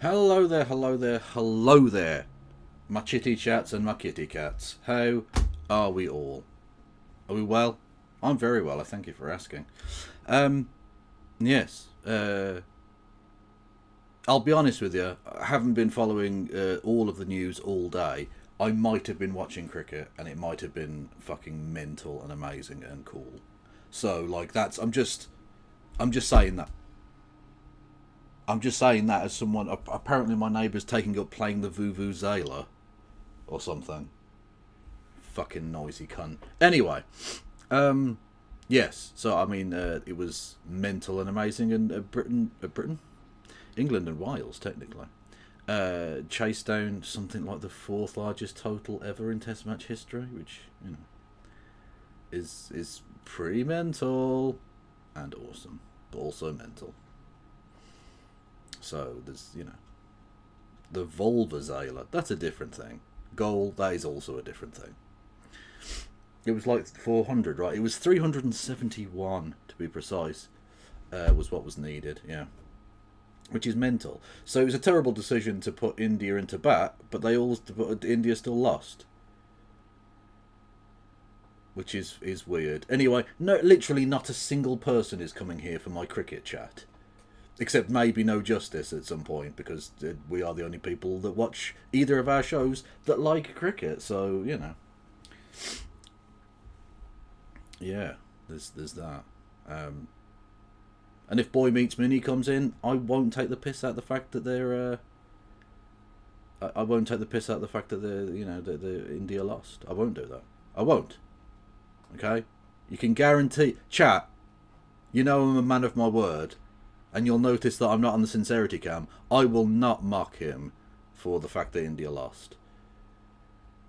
Hello there, hello there, hello there, my chitty chats and my kitty cats. How are we all? Are we well? I'm very well, I thank you for asking. Um, yes, I'll be honest with you, I haven't been following all of the news all day. I might have been watching cricket and it might have been fucking mental and amazing and cool. So, like, I'm just saying that. I'm just saying that as someone. Apparently, my neighbour's taking up playing the Vuvuzela or something. Fucking noisy cunt. Anyway, yes. So I mean, it was mental and amazing, and England and Wales technically chased down something like the fourth largest total ever in Test match history, which is pretty mental and awesome, but also mental. So there's the Volvazela. That's a different thing. Goal, that is also a different thing. It was like 400, right? It was 371 to be precise. Was what was needed. Yeah, which is mental. So it was a terrible decision to put India into bat, but India still lost, which is weird. Anyway, no, literally not a single person is coming here for my cricket chat. Except maybe No Justice at some point, because we are the only people that watch either of our shows that like cricket. So, yeah, there's that. And if Boy Meets Mini comes in, I won't take the piss out the fact that they're. I won't take the piss out the fact that that India lost. I won't do that. I won't. Okay, you can guarantee, chat. I'm a man of my word. And you'll notice that I'm not on the sincerity cam. I will not mock him for the fact that India lost,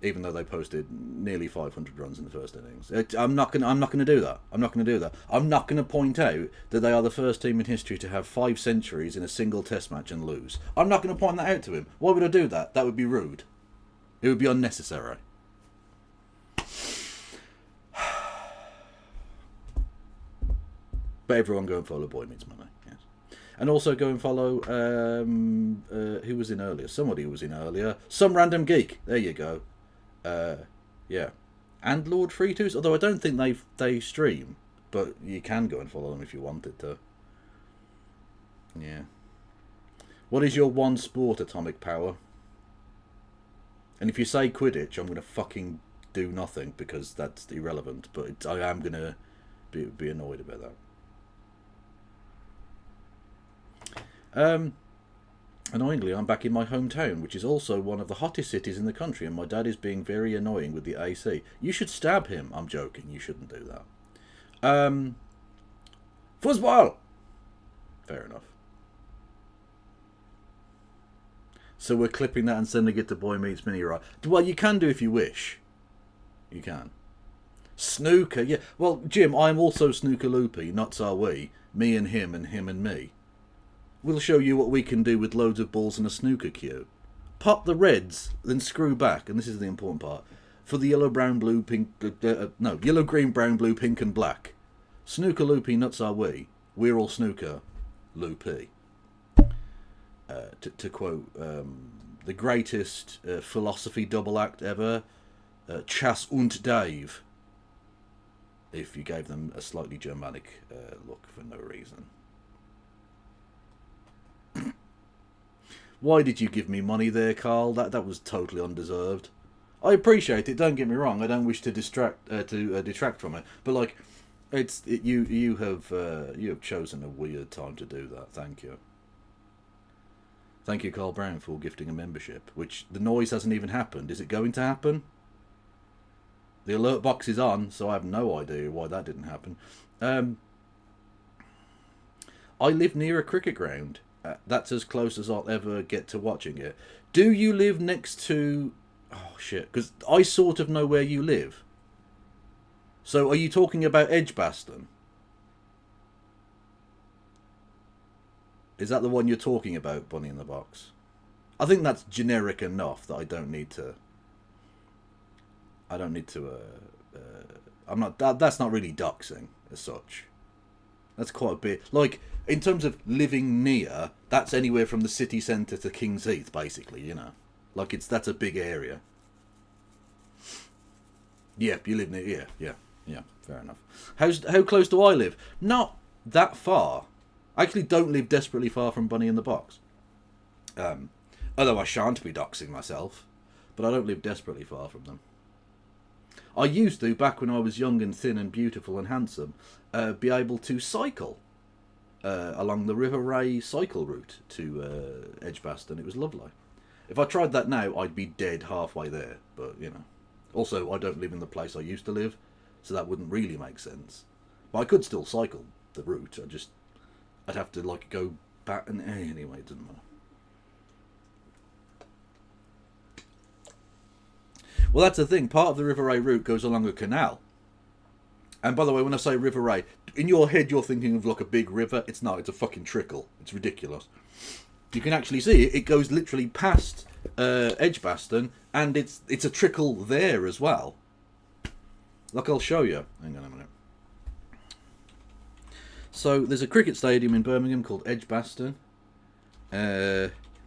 even though they posted nearly 500 runs in the first innings. I'm not going to do that. I'm not going to do that. I'm not going to point out that they are the first team in history to have 5 centuries in a single Test match and lose. I'm not going to point that out to him. Why would I do that? That would be rude. It would be unnecessary. But everyone go and follow Boy Meets Money. And also go and follow, who was in earlier? Somebody who was in earlier. Some random geek. There you go. Yeah. And Lord Free2s, although I don't think they stream. But you can go and follow them if you wanted to. Yeah. What is your one sport, Atomic Power? And if you say Quidditch, I'm going to fucking do nothing, because that's irrelevant. But I am going to be annoyed about that. Annoyingly, I'm back in my hometown, which is also one of the hottest cities in the country, and my dad is being very annoying with the AC. You should stab him. I'm joking. You shouldn't do that. Football! Fair enough. So we're clipping that and sending it to Boy Meets Mini, right? Well, you can do if you wish. You can. Snooker, yeah. Well, Jim, I'm also Snooker Loopy, not are we. Me and him and me. We'll show you what we can do with loads of balls and a snooker cue. Pop the reds, then screw back, and this is the important part, for the yellow, brown, blue, pink... yellow, green, brown, blue, pink and black. Snooker loopy nuts are we. We're all snooker loopy. To quote the greatest philosophy double act ever, Chas und Dave, if you gave them a slightly Germanic look for no reason. Why did you give me money there, Carl? That was totally undeserved. I appreciate it. Don't get me wrong. I don't wish to detract from it. But like, you have chosen a weird time to do that. Thank you. Thank you, Carl Brown, for gifting a membership. Which the noise hasn't even happened. Is it going to happen? The alert box is on, so I have no idea why that didn't happen. I live near a cricket ground. That's as close as I'll ever get to watching it. Do you live next to... Oh, shit. Because I sort of know where you live. So are you talking about Edgbaston? Is that the one you're talking about, Bunny in the Box? I think that's generic enough that I don't need to... I'm not... That's not really doxing, as such. That's quite a bit. Like, in terms of living near, That's anywhere from the city centre to King's Heath, basically, you know. Like, that's a big area. Yep, you live near... Yeah, fair enough. How close do I live? Not that far. I actually don't live desperately far from Bunny in the Box. Although I shan't be doxing myself. But I don't live desperately far from them. I used to, back when I was young and thin and beautiful and handsome, be able to cycle along the River Ray cycle route to Edgbaston. It was lovely. If I tried that now, I'd be dead halfway there. But, you know. Also, I don't live in the place I used to live, so that wouldn't really make sense. But I could still cycle the route. I'd have to, like, go back and... Anyway, it doesn't matter. Well, that's the thing. Part of the River Ray route goes along a canal. And by the way, when I say River Ray, in your head you're thinking of like a big river. It's not. It's a fucking trickle. It's ridiculous. You can actually see it. It goes literally past Edgbaston, and it's a trickle there as well. Like, I'll show you. Hang on a minute. So there's a cricket stadium in Birmingham called Edgbaston,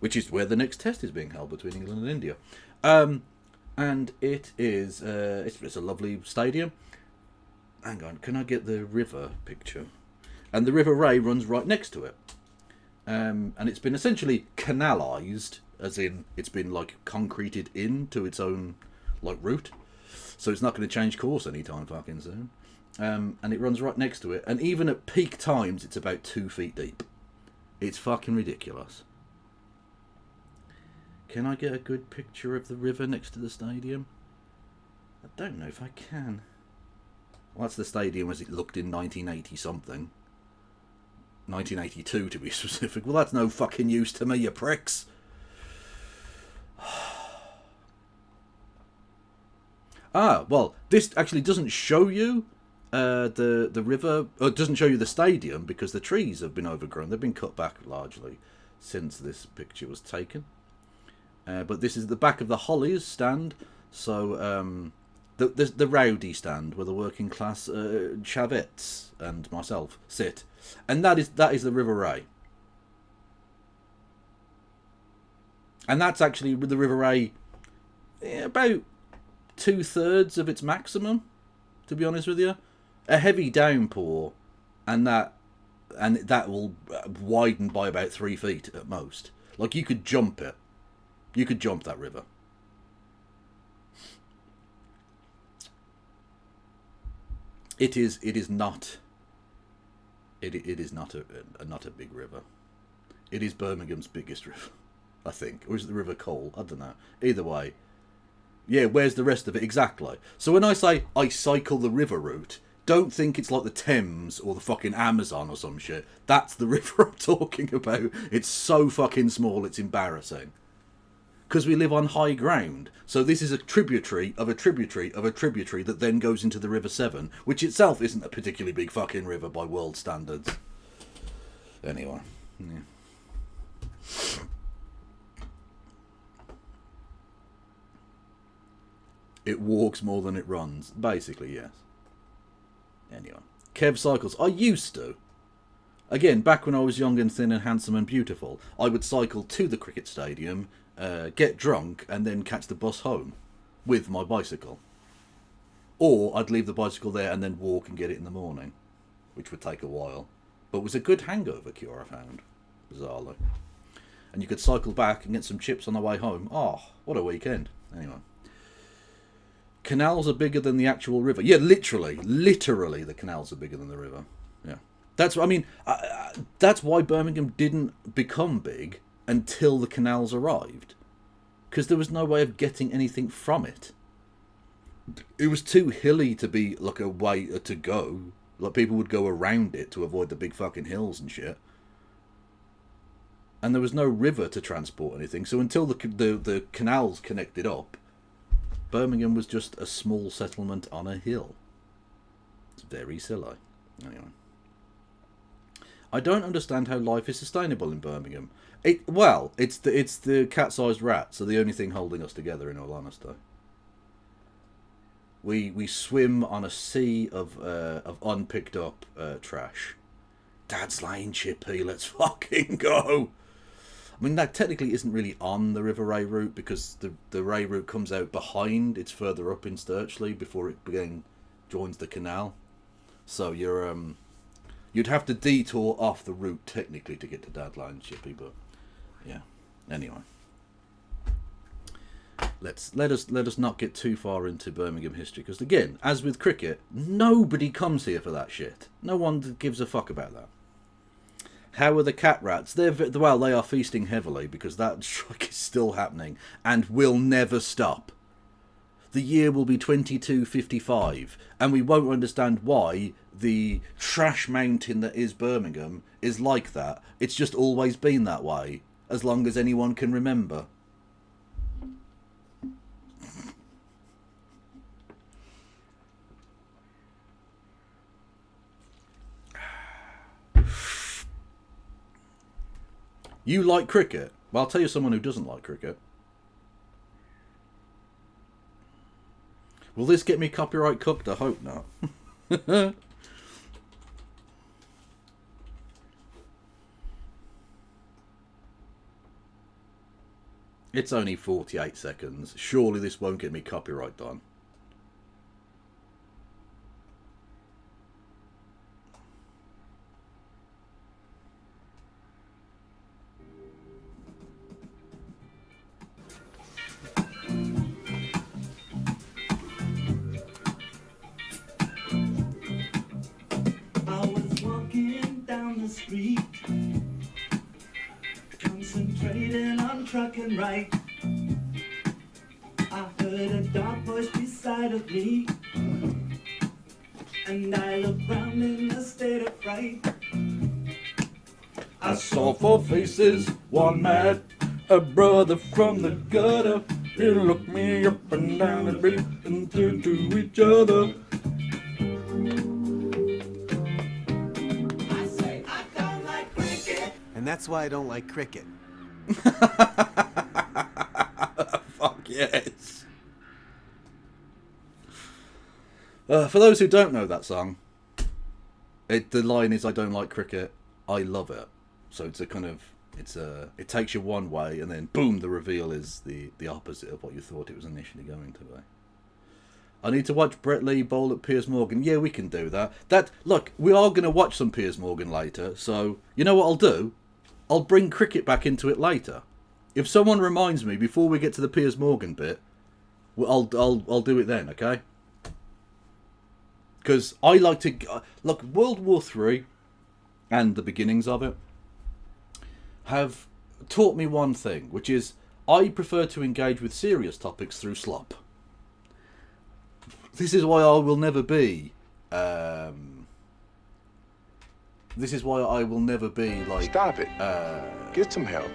which is where the next test is being held between England and India. And it is it's a lovely stadium. Hang on, can I get the river picture? And the River Ray runs right next to it. And it's been essentially canalised, as in it's been like concreted into its own like route. So it's not going to change course anytime fucking soon. And it runs right next to it. And even at peak times, it's about 2 feet deep. It's fucking ridiculous. Can I get a good picture of the river next to the stadium? I don't know if I can. Well, that's the stadium as it looked in 1980-something. 1982 to be specific. Well, that's no fucking use to me, you pricks. Well, this actually doesn't show you the river. Or it doesn't show you the stadium because the trees have been overgrown. They've been cut back largely since this picture was taken. But this is the back of the Hollies stand. So the rowdy stand where the working class chavettes and myself sit, and that is the River Ray. And that's actually the River Ray about 2/3 of its maximum, to be honest with you. A heavy downpour, and that will widen by about 3 feet at most. Like, you could jump it. You could jump that river. It is not a big river. It is Birmingham's biggest river, I think. Or is it the River Cole? I don't know. Either way. Yeah, where's the rest of it? Exactly. So when I say I cycle the river route, don't think it's like the Thames or the fucking Amazon or some shit. That's the river I'm talking about. It's so fucking small, it's embarrassing. Because we live on high ground. So this is a tributary of a tributary of a tributary that then goes into the River Severn, which itself isn't a particularly big fucking river by world standards. Anyway. Yeah. It walks more than it runs. Basically, yes. Anyway. Kev cycles. I used to. Again, back when I was young and thin and handsome and beautiful, I would cycle to the cricket stadium, get drunk, and then catch the bus home with my bicycle. Or I'd leave the bicycle there and then walk and get it in the morning, which would take a while. But it was a good hangover cure, I found, bizarrely. And you could cycle back and get some chips on the way home. Oh, what a weekend. Anyway. Canals are bigger than the actual river. Yeah, literally the canals are bigger than the river. Yeah. That's why Birmingham didn't become big until the canals arrived, because there was no way of getting anything from it. It was too hilly to be like a way to go. Like, people would go around it to avoid the big fucking hills and shit. And there was no river to transport anything. So until the canals connected up, Birmingham was just a small settlement on a hill. It's very silly. Anyway. I don't understand how life is sustainable in Birmingham. It's the cat-sized rat, so the only thing holding us together, in all honesty. We swim on a sea of unpicked up trash. Dad's laying chippy, let's fucking go. I mean, that technically isn't really on the River Ray route because the Ray route comes out behind. It's further up in Sturchley before it again joins the canal. So you'd have to detour off the route technically to get to Dadline, Chippy. But yeah, anyway, let us not get too far into Birmingham history because again, as with cricket, nobody comes here for that shit. No one gives a fuck about that. How are the cat rats? They are feasting heavily because that strike is still happening and will never stop. The year will be 2255 and we won't understand why the trash mountain that is Birmingham is like that. It's just always been that way as long as anyone can remember. You like cricket? Well, I'll tell you someone who doesn't like cricket. Will this get me copyright cooked? I hope not. It's only 48 seconds. Surely this won't get me copyright done. Concentrating on trucking right. I heard a dark voice beside of me, and I looked round in a state of fright. I saw four faces, one mad, a brother from the gutter. He looked me up and down and bit into to each other. I say I don't like cricket, and that's why I don't like cricket. Fuck yes. For those who don't know that song, the line is, "I don't like cricket, I love it." So it's a kind of, it takes you one way, and then boom, the reveal is the opposite of what you thought it was initially going to be. I need to watch Brett Lee bowl at Piers Morgan. Yeah, we can do that. Look, we are going to watch some Piers Morgan later. So you know what I'll do? I'll bring cricket back into it later. If someone reminds me before we get to the Piers Morgan bit, I'll do it then, okay? Because I like to look. World War III and the beginnings of it have taught me one thing, which is I prefer to engage with serious topics through slop. This is why I will never be. This is why I will never be like. Stop it. Get some help.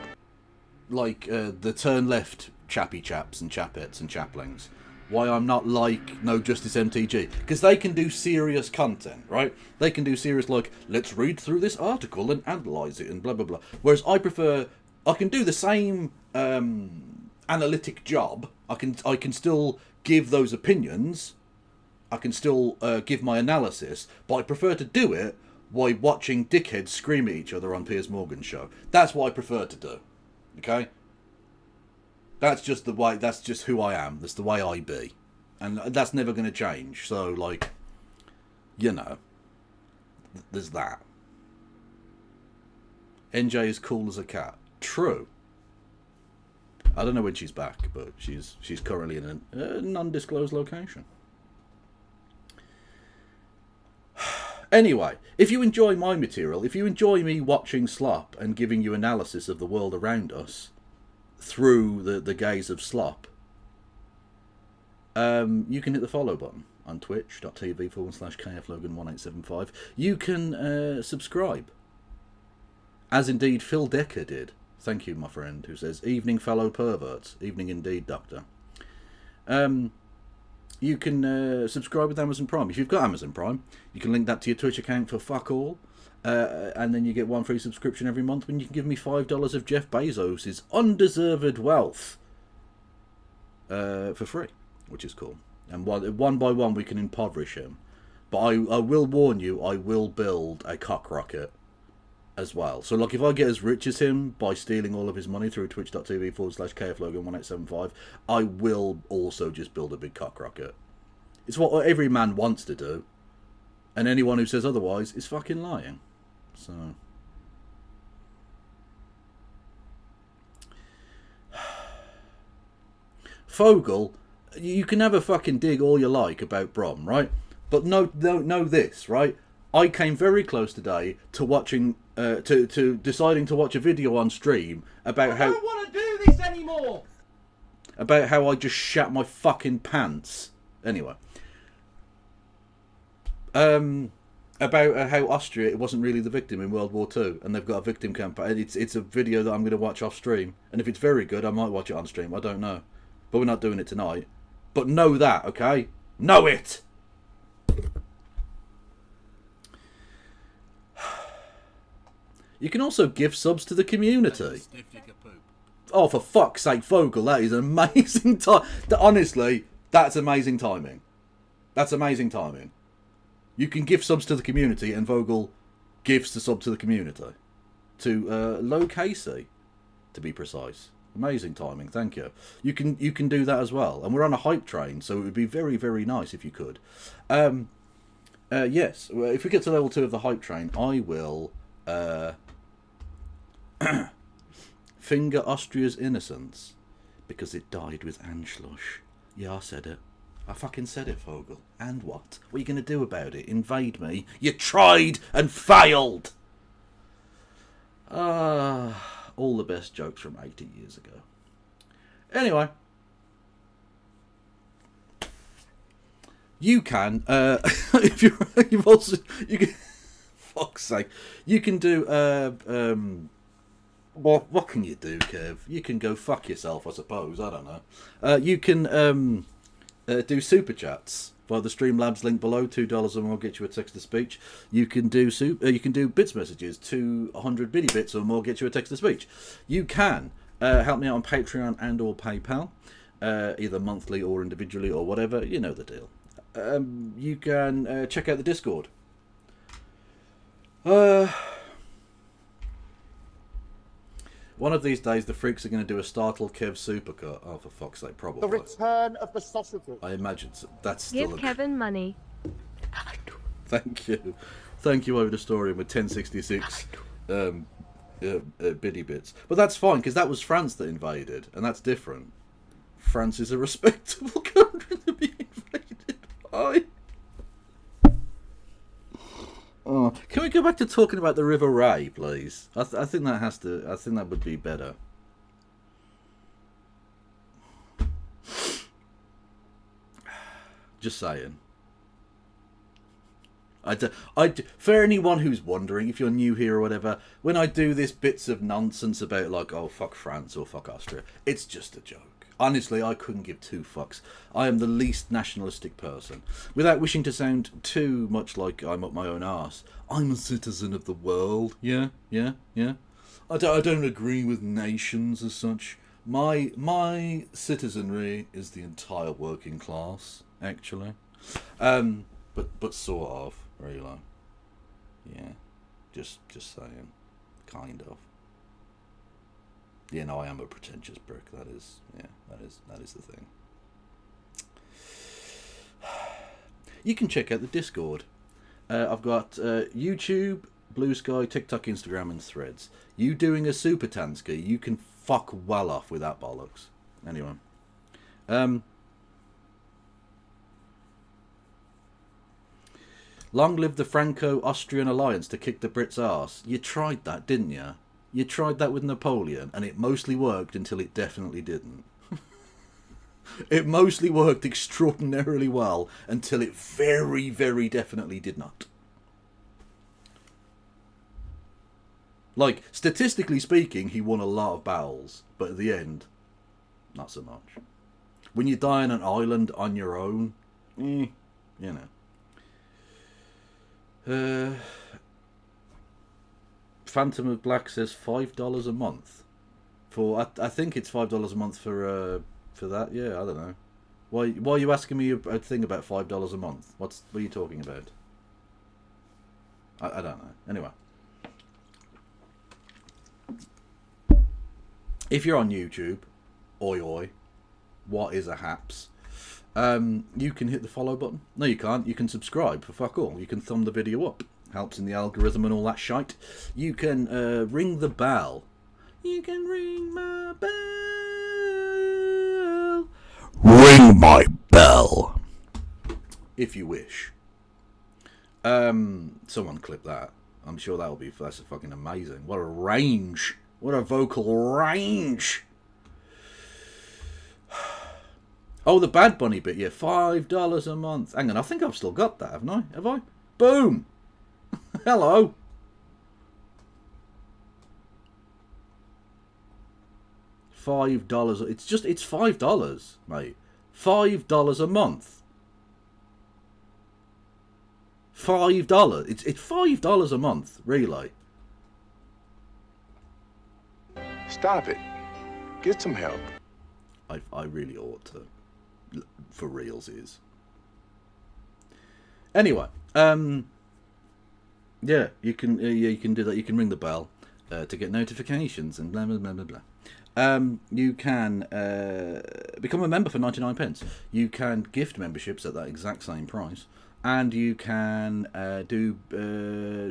Like the turn left chappy chaps and chapettes and chaplings. Why I'm not like No Justice MTG. Because they can do serious content, right? They can do serious like, let's read through this article and analyse it and blah blah blah. Whereas I can do the same analytic job. I can still give those opinions. I can still give my analysis. But I prefer to do it while watching dickheads scream at each other on Piers Morgan's show. That's what I prefer to do. Okay? That's just the way, that's just who I am. That's the way I be. And that's never going to change. So, like, you know, there's that. NJ is cool as a cat. True. I don't know when she's back, but she's currently in an undisclosed location. Anyway, if you enjoy my material, if you enjoy me watching slop and giving you analysis of the world around us through the gaze of slop, you can hit the follow button on twitch.tv/KFLogan1875. You can subscribe, as indeed Phil Decker did. Thank you, my friend, who says, "Evening, fellow perverts." Evening indeed, Doctor. You can subscribe with Amazon Prime. If you've got Amazon Prime, you can link that to your Twitch account for fuck all. And then you get one free subscription every month when you can give me $5 of Jeff Bezos' undeserved wealth for free, which is cool. And one by one we can impoverish him. But I will warn you, I will build a cock rocket as well. So, like, if I get as rich as him by stealing all of his money through twitch.tv/KFLogan1875, I will also just build a big cock rocket. It's what every man wants to do. And anyone who says otherwise is fucking lying. So... Fogel, you can have a fucking dig all you like about Brom, right? But know this, right? I came very close today to watching, to deciding to watch a video on stream about how... I don't want to do this anymore! About how I just shat my fucking pants. Anyway. About how Austria, it wasn't really the victim in World War II, and they've got a victim campaign. It's a video that I'm going to watch off stream, and if it's very good, I might watch it on stream. I don't know, but we're not doing it tonight. But know that, okay? Know it. You can also give subs to the community. Oh, for fuck's sake, Fogel, that is amazing time. Honestly, that's amazing timing. That's amazing timing. You can give subs to the community, and Vogel gives the sub to the community. To Low Casey, to be precise. Amazing timing, thank you. You can do that as well. And we're on a hype train, so it would be very, very nice if you could. Yes, if we get to level 2 of the hype train, I will finger Austria's innocence because it died with Anschluss. Yeah, I said it. I fucking said it, Vogel. And what? What are you going to do about it? Invade me? You tried and failed! All the best jokes from 80 years ago. Anyway. You can, if you've also, you can, fuck's sake, you can do, what can you do, Kev? You can go fuck yourself, I suppose, I don't know. You can, do super chats via the Streamlabs link below. $2 or more get you a text to speech. You can do bits messages. 200 bitty bits or more get you a text to speech. You can help me out on Patreon and or PayPal, either monthly or individually or whatever. You know the deal. You can check out the Discord. One of these days, the freaks are going to do a Startle Kev supercut. Oh, for fuck's sake, probably. The return of the sausages. I imagine that's still... Give Kevin money. Thank you. Thank you over the story with 1066 biddy bits. But that's fine, because that was France that invaded, and that's different. France is a respectable country to be invaded by. Oh, can we go back to talking about the River Ray, please? I think that has to. I think that would be better. Just saying. For anyone who's wondering, if you're new here or whatever, when I do this bits of nonsense about like, oh fuck France or fuck Austria, it's just a joke. Honestly, I couldn't give two fucks. I am the least nationalistic person. Without wishing to sound too much like I'm up my own arse, I'm a citizen of the world. Yeah. I don't agree with nations as such. My citizenry is the entire working class, actually. But sort of, really. Yeah. Just saying. Kind of. Yeah, no, I am a pretentious prick. That is the thing. You can check out the Discord. I've got YouTube, Blue Sky, TikTok, Instagram, and Threads. You doing a super Tansky, you can fuck well off with that bollocks. Anyway. Long live the Franco-Austrian alliance to kick the Brits' arse. You tried that, didn't you? You tried that with Napoleon, and it mostly worked until it definitely didn't. It mostly worked extraordinarily well until it very, very definitely did not. Like, statistically speaking, he won a lot of battles, but at the end, not so much. When you die on an island on your own, you know. Phantom of Black says $5 a month for. I think it's $5 a month for that. Yeah, I don't know. Why are you asking me a thing about $5 a month? What are you talking about? I don't know. Anyway, if you're on YouTube, oi oi, what is a haps? You can hit the follow button. No, you can't. You can subscribe for fuck all. You can thumb the video up. Helps in the algorithm and all that shite. You can ring the bell. You can ring my bell. Ring my bell. If you wish. Someone clip that. I'm sure that's fucking amazing. What a range. What a vocal range. Oh, the Bad Bunny bit, yeah, $5 a month. Hang on, I think I've still got that, haven't I? Have I? Boom! Hello! $5. It's $5, mate. $5 a month. $5. It's $5 a month, really. Stop it. Get some help. I really ought to. For reals is. Anyway, yeah, you can do that. You can ring the bell to get notifications and blah blah blah blah blah. You can become a member for 99p. You can gift memberships at that exact same price, and you can do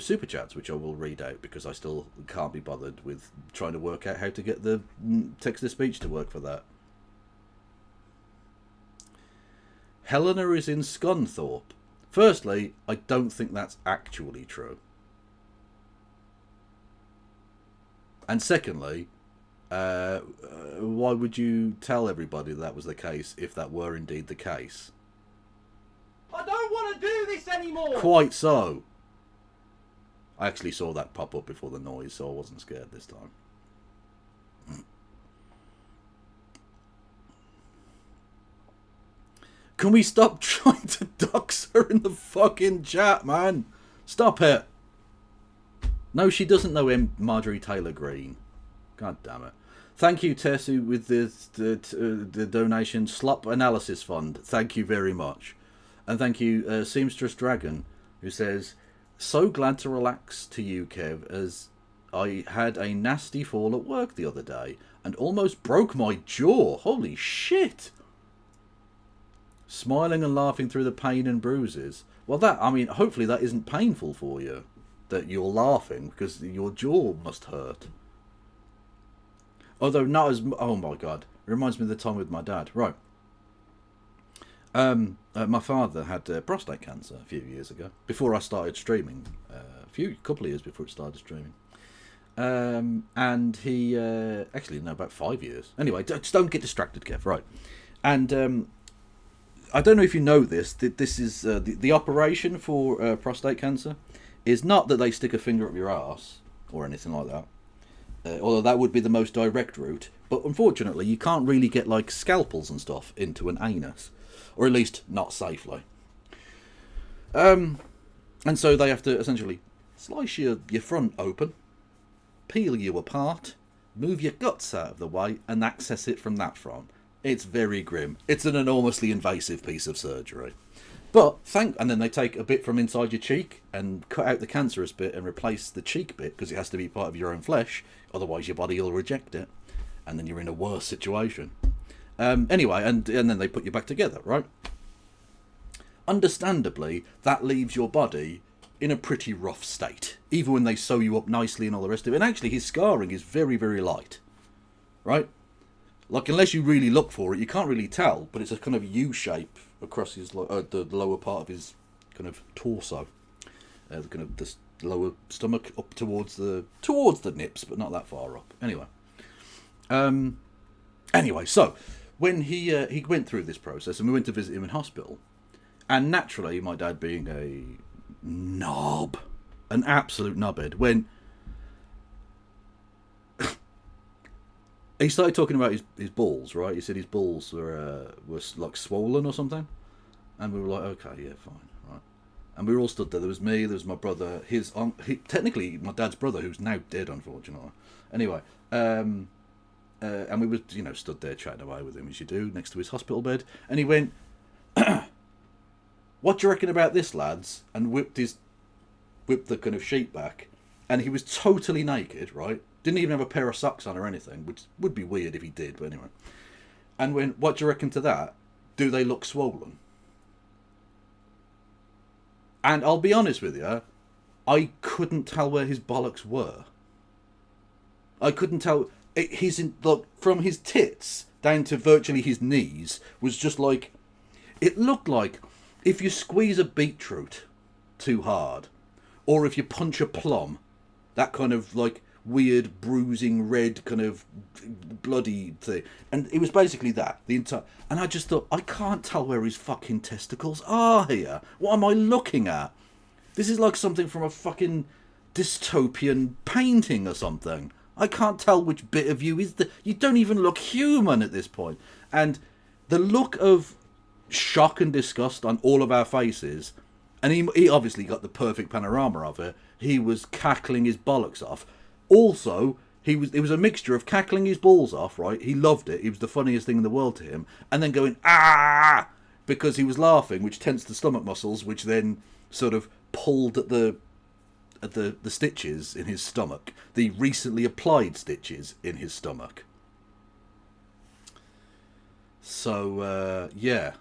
super chats, which I will read out because I still can't be bothered with trying to work out how to get the text to speech to work for that. Helena is in Scunthorpe. Firstly, I don't think that's actually true. And secondly, why would you tell everybody that was the case if that were indeed the case? I don't want to do this anymore! Quite so. I actually saw that pop up before the noise, so I wasn't scared this time. Can we stop trying to dox her in the fucking chat, man? Stop it. No, she doesn't know Marjorie Taylor Greene. God damn it. Thank you, Tessu, with the donation. Slop Analysis Fund. Thank you very much. And thank you, Seamstress Dragon, who says, so glad to relax to you, Kev, as I had a nasty fall at work the other day and almost broke my jaw. Holy shit. Smiling and laughing through the pain and bruises. Well, hopefully that isn't painful for you, that you're laughing, because your jaw must hurt. Although not as... Oh, my God. It reminds me of the time with my dad. Right. My father had prostate cancer a few years ago, before I started streaming. Couple of years before it started streaming. And he... actually, no, about 5 years. Anyway, just don't get distracted, Kev. Right. And... I don't know if you know this. This is the operation for prostate cancer is not that they stick a finger up your arse or anything like that. Although that would be the most direct route. But unfortunately, you can't really get like scalpels and stuff into an anus, or at least not safely. And so they have to essentially slice your front open, peel you apart, move your guts out of the way, and access it from that front. It's very grim. It's an enormously invasive piece of surgery. But and then they take a bit from inside your cheek and cut out the cancerous bit and replace the cheek bit because it has to be part of your own flesh. Otherwise your body will reject it. And then you're in a worse situation. Anyway, and then they put you back together, right? Understandably, that leaves your body in a pretty rough state. Even when they sew you up nicely and all the rest of it. And actually his scarring is very, very light. Right? Like, unless you really look for it, you can't really tell, but it's a kind of U-shape across his the lower part of his kind of torso, kind of the lower stomach up towards the nips, but not that far up. Anyway, so when he went through this process, and we went to visit him in hospital, and naturally, my dad being a knob, an absolute knobhead, when he started talking about his balls, right? He said his balls were like swollen or something. And we were like, okay, yeah, fine, right. And we were all stood there. There was me, there was my brother, technically my dad's brother, who's now dead, unfortunately. Anyway, and we were, stood there chatting away with him, as you do, next to his hospital bed. And he went, what do you reckon about this, lads? And whipped the kind of sheet back. And he was totally naked, right? Didn't even have a pair of socks on or anything, which would be weird if he did, but anyway. And what do you reckon to that? Do they look swollen? And I'll be honest with you, I couldn't tell where his bollocks were. I couldn't tell. Look, from his tits down to virtually his knees was just like, it looked like if you squeeze a beetroot too hard, or if you punch a plum, that kind of like weird bruising red kind of bloody thing. And it was basically that, the entire. And I just thought, I can't tell where his fucking testicles are here. What am I looking at? This is like something from a fucking dystopian painting or something. I can't tell which bit of you is the. You don't even look human at this point. And the look of shock and disgust on all of our faces, and he obviously got the perfect panorama of it. He was cackling his bollocks off. Also, it was a mixture of cackling his balls off, right? He loved it. It was the funniest thing in the world to him. And then going, ah, because he was laughing, which tensed the stomach muscles, which then sort of pulled at the stitches in his stomach, the recently applied stitches in his stomach. So yeah,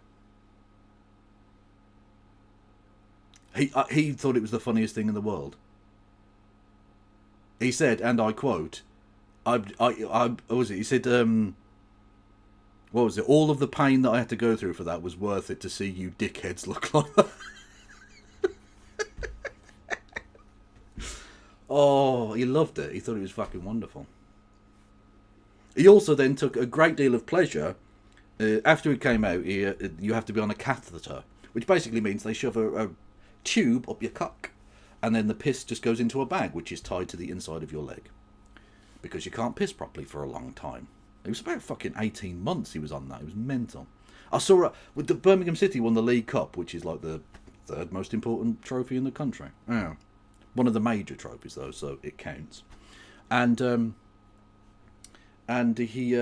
he thought it was the funniest thing in the world. He said, and I quote, what was it? He said, what was it? All of the pain that I had to go through for that was worth it to see you dickheads look like that. Oh, he loved it. He thought it was fucking wonderful. He also then took a great deal of pleasure. After it came out, you have to be on a catheter, which basically means they shove a tube up your cock, and then the piss just goes into a bag, which is tied to the inside of your leg. Because you can't piss properly for a long time. It was about fucking 18 months he was on that. It was mental. I saw with the Birmingham City won the League Cup, which is like the third most important trophy in the country. Yeah. One of the major trophies, though, so it counts. And he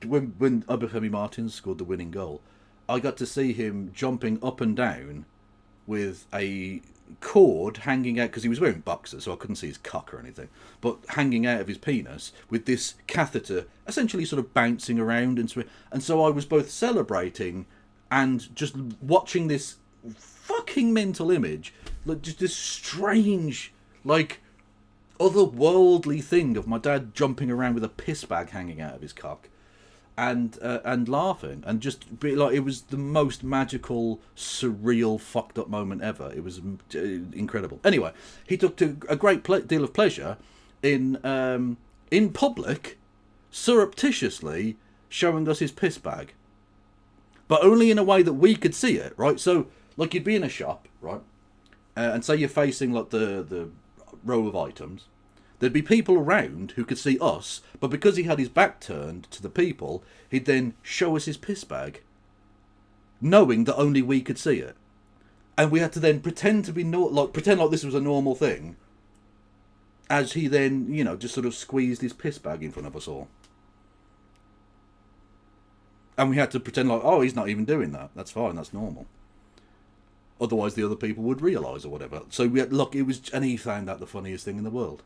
when Obafemi Martins scored the winning goal, I got to see him jumping up and down with a cord hanging out, because he was wearing boxers, so I couldn't see his cock or anything, but hanging out of his penis with this catheter essentially sort of bouncing around, and so I was both celebrating and just watching this fucking mental image, like just this strange, like otherworldly thing of my dad jumping around with a piss bag hanging out of his cock, and laughing, and just be like, it was the most magical, surreal, fucked up moment ever. It was incredible. Anyway, he took a great deal of pleasure in public, surreptitiously showing us his piss bag, but only in a way that we could see it, right? So, like, you'd be in a shop, right, and say you're facing like the row of items. There'd be people around who could see us, but because he had his back turned to the people, he'd then show us his piss bag, knowing that only we could see it, and we had to then pretend like this was a normal thing, as he then, you know, just sort of squeezed his piss bag in front of us all. And we had to pretend like, oh, he's not even doing that. That's fine. That's normal. Otherwise, the other people would realise or whatever. So and he found that the funniest thing in the world.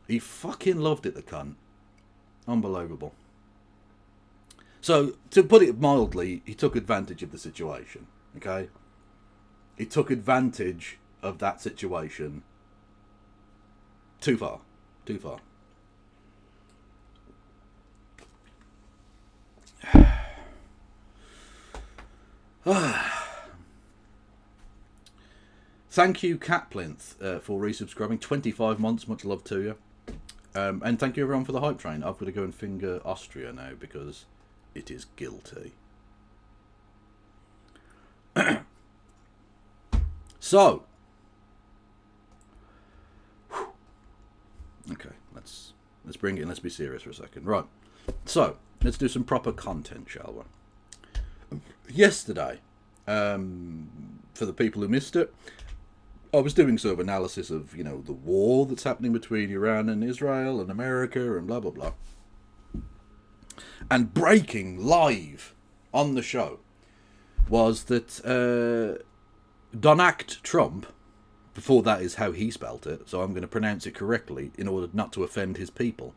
He fucking loved it, the cunt. Unbelievable. So, to put it mildly, he took advantage of the situation. Okay? He took advantage of that situation too far. Too far. Thank you, Cat Plinth, for resubscribing. 25 months, much love to you. And thank you everyone for the hype train. I've got to go and finger Austria now because it is guilty. So, okay, let's bring it in. Let's be serious for a second. Right. So, let's do some proper content, shall we? Yesterday, for the people who missed it, I was doing sort of analysis of, you know, the war that's happening between Iran and Israel and America and blah, blah, blah. And breaking live on the show was that Donald Trump, Before that is how he spelt it, so I'm going to pronounce it correctly in order not to offend his people.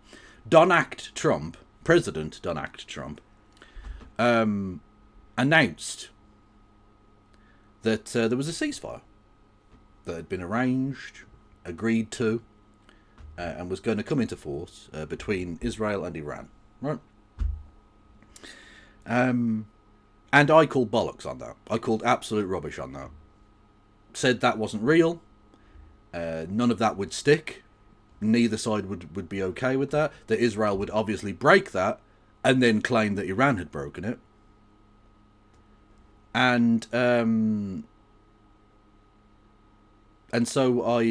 Donald Trump, President Donald Trump, announced that there was a ceasefire that had been arranged, agreed to, and was going to come into force between Israel and Iran. Right? And I called bollocks on that. I called absolute rubbish on that. Said that wasn't real. None of that would stick. Neither side would be okay with that. That Israel would obviously break that and then claim that Iran had broken it. And so I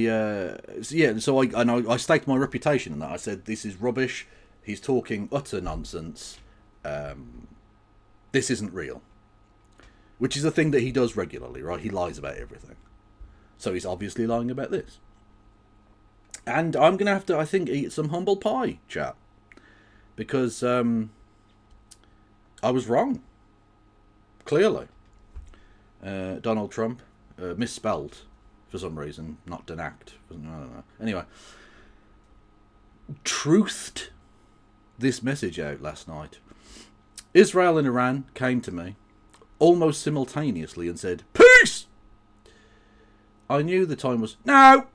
staked my reputation on that. I said, this is rubbish. He's talking utter nonsense. This isn't real. Which is a thing that he does regularly, right? He lies about everything. So he's obviously lying about this. And I'm going to have to, I think, eat some humble pie, chat. Because I was wrong. Clearly. Donald Trump misspelled for some reason. Not Denact. I don't know. Anyway. Truthed this message out last night. Israel and Iran came to me almost simultaneously and said, "Peace!" I knew the time was now.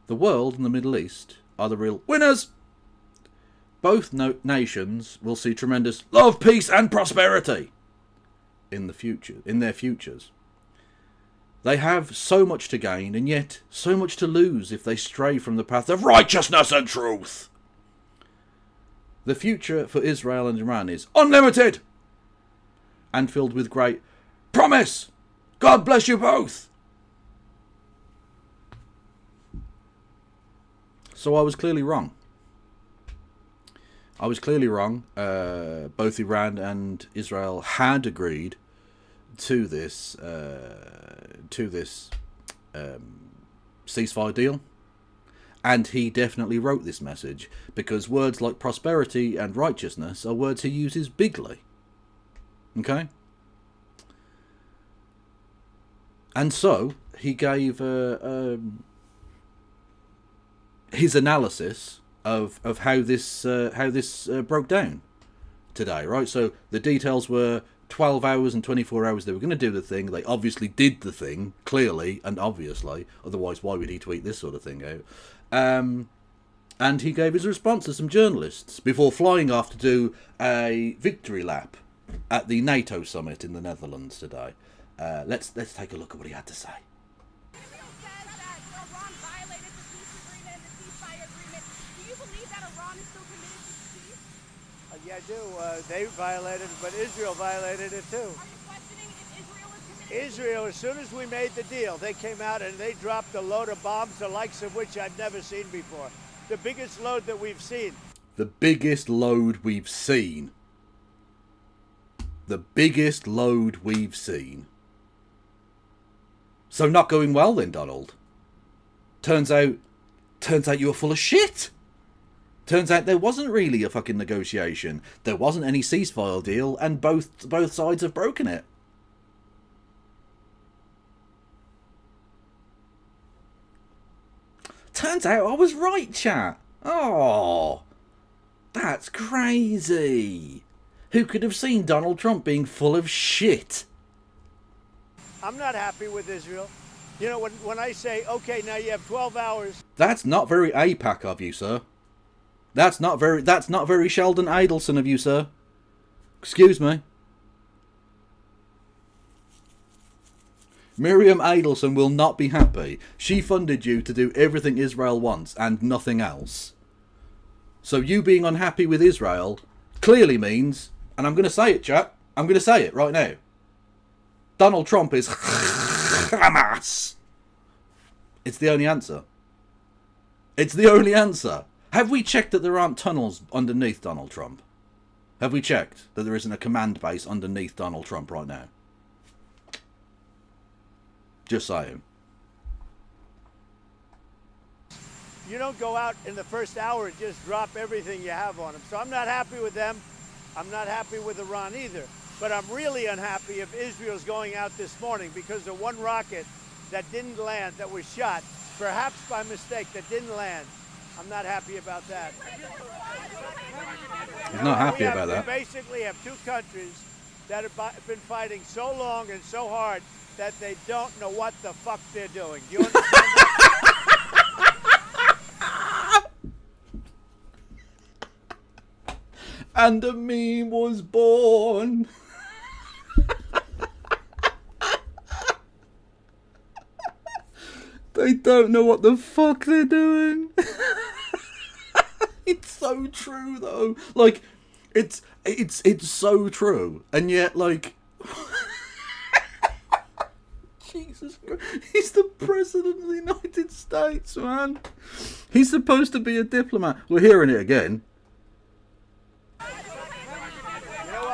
The world and the Middle East are the real winners. Both nations will see tremendous love, peace, and prosperity in their futures. They have so much to gain and yet so much to lose if they stray from the path of righteousness and truth. The future for Israel and Iran is unlimited and filled with great promise. God bless you both. So I was clearly wrong. Both Iran and Israel had agreed to this ceasefire deal, and he definitely wrote this message because words like prosperity and righteousness are words he uses bigly. Okay, and so he gave his analysis of how this broke down today, right? So the details were 12 hours and 24 hours they were going to do the thing. They obviously did the thing, clearly and obviously. Otherwise, why would he tweet this sort of thing out? And he gave his response to some journalists before flying off to do a victory lap at the NATO summit in the Netherlands today. Let's take a look at what he had to say. Yeah, I do. They violated it, but Israel violated it too. Are you questioning if Israel is committed? Israel, as soon as we made the deal, they came out and they dropped a load of bombs, the likes of which I've never seen before. The biggest load that we've seen. The biggest load we've seen. The biggest load we've seen. So not going well then, Donald. Turns out you were full of shit. Turns out there wasn't really a fucking negotiation. There wasn't any ceasefire deal, and both sides have broken it. Turns out I was right, chat. Oh, that's crazy. Who could have seen Donald Trump being full of shit? I'm not happy with Israel. You know, when I say, okay, now you have 12 hours. That's not very APAC of you, sir. That's not very Sheldon Adelson of you, sir. Excuse me. Miriam Adelson will not be happy. She funded you to do everything Israel wants and nothing else. So you being unhappy with Israel clearly means, and I'm going to say it, chat. I'm going to say it right now. Donald Trump is Hamas. It's the only answer. It's the only answer. Have we checked that there aren't tunnels underneath Donald Trump? Have we checked that there isn't a command base underneath Donald Trump right now? Just saying. You don't go out in the first hour and just drop everything you have on them. So I'm not happy with them. I'm not happy with Iran either. But I'm really unhappy if Israel's going out this morning because of one rocket that didn't land, that was shot, perhaps by mistake, that didn't land. I'm not happy about that. He's not happy about We that. basically have two countries that have been fighting so long and so hard that they don't know what the fuck they're doing. Do you understand that? And a meme was born. They don't know what the fuck they're doing. It's so true though. Like, it's so true, and yet like, Jesus Christ, he's the president of the United States, man. He's supposed to be a diplomat. We're hearing it again.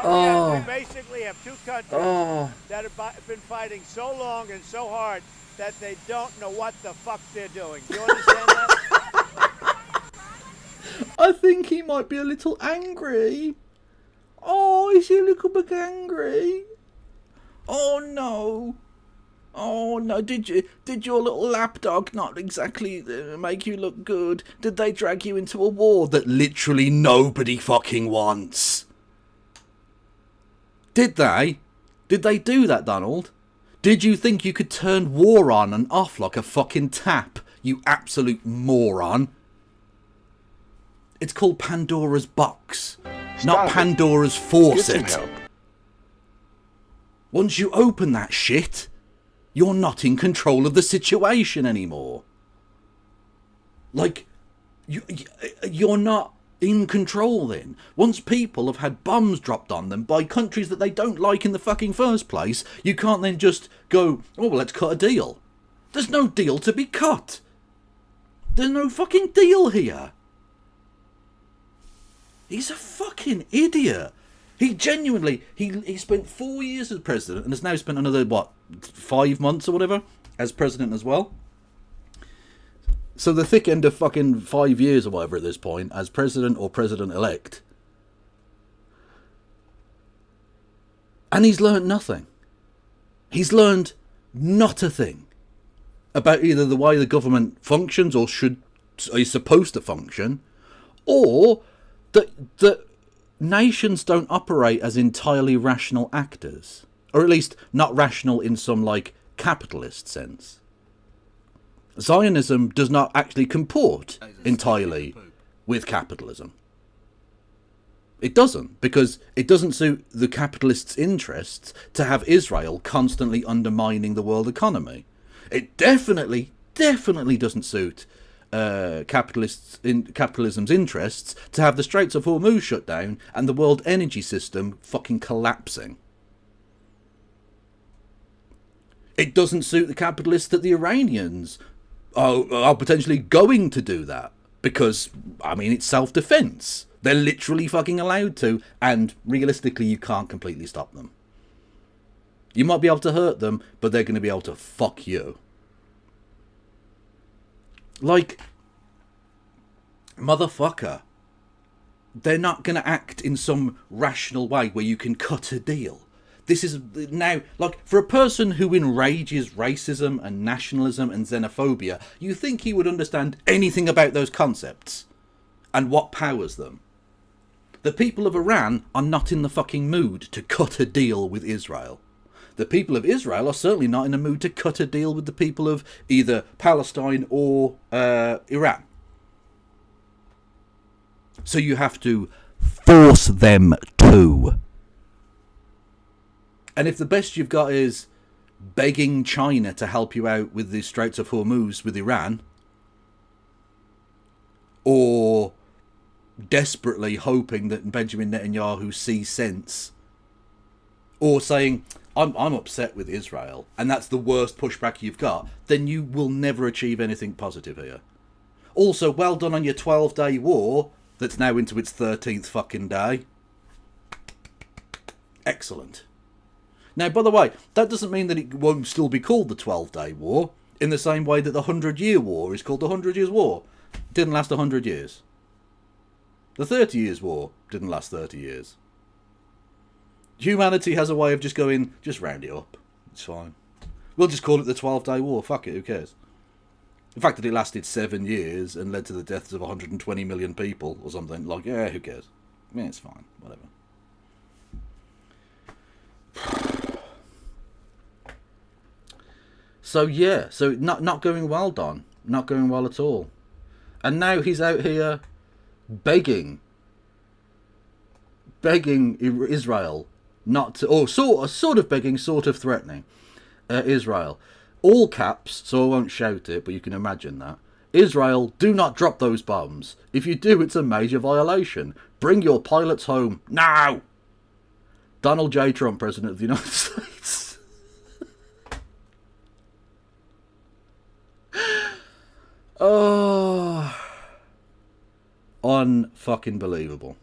We basically have two countries that have been fighting so long and so hard that they don't know what the fuck they're doing. Do you understand that? I think he might be a little angry. Oh, is he a little bit angry? Oh no. Oh no, did your little lapdog not exactly make you look good? Did they drag you into a war that literally nobody fucking wants? Did they? Did they do that, Donald? Did you think you could turn war on and off like a fucking tap, you absolute moron? It's called Pandora's box, not Pandora's Get some faucet. help. Once you open that shit, you're not in control of the situation anymore. Like, you're not in control then. Once people have had bombs dropped on them by countries that they don't like in the fucking first place, you can't then just go, oh, well, let's cut a deal. There's no deal to be cut. There's no fucking deal here. He's a fucking idiot. He genuinely, he spent 4 years as president and has now spent another, 5 months or whatever as president as well. So the thick end of fucking 5 years or whatever at this point as president or president-elect. And he's learned nothing. He's learned not a thing about either the way the government functions or is supposed to function, or that nations don't operate as entirely rational actors. Or at least not rational in some, like, capitalist sense. Zionism does not actually comport entirely with capitalism. It doesn't, because it doesn't suit the capitalists' interests to have Israel constantly undermining the world economy. It definitely doesn't suit capitalism's interests to have the Straits of Hormuz shut down and the world energy system fucking collapsing. It doesn't suit the capitalists that the Iranians are potentially going to do that, because, I mean, it's self-defense. They're literally fucking allowed to, and realistically you can't completely stop them. You might be able to hurt them, but they're going to be able to fuck you. Like, motherfucker, they're not going to act in some rational way where you can cut a deal. This is now, like, for a person who enrages racism and nationalism and xenophobia, you think he would understand anything about those concepts and what powers them. The people of Iran are not in the fucking mood to cut a deal with Israel. The people of Israel are certainly not in the mood to cut a deal with the people of either Palestine or Iran. So you have to force them to. And if the best you've got is begging China to help you out with the Straits of Hormuz with Iran, or desperately hoping that Benjamin Netanyahu sees sense, or saying, I'm upset with Israel, and that's the worst pushback you've got, then you will never achieve anything positive here. Also, well done on your 12-day war that's now into its 13th fucking day. Excellent. Now, by the way, that doesn't mean that it won't still be called the 12-Day War, in the same way that the 100-Year War is called the 100 Years' War. It didn't last 100 years. The 30 Years' War didn't last 30 years. Humanity has a way of just going, just round it up. It's fine. We'll just call it the 12-Day War. Fuck it, who cares? The fact that it lasted 7 years and led to the deaths of 120 million people or something, like, yeah, who cares? I mean, it's fine, whatever. So yeah, so not going well, Don. Not going well at all. And now he's out here begging Israel not to, or sort of begging, sort of threatening Israel. All caps, so I won't shout it, but you can imagine that. Israel, do not drop those bombs. If you do, it's a major violation. Bring your pilots home now. Donald J. Trump, President of the United States. Oh, unfucking believable.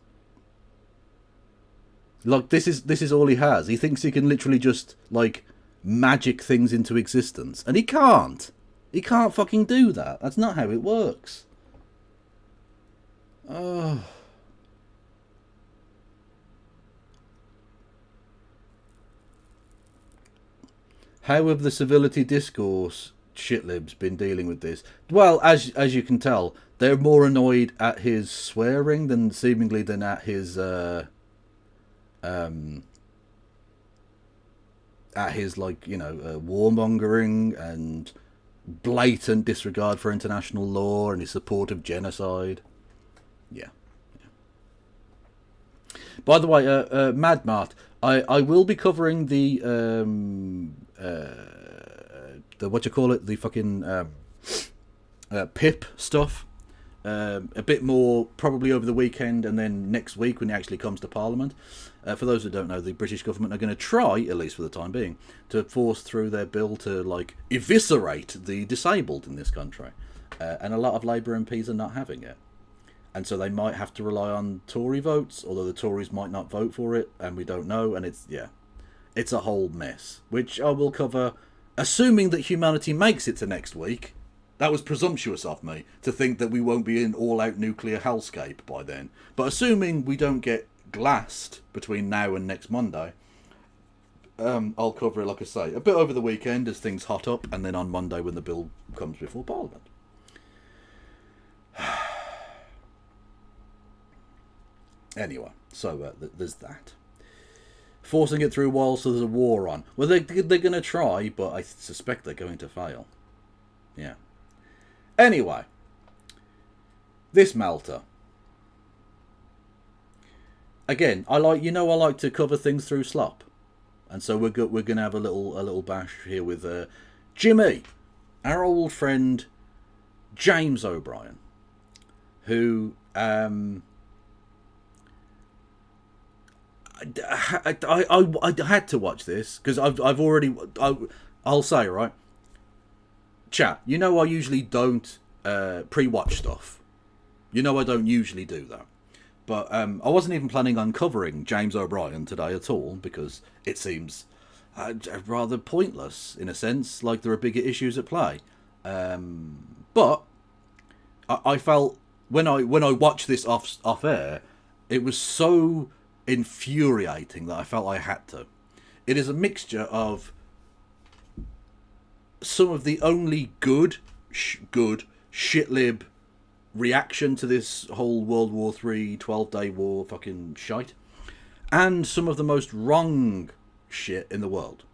Like, this is all he has. He thinks he can literally just, like, magic things into existence, and he can't. He can't fucking do that. That's not how it works. Oh. How have the civility discourse shitlibs been dealing with this? Well, as you can tell, they're more annoyed at his swearing than at his like, you know, warmongering and blatant disregard for international law and his support of genocide. Yeah. By the way, Mad Mart, I will be covering the what you call it, the fucking PIP stuff a bit more probably over the weekend, and then next week when it actually comes to Parliament. For those who don't know, the British government are going to try, at least for the time being, to force through their bill to, like, eviscerate the disabled in this country. And a lot of Labour MPs are not having it. And so they might have to rely on Tory votes, although the Tories might not vote for it, and we don't know. And it's a whole mess, which I will cover, assuming that humanity makes it to next week. That was presumptuous of me to think that we won't be in all-out nuclear hellscape by then. But assuming we don't get glassed between now and next Monday, I'll cover it, like I say, a bit over the weekend as things hot up, and then on Monday when the bill comes before Parliament. Anyway, so there's that. Forcing it through whilst there's a war on. Well, they're going to try, but I suspect they're going to fail. Yeah. Anyway, this melter. Again, I like to cover things through slop, and so we're going to have a little bash here with Jimmy, our old friend James O'Brien, who I had to watch this because I'll say, right, chat, you know I usually don't pre-watch stuff. You know I don't usually do that. But I wasn't even planning on covering James O'Brien today at all, because it seems rather pointless in a sense, like there are bigger issues at play. But I felt when I watched this off air, it was so infuriating that I felt I had to. It is a mixture of some of the only good shitlib reaction to this whole World War III 12-day war fucking shite, and some of the most wrong shit in the world.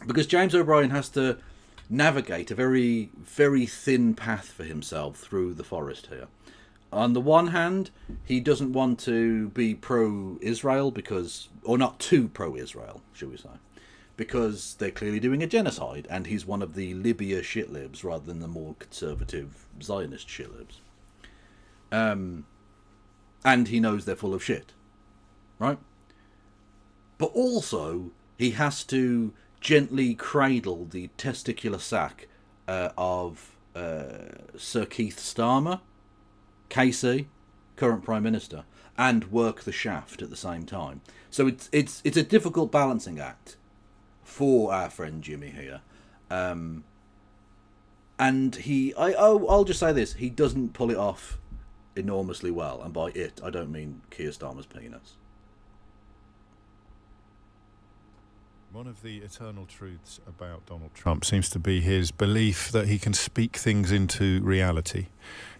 Because James O'Brien has to navigate a very, very thin path for himself through the forest here. On the one hand, he doesn't want to be pro-Israel or not too pro-Israel, shall we say, because they're clearly doing a genocide, and he's one of the Libya shitlibs rather than the more conservative Zionist shitlibs. And he knows they're full of shit, right? But also, he has to gently cradle the testicular sac of Sir Keith Starmer, KC, current Prime Minister, and work the shaft at the same time. So it's a difficult balancing act for our friend Jimmy here. And I'll just say this, he doesn't pull it off enormously well, and by it I don't mean Keir Starmer's penis. One of the eternal truths about Donald Trump seems to be his belief that he can speak things into reality.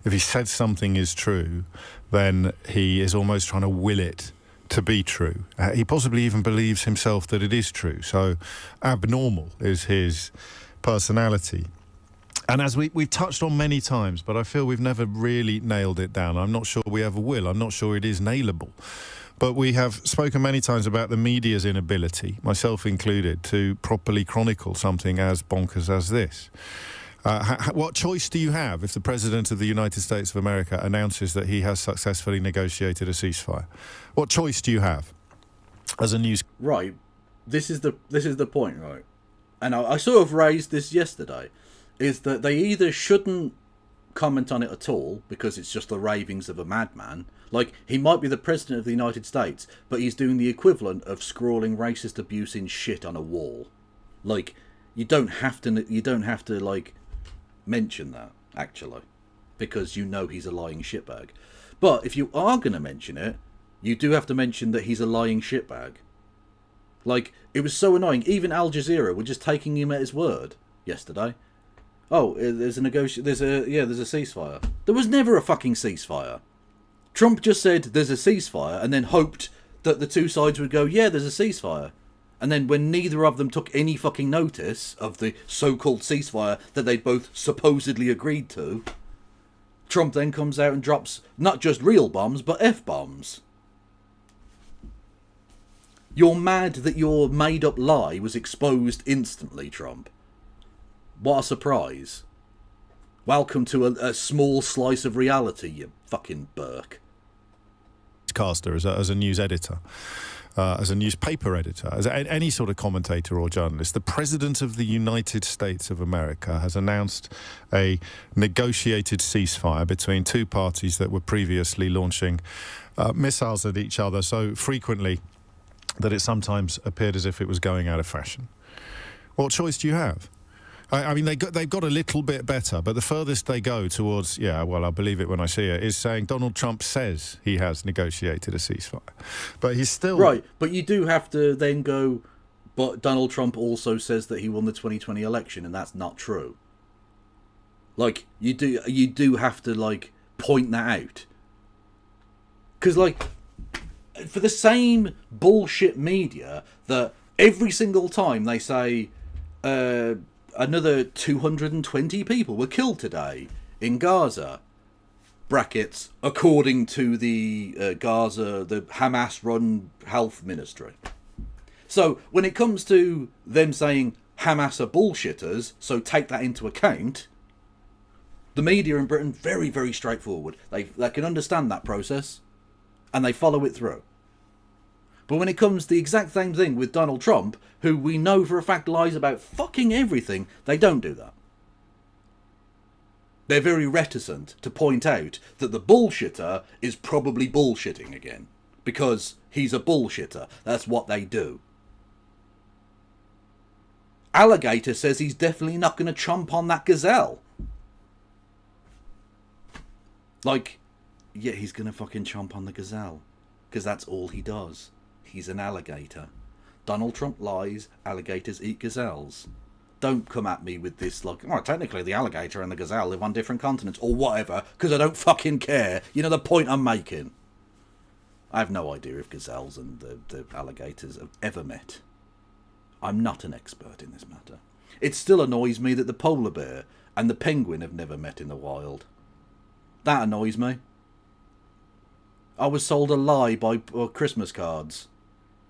If he said something is true, then he is almost trying to will it to be true. He possibly even believes himself that it is true. So abnormal is his personality. And as we've touched on many times, but I feel we've never really nailed it down. I'm not sure we ever will. I'm not sure it is nailable. But we have spoken many times about the media's inability, myself included, to properly chronicle something as bonkers as this. What choice do you have if the President of the United States of America announces that he has successfully negotiated a ceasefire? What choice do you have as a news... Right. This is the point, right? And I sort of raised this yesterday, is that they either shouldn't comment on it at all because it's just the ravings of a madman. Like, he might be the President of the United States, but he's doing the equivalent of scrawling racist abuse in shit on a wall. Like, you don't have to like mention that, actually, because you know he's a lying shitbag. But if you are going to mention it, you do have to mention that he's a lying shitbag. Like, it was so annoying. Even Al Jazeera were just taking him at his word yesterday. Oh, there's a ceasefire. There was never a fucking ceasefire. Trump just said there's a ceasefire and then hoped that the two sides would go, yeah, there's a ceasefire. And then when neither of them took any fucking notice of the so-called ceasefire that they'd both supposedly agreed to, Trump then comes out and drops not just real bombs, but F-bombs. You're mad that your made-up lie was exposed instantly, Trump. What a surprise. Welcome to a small slice of reality, you fucking Burke. Caster as a news editor, as a newspaper editor, as any sort of commentator or journalist. The President of the United States of America has announced a negotiated ceasefire between two parties that were previously launching missiles at each other so frequently that it sometimes appeared as if it was going out of fashion. What choice do you have? I mean, they've got a little bit better, but the furthest they go towards, yeah, well, I'll believe it when I see it, is saying Donald Trump says he has negotiated a ceasefire. But he's still... Right, but you do have to then go, but Donald Trump also says that he won the 2020 election, and that's not true. Like, you do have to, like, point that out. Because, like, for the same bullshit media that every single time they say... another 220 people were killed today in Gaza. Brackets, according to the Gaza, the Hamas-run health ministry. So when it comes to them saying Hamas are bullshitters, so take that into account, the media in Britain, very, very straightforward. They can understand that process, and they follow it through. But when it comes to the exact same thing with Donald Trump, who we know for a fact lies about fucking everything, they don't do that. They're very reticent to point out that the bullshitter is probably bullshitting again. Because he's a bullshitter. That's what they do. Alligator says he's definitely not going to chomp on that gazelle. Like, yeah, he's going to fucking chomp on the gazelle. Because that's all he does. He's an alligator. Donald Trump lies, alligators eat gazelles. Don't come at me with this, like, oh, technically the alligator and the gazelle live on different continents, or whatever, because I don't fucking care. You know the point I'm making? I have no idea if gazelles and the alligators have ever met. I'm not an expert in this matter. It still annoys me that the polar bear and the penguin have never met in the wild. That annoys me. I was sold a lie by Christmas cards.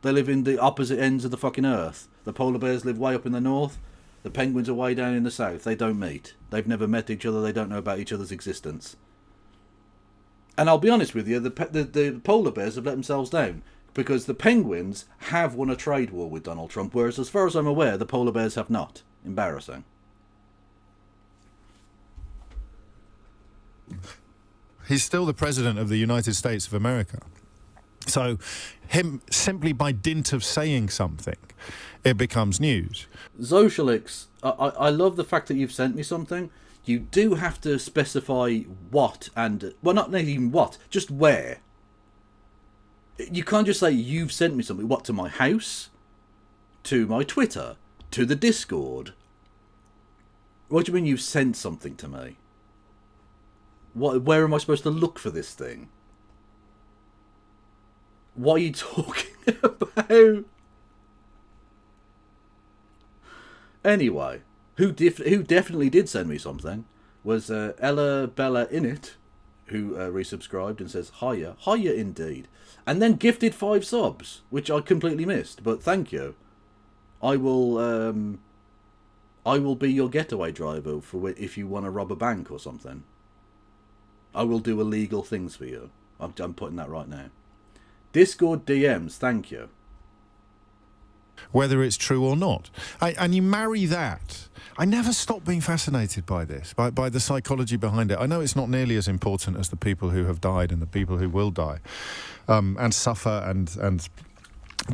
They live in the opposite ends of the fucking earth. The polar bears live way up in the north. The penguins are way down in the south. They don't meet. They've never met each other. They don't know about each other's existence. And I'll be honest with you, the polar bears have let themselves down. Because the penguins have won a trade war with Donald Trump. Whereas as far as I'm aware, the polar bears have not. Embarrassing. He's still the President of the United States of America. So him, simply by dint of saying something, it becomes news. Zoshalix, I love the fact that you've sent me something. You do have to specify what and... Well, not even what, just where. You can't just say, you've sent me something. What, to my house? to my Twitter, to the Discord. What do you mean you've sent something to me? Where am I supposed to look for this thing? What are you talking about? Anyway, who definitely did send me something was Ella Bella Innit, who resubscribed and says, hiya indeed. And then gifted 5 subs, which I completely missed, but thank you. I will be your getaway driver for if you want to rob a bank or something. I will do illegal things for you. I'm putting that right now. Discord DMs, thank you. Whether it's true or not. And you marry that. I never stop being fascinated by this, by the psychology behind it. I know it's not nearly as important as the people who have died and the people who will die and suffer and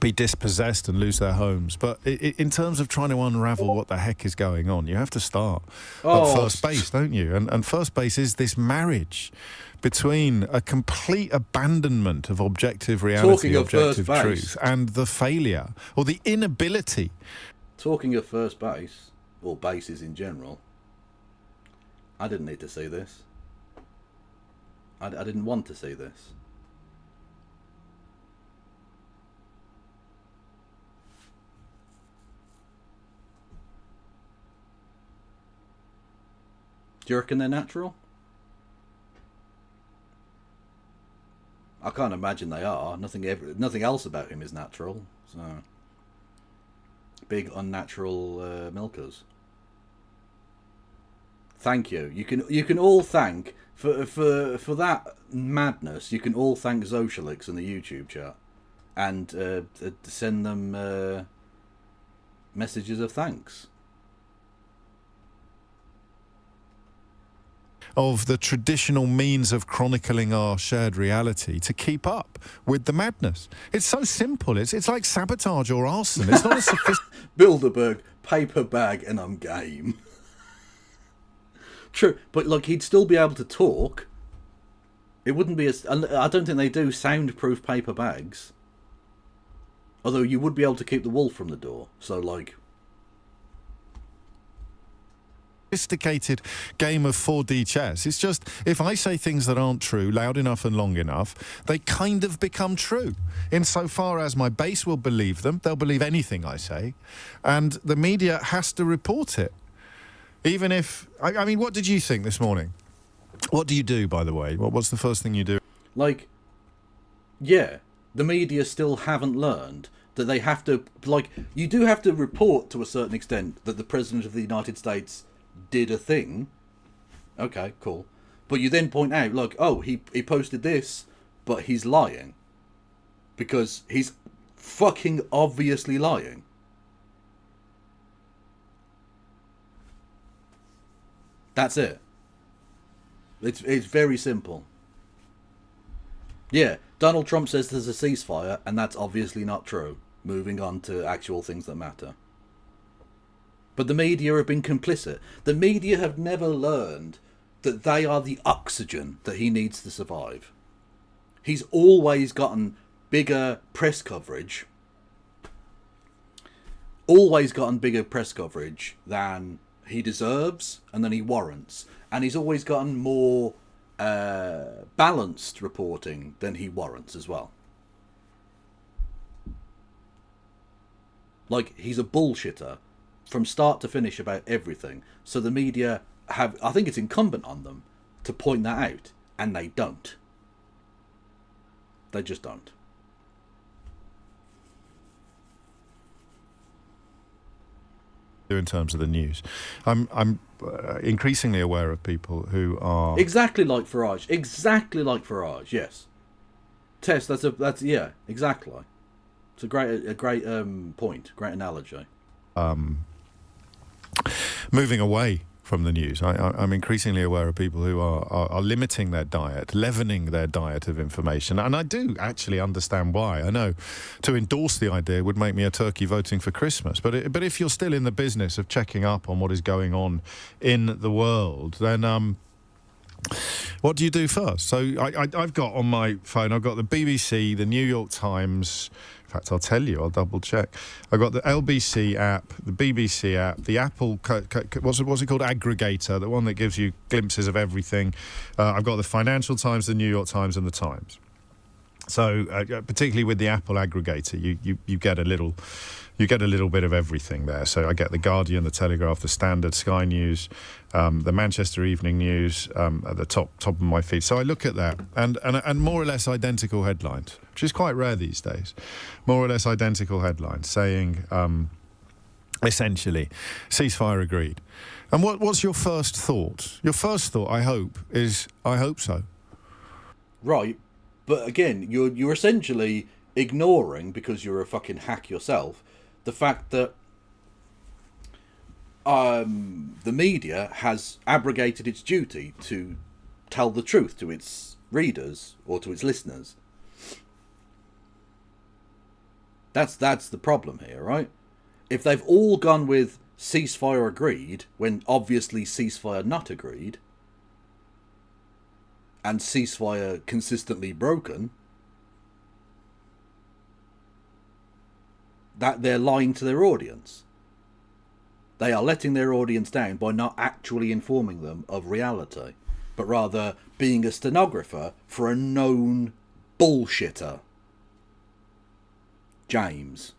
be dispossessed and lose their homes. But in terms of trying to unravel what the heck is going on, you have to start at first base, don't you? And first base is this marriage between a complete abandonment of objective reality, objective truth, and the failure or the inability. Talking of first base, or bases in general, I didn't need to see this. I didn't want to see this. Do you reckon they're natural? I can't imagine they are. Nothing else about him is natural. So, big unnatural milkers. Thank you. You can all thank for that madness. You can all thank Zoshalix in the YouTube chat, and send them messages of thanks. Of the traditional means of chronicling our shared reality to keep up with the madness. It's so simple. It's like sabotage or arson. It's not a sophisticated... Bilderberg, paper bag, and I'm game. True, but like he'd still be able to talk. It wouldn't be as... I don't think they do soundproof paper bags. Although you would be able to keep the wolf from the door. So like... sophisticated game of 4D chess. It's just, if I say things that aren't true loud enough and long enough, they kind of become true. Insofar as my base will believe them, they'll believe anything I say, and the media has to report it. Even if... I mean, what did you think this morning? What do you do, by the way? What's the first thing you do? Like, yeah, the media still haven't learned that they have to... Like, you do have to report to a certain extent that the President of the United States did a thing. Okay, cool. But you then point out, like, oh, he posted this, but he's lying. Because he's fucking obviously lying. That's it. It's very simple. Yeah, Donald Trump says there's a ceasefire, and that's obviously not true. Moving on to actual things that matter. But the media have been complicit. The media have never learned that they are the oxygen that he needs to survive. He's always gotten bigger press coverage. Always gotten bigger press coverage than he deserves and than he warrants. And he's always gotten more balanced reporting than he warrants as well. Like, he's a bullshitter from start to finish about everything. So the media have... I think it's incumbent on them to point that out. And they don't. They just don't. In terms of the news, I'm increasingly aware of people who are... Exactly like Farage. Exactly like Farage, yes. Tess, that's yeah, exactly. It's a great point, great analogy. Moving away from the news, I'm increasingly aware of people who are limiting their diet, leavening their diet of information, and I do actually understand why. I know to endorse the idea would make me a turkey voting for Christmas, but if you're still in the business of checking up on what is going on in the world, then what do you do first? So I've got on my phone, I've got the BBC, the New York Times, In fact, I'll tell you. I'll double check. I've got the LBC app, the BBC app, the Apple, what's it called? Aggregator, the one that gives you glimpses of everything. I've got the Financial Times, the New York Times, and the Times. So, particularly with the Apple aggregator, you get a little. You get a little bit of everything there. So I get the Guardian, the Telegraph, the Standard, Sky News, the Manchester Evening News at the top of my feed. So I look at that, and more or less identical headlines, which is quite rare these days. More or less identical headlines saying, essentially, ceasefire agreed. And what's your first thought? Your first thought, I hope, is I hope so. Right, but again, you're essentially ignoring, because you're a fucking hack yourself, the fact that the media has abrogated its duty to tell the truth to its readers or to its listeners. That's the problem here, right? If they've all gone with ceasefire agreed, when obviously ceasefire not agreed, and ceasefire consistently broken, that they're lying to their audience. They are letting their audience down by not actually informing them of reality, but rather being a stenographer for a known bullshitter. James.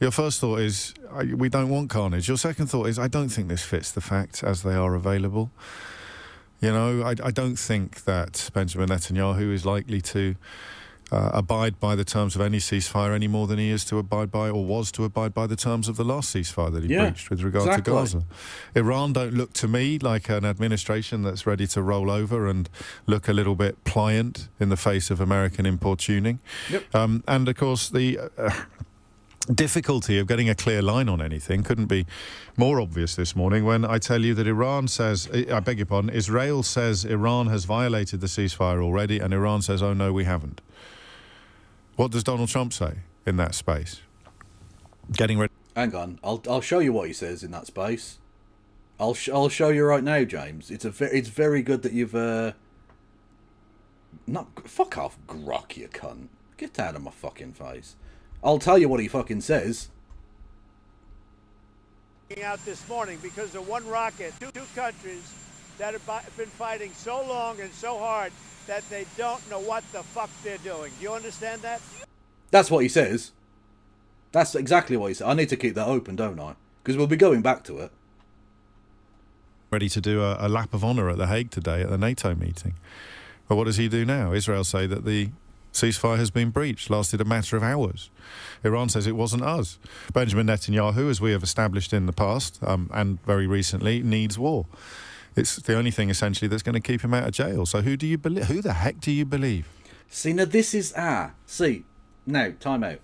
Your first thought is, we don't want carnage. Your second thought is, I don't think this fits the facts as they are available. You know, I don't think that Benjamin Netanyahu is likely to abide by the terms of any ceasefire any more than he is to abide by, or was to abide by, the terms of the last ceasefire that he breached with regard to Gaza. Iran don't look to me like an administration that's ready to roll over and look a little bit pliant in the face of American importuning. Yep. And of course the difficulty of getting a clear line on anything couldn't be more obvious this morning when I tell you that Iran says, I beg your pardon, Israel says Iran has violated the ceasefire already, and Iran says, oh no, we haven't. What does Donald Trump say in that space? Getting ready. Hang on, I'll show you what he says in that space. I'll show you right now, James. It's very good that you've not fuck off, Grok, you cunt. Get out of my fucking face. I'll tell you what he fucking says. Out this morning because of one rocket, two countries that have been fighting so long and so hard that they don't know what the fuck they're doing. Do you understand that? That's what he says. That's exactly what he said. I need to keep that open, don't I? Because we'll be going back to it. Ready to do a lap of honour at The Hague today at the NATO meeting. But what does he do now? Israel say that the ceasefire has been breached, lasted a matter of hours. Iran says it wasn't us. Benjamin Netanyahu, as we have established in the past and very recently, needs war. It's the only thing, essentially, that's going to keep him out of jail. So who do you believe? Who the heck do you believe? See, now this is... now, time out.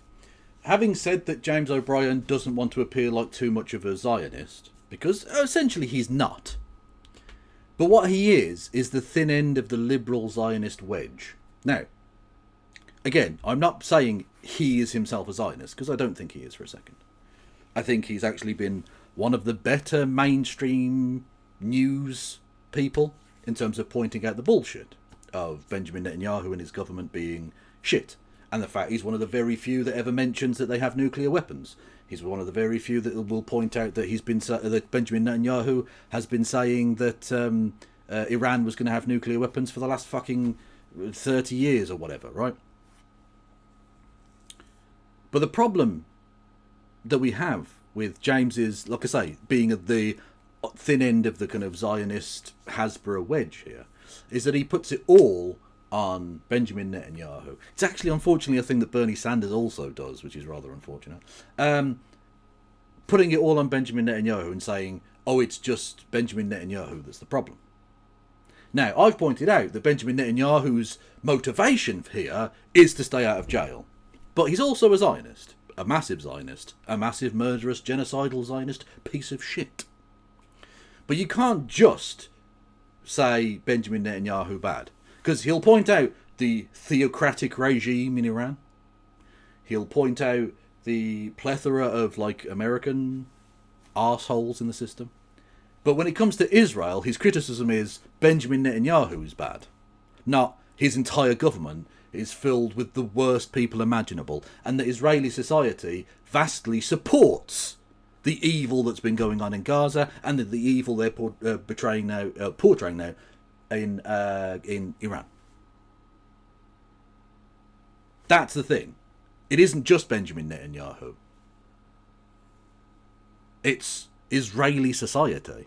Having said that James O'Brien doesn't want to appear like too much of a Zionist, because essentially he's not. But what he is the thin end of the liberal Zionist wedge. Now, again, I'm not saying he is himself a Zionist, because I don't think he is for a second. I think he's actually been one of the better mainstream news people in terms of pointing out the bullshit of Benjamin Netanyahu and his government being shit, and the fact he's one of the very few that ever mentions that they have nuclear weapons. He's one of the very few that will point out that that Benjamin Netanyahu has been saying that Iran was going to have nuclear weapons for the last fucking 30 years or whatever, right? But the problem that we have with James is, like I say, being at the thin end of the kind of Zionist Hasbro wedge here, is that he puts it all on Benjamin Netanyahu. It's actually, unfortunately, a thing that Bernie Sanders also does, which is rather unfortunate. Putting it all on Benjamin Netanyahu and saying, oh, it's just Benjamin Netanyahu that's the problem. Now, I've pointed out that Benjamin Netanyahu's motivation here is to stay out of jail. But he's also a Zionist, a massive murderous, genocidal Zionist piece of shit. But you can't just say Benjamin Netanyahu bad, because he'll point out the theocratic regime in Iran. He'll point out the plethora of, like, American arseholes in the system. But when it comes to Israel, his criticism is Benjamin Netanyahu is bad, not his entire government is filled with the worst people imaginable, and that Israeli society vastly supports the evil that's been going on in Gaza, and the evil they're portraying now in Iran. That's the thing. It isn't just Benjamin Netanyahu. It's Israeli society.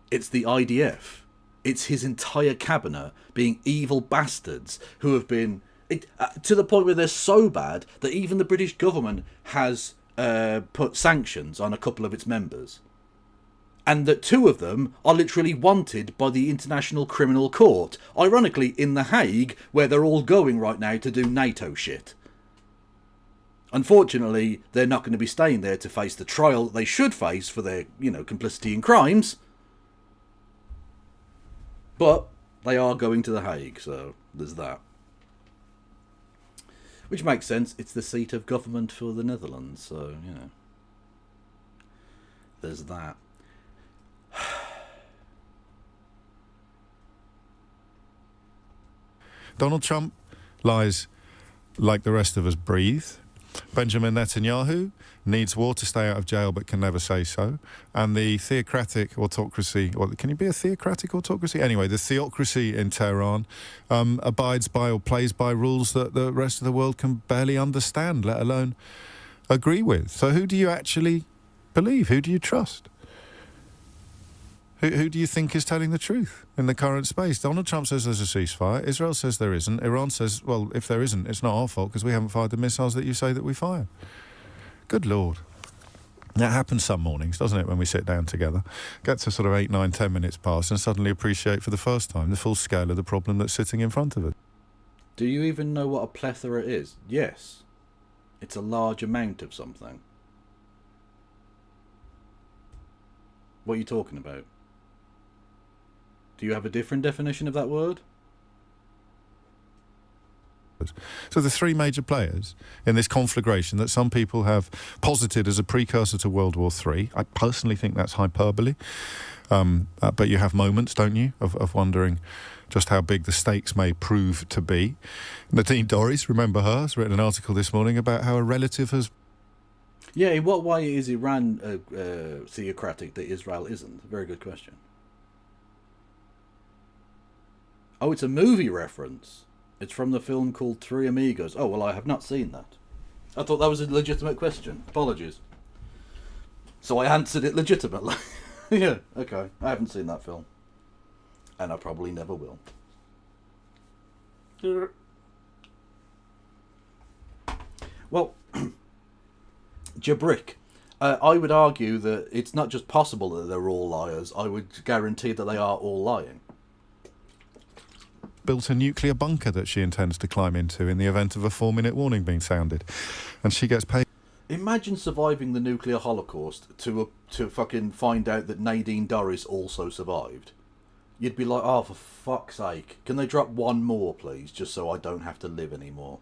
It's the IDF. It's his entire cabinet being evil bastards who have been... to the point where they're so bad that even the British government has put sanctions on a couple of its members. And that 2 of them are literally wanted by the International Criminal Court. Ironically, in The Hague, where they're all going right now to do NATO shit. Unfortunately, they're not going to be staying there to face the trial that they should face for their, complicity in crimes. But they are going to The Hague, so there's that. Which makes sense. It's the seat of government for the Netherlands, so, there's that. Donald Trump lies like the rest of us breathe. Benjamin Netanyahu needs war to stay out of jail but can never say so. And the theocratic autocracy, or can you be a theocratic autocracy? Anyway, the theocracy in Tehran abides by or plays by rules that the rest of the world can barely understand, let alone agree with. So who do you actually believe? Who do you trust? Who do you think is telling the truth in the current space? Donald Trump says there's a ceasefire. Israel says there isn't. Iran says, well, if there isn't, it's not our fault because we haven't fired the missiles that you say that we fired. Good Lord. That happens some mornings, doesn't it, when we sit down together, get to sort of 8, 9, 10 minutes past and suddenly appreciate for the first time the full scale of the problem that's sitting in front of us. Do you even know what a plethora is? Yes. It's a large amount of something. What are you talking about? Do you have a different definition of that word? So the 3 major players in this conflagration that some people have posited as a precursor to World War III, I personally think that's hyperbole, but you have moments, don't you, of wondering just how big the stakes may prove to be. Nadine Dorries, remember her, has written an article this morning about how a relative has... Yeah, in what way is Iran theocratic that Israel isn't? Very good question. Oh, it's a movie reference. It's from the film called Three Amigos. Oh, well, I have not seen that. I thought that was a legitimate question. Apologies. So I answered it legitimately. Yeah, okay. I haven't seen that film. And I probably never will. Well, Jabrick. I would argue that it's not just possible that they're all liars. I would guarantee that they are all lying. Built a nuclear bunker that she intends to climb into in the event of a 4-minute warning being sounded. And she gets paid... Imagine surviving the nuclear holocaust to fucking find out that Nadine Dorries also survived. You'd be like, oh, for fuck's sake. Can they drop one more, please, just so I don't have to live anymore?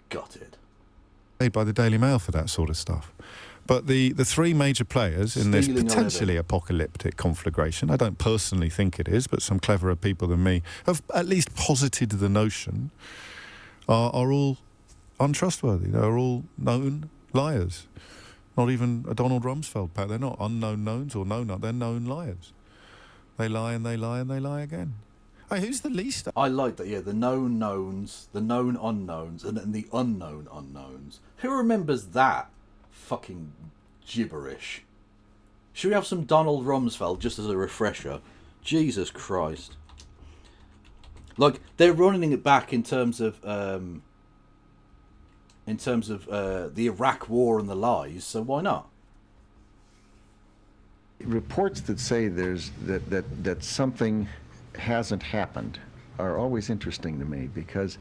Got it. Paid by the Daily Mail for that sort of stuff. But the 3 major players in this potentially apocalyptic conflagration, I don't personally think it is, but some cleverer people than me have at least posited the notion, are all untrustworthy. They're all known liars. Not even a Donald Rumsfeld pack. They're not unknown knowns or known, they're known liars. They lie and they lie and they lie again. Hey, who's the least... I like that, yeah, the known knowns, the known unknowns, and then the unknown unknowns. Who remembers that? Fucking gibberish. Should we have some Donald Rumsfeld just as a refresher? Jesus Christ. Like, they're running it back in terms of the Iraq War and the lies, so why not? Reports that say that something hasn't happened are always interesting to me because,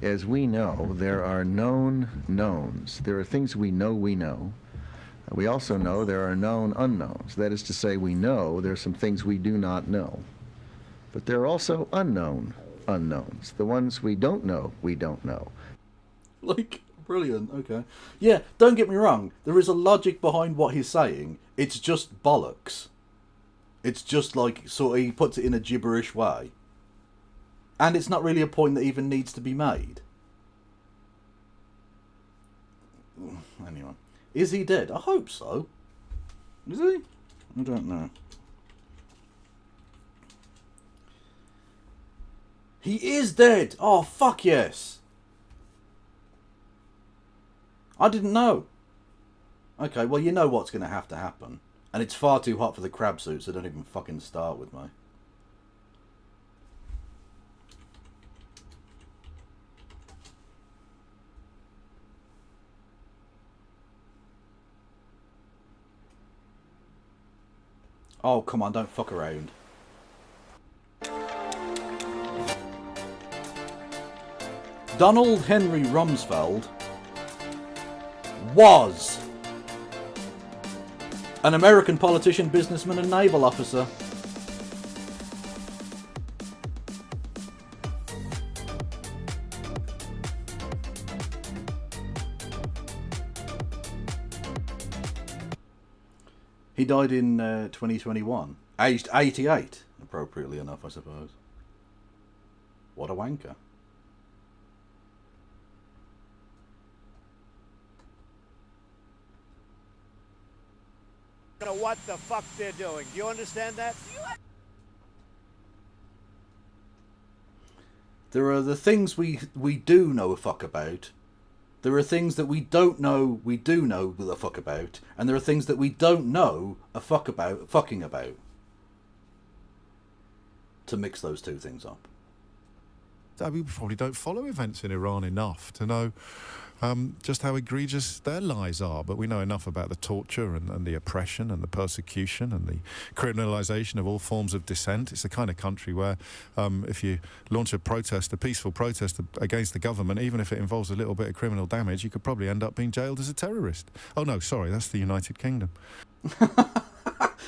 as we know, there are known knowns. There are things we know we know. We also know there are known unknowns. That is to say, we know there are some things we do not know. But there are also unknown unknowns. The ones we don't know, we don't know. Like, brilliant, okay. Yeah, don't get me wrong. There is a logic behind what he's saying. It's just bollocks. It's just like, sort of, he puts it in a gibberish way. And it's not really a point that even needs to be made. Anyway. Is he dead? I hope so. Is he? I don't know. He is dead! Oh, fuck yes! I didn't know. Okay, well, you know what's going to happen. And it's far too hot for the crab suit, so don't even fucking start with me. Oh, come on, don't fuck around. Donald Henry Rumsfeld was an American politician, businessman and naval officer. He died in 2021, aged 88, appropriately enough, I suppose. What a wanker. What the fuck they're doing. Do you understand that? There are the things we do know a fuck about. There are things that we don't know we do know a fuck about. And there are things that we don't know a fucking about. To mix those two things up. We probably don't follow events in Iran enough to know just how egregious their lies are. But we know enough about the torture and the oppression and the persecution and the criminalisation of all forms of dissent. It's the kind of country where if you launch a peaceful protest against the government, even if it involves a little bit of criminal damage, you could probably end up being jailed as a terrorist. Oh, no, sorry, that's the United Kingdom.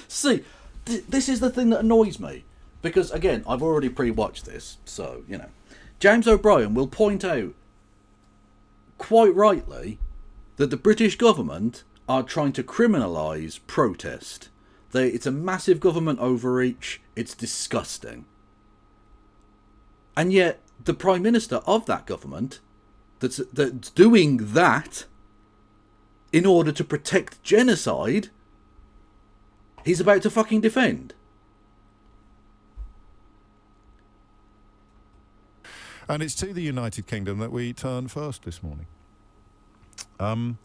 See, this is the thing that annoys me. Because, again, I've already pre-watched this, so, you know. James O'Brien will point out, quite rightly, that the British government are trying to criminalise protest. It's a massive government overreach. It's disgusting. And yet, the Prime Minister of that government, that's doing that in order to protect genocide, he's about to fucking defend. And it's to the United Kingdom that we turn first this morning. I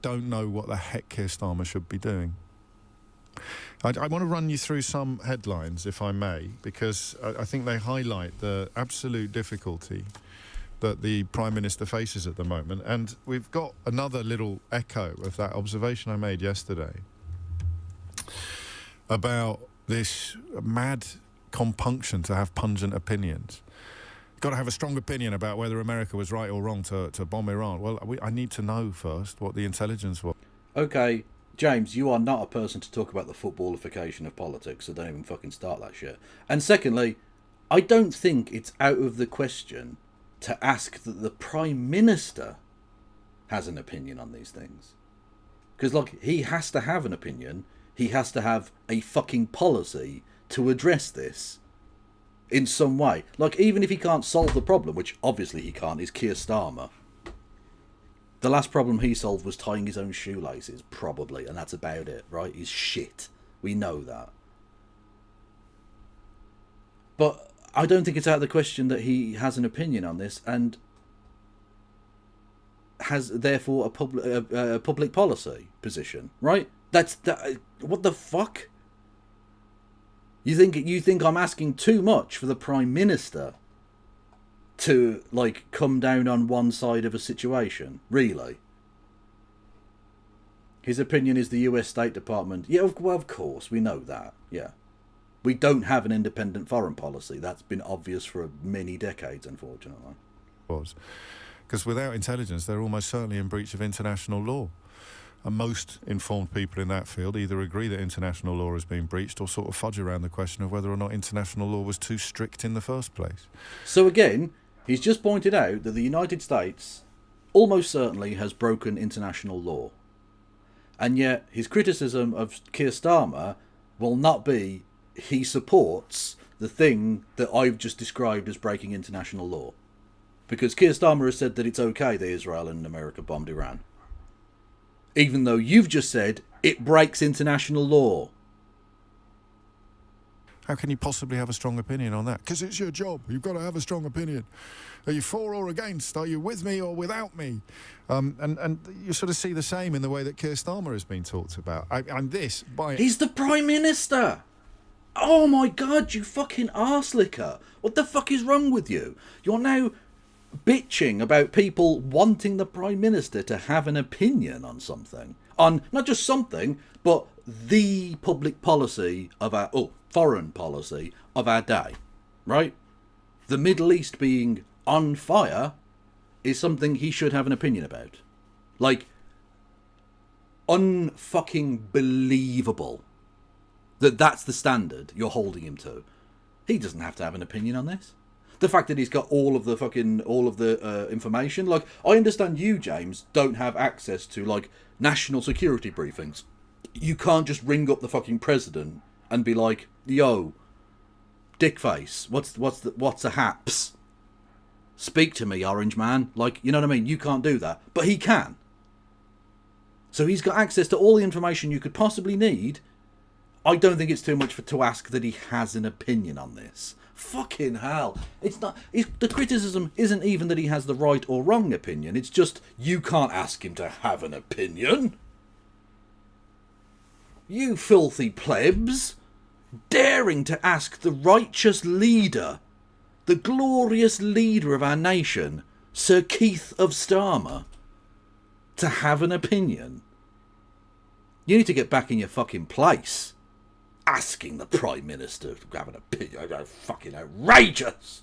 don't know what the heck Keir Starmer should be doing. I want to run you through some headlines, if I may, because I think they highlight the absolute difficulty that the Prime Minister faces at the moment. And we've got another little echo of that observation I made yesterday about this mad compunction to have pungent opinions. You've got to have a strong opinion about whether America was right or wrong to bomb Iran. Well, I need to know first what the intelligence was. Okay, James, you are not a person to talk about the footballification of politics, so don't even fucking start that shit. And secondly, I don't think it's out of the question to ask that the Prime Minister has an opinion on these things. Because, like, he has to have an opinion. He has to have a fucking policy to address this in some way. Like, even if he can't solve the problem, which obviously he can't, is Keir Starmer. The last problem he solved was tying his own shoelaces, probably, and that's about it, right? He's shit. We know that. But I don't think it's out of the question that he has an opinion on this and has, therefore, a public policy position, right? What the fuck? You think I'm asking too much for the Prime Minister to, like, come down on one side of a situation? Really? His opinion is the US State Department. Yeah, well, of course, we know that. Yeah. We don't have an independent foreign policy. That's been obvious for many decades, unfortunately. Because without intelligence, they're almost certainly in breach of international law. And most informed people in that field either agree that international law has been breached or sort of fudge around the question of whether or not international law was too strict in the first place. So again, he's just pointed out that the United States almost certainly has broken international law. And yet his criticism of Keir Starmer will not be he supports the thing that I've just described as breaking international law. Because Keir Starmer has said that it's okay that Israel and America bombed Iran. Even though you've just said it breaks international law. How can you possibly have a strong opinion on that? Because it's your job. You've got to have a strong opinion. Are you for or against? Are you with me or without me? And you sort of see the same in the way that Keir Starmer has been talked about. He's the Prime Minister! Oh my God, you fucking arse-licker. What the fuck is wrong with you? You're now bitching about people wanting the Prime Minister to have an opinion on something. On not just something, but the public policy of our... foreign policy of our day, right? The Middle East being on fire is something he should have an opinion about. Like, unfucking believable that that's the standard you're holding him to. He doesn't have to have an opinion on this. The fact that he's got all of the information, like, I understand you, James, don't have access to, like, national security briefings. You can't just ring up the fucking president and be like, yo, dickface, what's a haps? Speak to me, orange man. Like, you know what I mean? You can't do that. But he can. So he's got access to all the information you could possibly need. I don't think it's too much to ask that he has an opinion on this. Fucking hell. It's not. The criticism isn't even that he has the right or wrong opinion. It's just, you can't ask him to have an opinion. You filthy plebs. Daring to ask the righteous leader, the glorious leader of our nation, Sir Keith of Starmer, to have an opinion. You need to get back in your fucking place. Asking the Prime Minister to have an opinion. Fucking outrageous.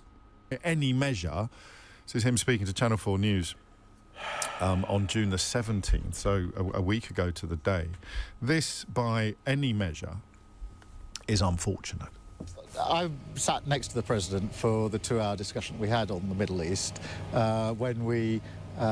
Any measure, this is him speaking to Channel 4 News on June the 17th, so a week ago to the day. This, by any measure, is unfortunate. I sat next to the President for the 2-hour discussion we had on the Middle East when we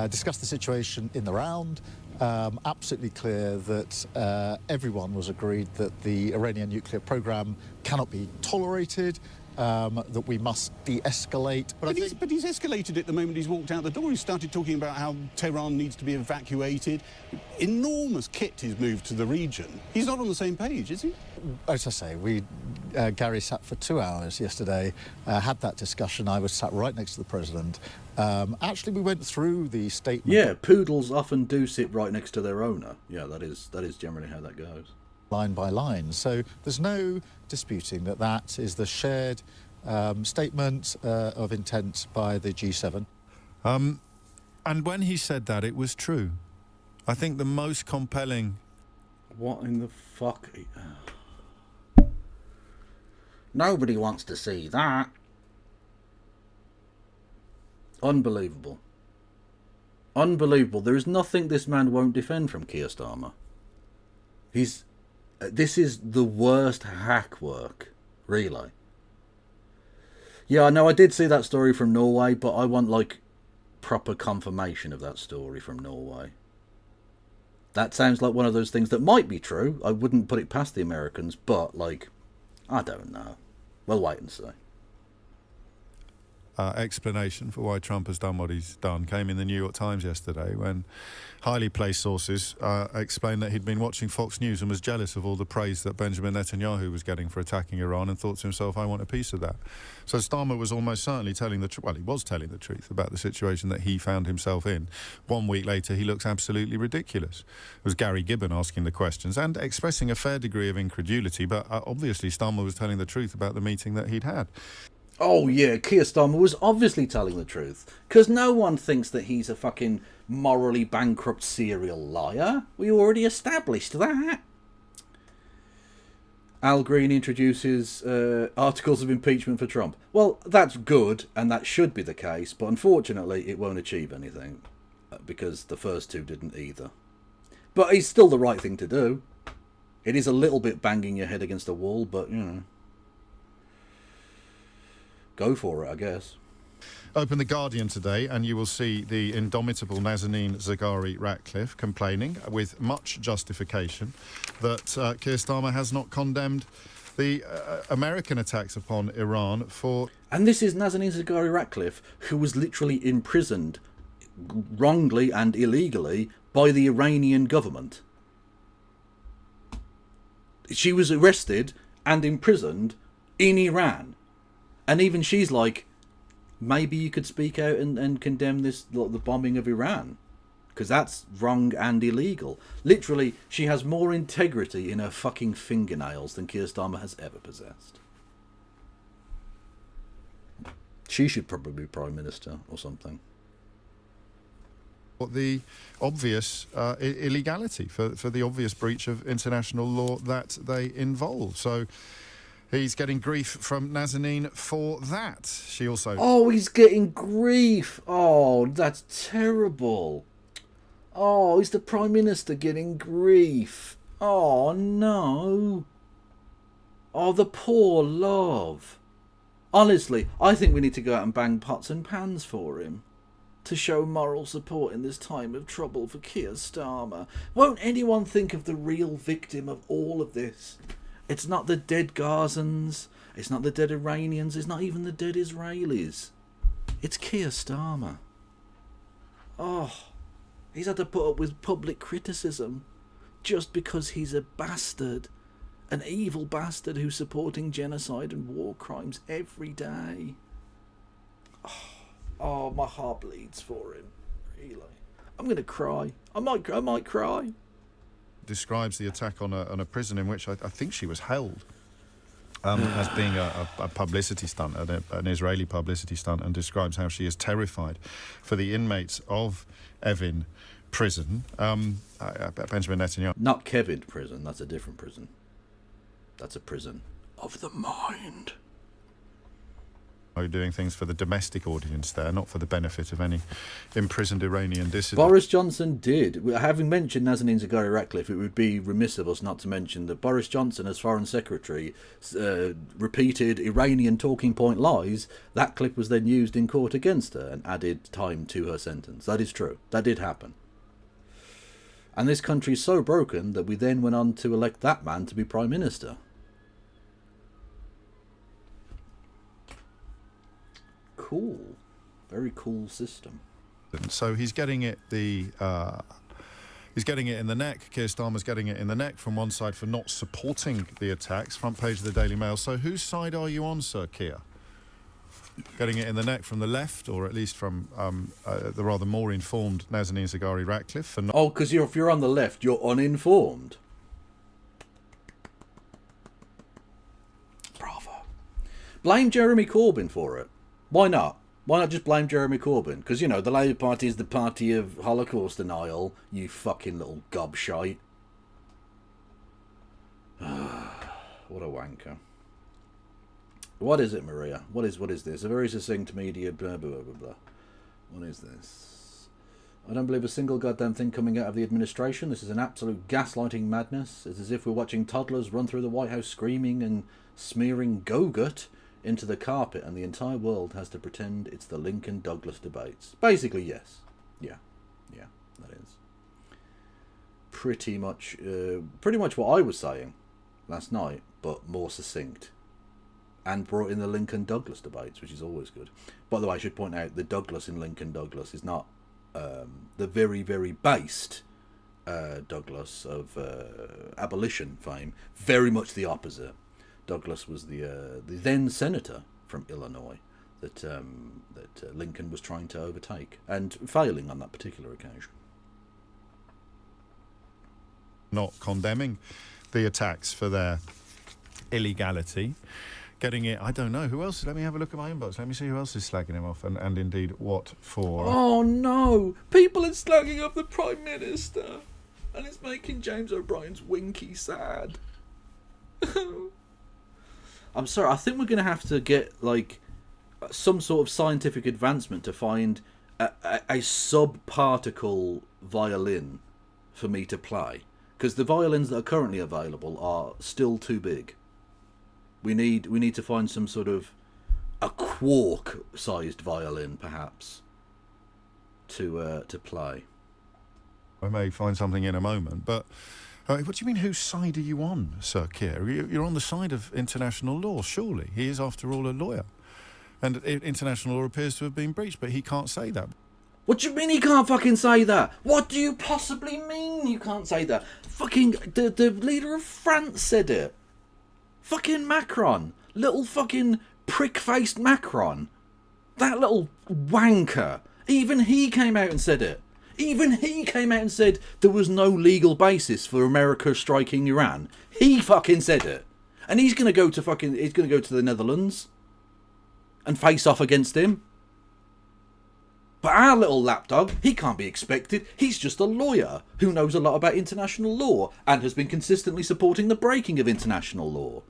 discussed the situation in the round. Absolutely clear that everyone was agreed that the Iranian nuclear program cannot be tolerated, that we must de-escalate. But he's escalated it the moment he's walked out the door. He started talking about how Tehran needs to be evacuated. Enormous kit is moved to the region. He's not on the same page, is he? As I say, Gary sat for 2 hours yesterday, had that discussion. I was sat right next to the President. Actually, we went through the statement. Yeah, poodles often do sit right next to their owner. Yeah, that is generally how that goes. Line by line. So there's no disputing that is the shared statement of intent by the G7. And when he said that, it was true. I think the most compelling... What in the fuck? Nobody wants to see that. Unbelievable. Unbelievable. There is nothing this man won't defend from Keir Starmer. This is the worst hack work, really. Yeah, I know I did see that story from Norway, but I want, like, proper confirmation of that story from Norway. That sounds like one of those things that might be true. I wouldn't put it past the Americans, but, like, I don't know. We'll wait and see. Explanation for why Trump has done what he's done came in the New York Times yesterday when highly placed sources explained that he'd been watching Fox News and was jealous of all the praise that Benjamin Netanyahu was getting for attacking Iran and thought to himself, I want a piece of that. So Starmer was almost certainly telling the truth. Well, he was telling the truth about the situation that he found himself in. 1 week later, he looks absolutely ridiculous. It was Gary Gibbon asking the questions and expressing a fair degree of incredulity, but obviously Starmer was telling the truth about the meeting that he'd had. Oh yeah, Keir Starmer was obviously telling the truth. Because no one thinks that he's a fucking morally bankrupt serial liar. We already established that. Al Green introduces articles of impeachment for Trump. Well, that's good, and that should be the case, but unfortunately it won't achieve anything. Because the first two didn't either. But it's still the right thing to do. It is a little bit banging your head against a wall, but, you know. Go for it, I guess. Open The Guardian today and you will see the indomitable Nazanin Zaghari-Ratcliffe complaining, with much justification, that Keir Starmer has not condemned the American attacks upon Iran for... And this is Nazanin Zaghari-Ratcliffe, who was literally imprisoned wrongly and illegally by the Iranian government. She was arrested and imprisoned in Iran. And even she's like, maybe you could speak out and condemn this, the bombing of Iran, because that's wrong and illegal. Literally, she has more integrity in her fucking fingernails than Keir Starmer has ever possessed. She should probably be Prime Minister or something. The obvious illegality, for the obvious breach of international law that they involve. So he's getting grief from Nazanin for that. She also... Oh, he's getting grief. Oh, that's terrible. Oh, he's the Prime Minister getting grief. Oh, no. Oh, the poor love. Honestly, I think we need to go out and bang pots and pans for him, to show moral support in this time of trouble for Keir Starmer. Won't anyone think of the real victim of all of this? It's not the dead Gazans, it's not the dead Iranians, it's not even the dead Israelis. It's Keir Starmer. Oh, he's had to put up with public criticism just because he's a bastard. An evil bastard who's supporting genocide and war crimes every day. Oh, my heart bleeds for him. Really, I'm gonna cry. I might cry. Describes the attack on a prison in which I think she was held as being a publicity stunt, an Israeli publicity stunt, and describes how she is terrified for the inmates of Evin prison. Benjamin Netanyahu. Not Kevin prison. That's a different prison. That's a prison of the mind. Doing things for the domestic audience there, not for the benefit of any imprisoned Iranian dissident. Boris Johnson did. Having mentioned Nazanin Zaghari-Ratcliffe, it would be remiss of us not to mention that Boris Johnson, as Foreign Secretary, repeated Iranian talking point lies. That clip was then used in court against her and added time to her sentence. That is true. That did happen. And this country is so broken that we then went on to elect that man to be Prime Minister. Cool. Very cool system. So he's getting it he's getting it in the neck. Keir Starmer's getting it in the neck from one side for not supporting the attacks. Front page of the Daily Mail. So whose side are you on, Sir Keir? Getting it in the neck from the left, or at least from the rather more informed Nazanin Zaghari-Ratcliffe? For not... Oh, because if you're on the left, you're uninformed. Bravo. Blame Jeremy Corbyn for it. Why not? Why not just blame Jeremy Corbyn? Because, you know, the Labour Party is the party of Holocaust denial, you fucking little gobshite. What a wanker. What is it, Maria? What is this? A very succinct media blah, blah, blah, blah, blah. What is this? I don't believe a single goddamn thing coming out of the administration. This is an absolute gaslighting madness. It's as if we're watching toddlers run through the White House screaming and smearing Go-Gut into the carpet, and the entire world has to pretend it's the Lincoln-Douglas debates. Basically, yes. Yeah, that is. Pretty much what I was saying last night, but more succinct. And brought in the Lincoln-Douglas debates, which is always good. By the way, I should point out the Douglas in Lincoln-Douglas is not the very, very based Douglas of abolition fame. Very much the opposite. Douglas was the then senator from Illinois that Lincoln was trying to overtake, and failing on that particular occasion. Not condemning the attacks for their illegality. Getting it, I don't know, who else? Let me have a look at my inbox. Let me see who else is slagging him off, and indeed what for. Oh no! People are slagging off the Prime Minister, and it's making James O'Brien's Winky sad. I'm sorry, I think we're going to have to get, like, some sort of scientific advancement to find a sub-particle violin for me to play. Because the violins that are currently available are still too big. We need to find some sort of a quark-sized violin, perhaps, to play. I may find something in a moment, but what do you mean, whose side are you on, Sir Keir? You're on the side of international law, surely. He is, after all, a lawyer. And international law appears to have been breached, but he can't say that. What do you mean he can't fucking say that? What do you possibly mean you can't say that? Fucking, the leader of France said it. Fucking Macron. Little fucking prick-faced Macron. That little wanker. Even he came out and said it. Even he came out and said there was no legal basis for America striking Iran. He fucking said it. And he's going to go to the Netherlands and face off against him. But our little lapdog, he can't be expected. He's just a lawyer who knows a lot about international law and has been consistently supporting the breaking of international law.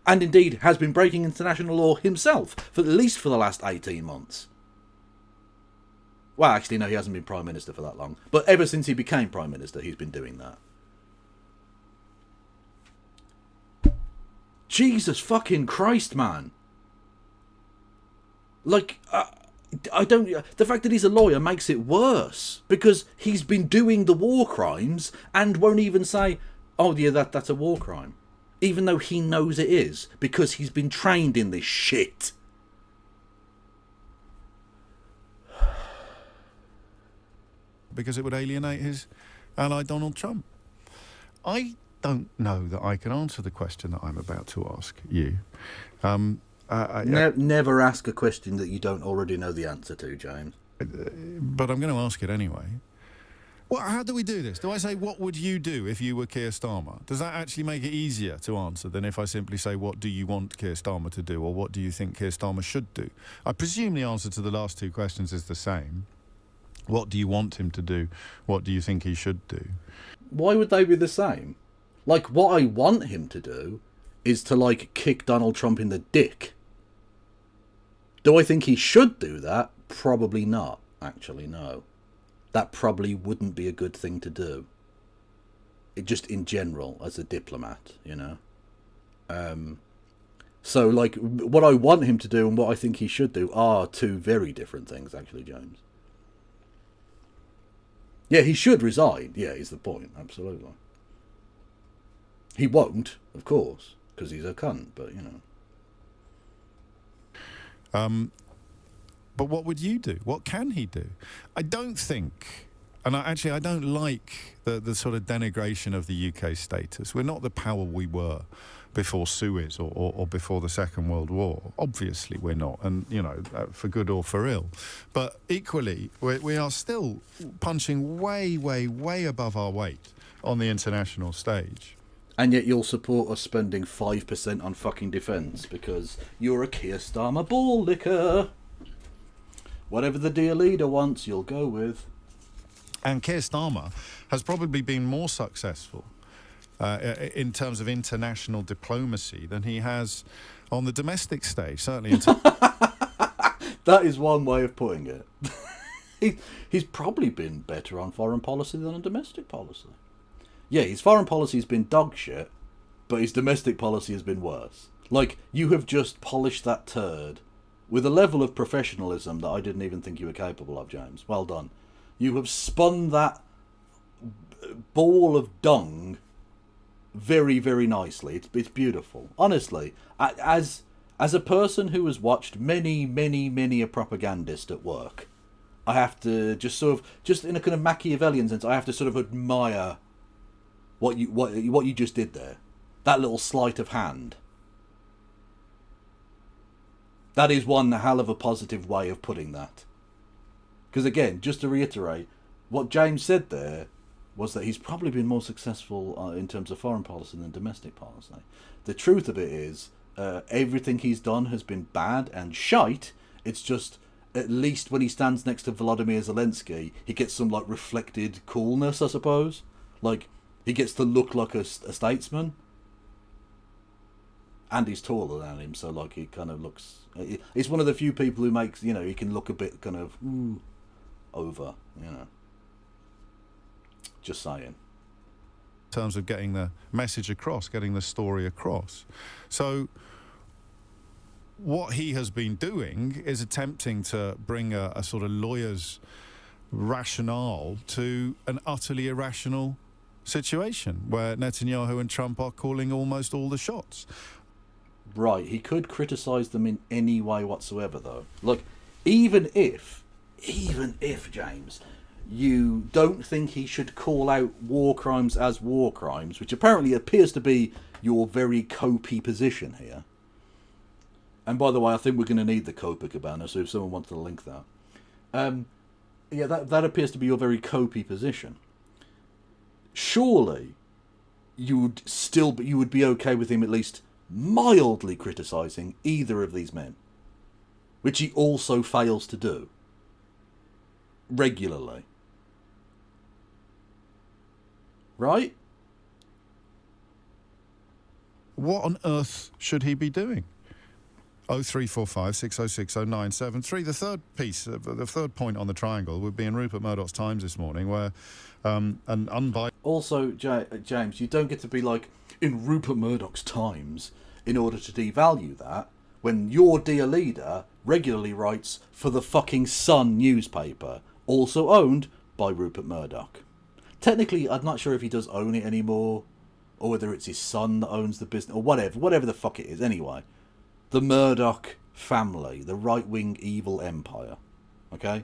And indeed has been breaking international law himself, for at least for the last 18 months. Well, actually, no, he hasn't been Prime Minister for that long. But ever since he became Prime Minister, he's been doing that. Jesus fucking Christ, man. Like, I don't... The fact that he's a lawyer makes it worse. Because he's been doing the war crimes and won't even say, oh, yeah, that's a war crime. Even though he knows it is. Because he's been trained in this shit. Because it would alienate his ally Donald Trump. I don't know that I can answer the question that I'm about to ask you. Never ask a question that you don't already know the answer to, James. But I'm going to ask it anyway. Well, how do we do this? Do I say, what would you do if you were Keir Starmer? Does that actually make it easier to answer than if I simply say, what do you want Keir Starmer to do, or what do you think Keir Starmer should do? I presume the answer to the last two questions is the same. What do you want him to do? What do you think he should do? Why would they be the same? Like, what I want him to do is to, like, kick Donald Trump in the dick. Do I think he should do that? Probably not. Actually, no. That probably wouldn't be a good thing to do. It just in general, as a diplomat, you know? So, like, what I want him to do and what I think he should do are two very different things, actually, James. Yeah, he should resign. Yeah, is the point. Absolutely. He won't, of course, because he's a cunt, but, you know. But what would you do? What can he do? I don't think, and I don't like the sort of denigration of the UK status. We're not the power we were before Suez or before the Second World War. Obviously we're not, and, you know, for good or for ill. But equally, we are still punching way, way, way above our weight on the international stage. And yet you'll support us spending 5% on fucking defence because you're a Keir Starmer ball licker. Whatever the dear leader wants, you'll go with. And Keir Starmer has probably been more successful in terms of international diplomacy than he has on the domestic stage, certainly. That is one way of putting it. He's probably been better on foreign policy than on domestic policy. Yeah, his foreign policy has been dog shit, but his domestic policy has been worse. Like, you have just polished that turd with a level of professionalism that I didn't even think you were capable of, James. Well done. You have spun that ball of dung very, very nicely. It's beautiful. Honestly, as a person who has watched many, many, many a propagandist at work, I have to just in a kind of Machiavellian sense, I have to sort of admire what you just did there. That little sleight of hand. That is one hell of a positive way of putting that. Because again, just to reiterate, what James said there was that he's probably been more successful in terms of foreign policy than domestic policy. The truth of it is, everything he's done has been bad and shite. It's just, at least when he stands next to Volodymyr Zelensky, he gets some, like, reflected coolness, I suppose. Like, he gets to look like a statesman. And he's taller than him, so, like, he kind of looks... It's one of the few people who makes, you know, he can look a bit kind of over, you know. Just saying. In terms of getting the message across, getting the story across. So, what he has been doing is attempting to bring a sort of lawyer's rationale to an utterly irrational situation where Netanyahu and Trump are calling almost all the shots. Right, he could criticise them in any way whatsoever, though. Look, even if, James, you don't think he should call out war crimes as war crimes, which apparently appears to be your very copy position here. And by the way, I think we're going to need the Copacabana, so if someone wants to link that. Yeah, that appears to be your very copy position. Surely, you would be okay with him at least mildly criticising either of these men, which he also fails to do regularly. Right? What on earth should he be doing? 0345 606 0973. The third piece, the third point on the triangle would be in Rupert Murdoch's Times this morning, where an unbiased... Also, James, you don't get to be like, in Rupert Murdoch's Times, in order to devalue that, when your dear leader regularly writes for the fucking Sun newspaper, also owned by Rupert Murdoch. Technically, I'm not sure if he does own it anymore, or whether it's his son that owns the business, or whatever the fuck it is. Anyway, the Murdoch family, the right-wing evil empire, okay?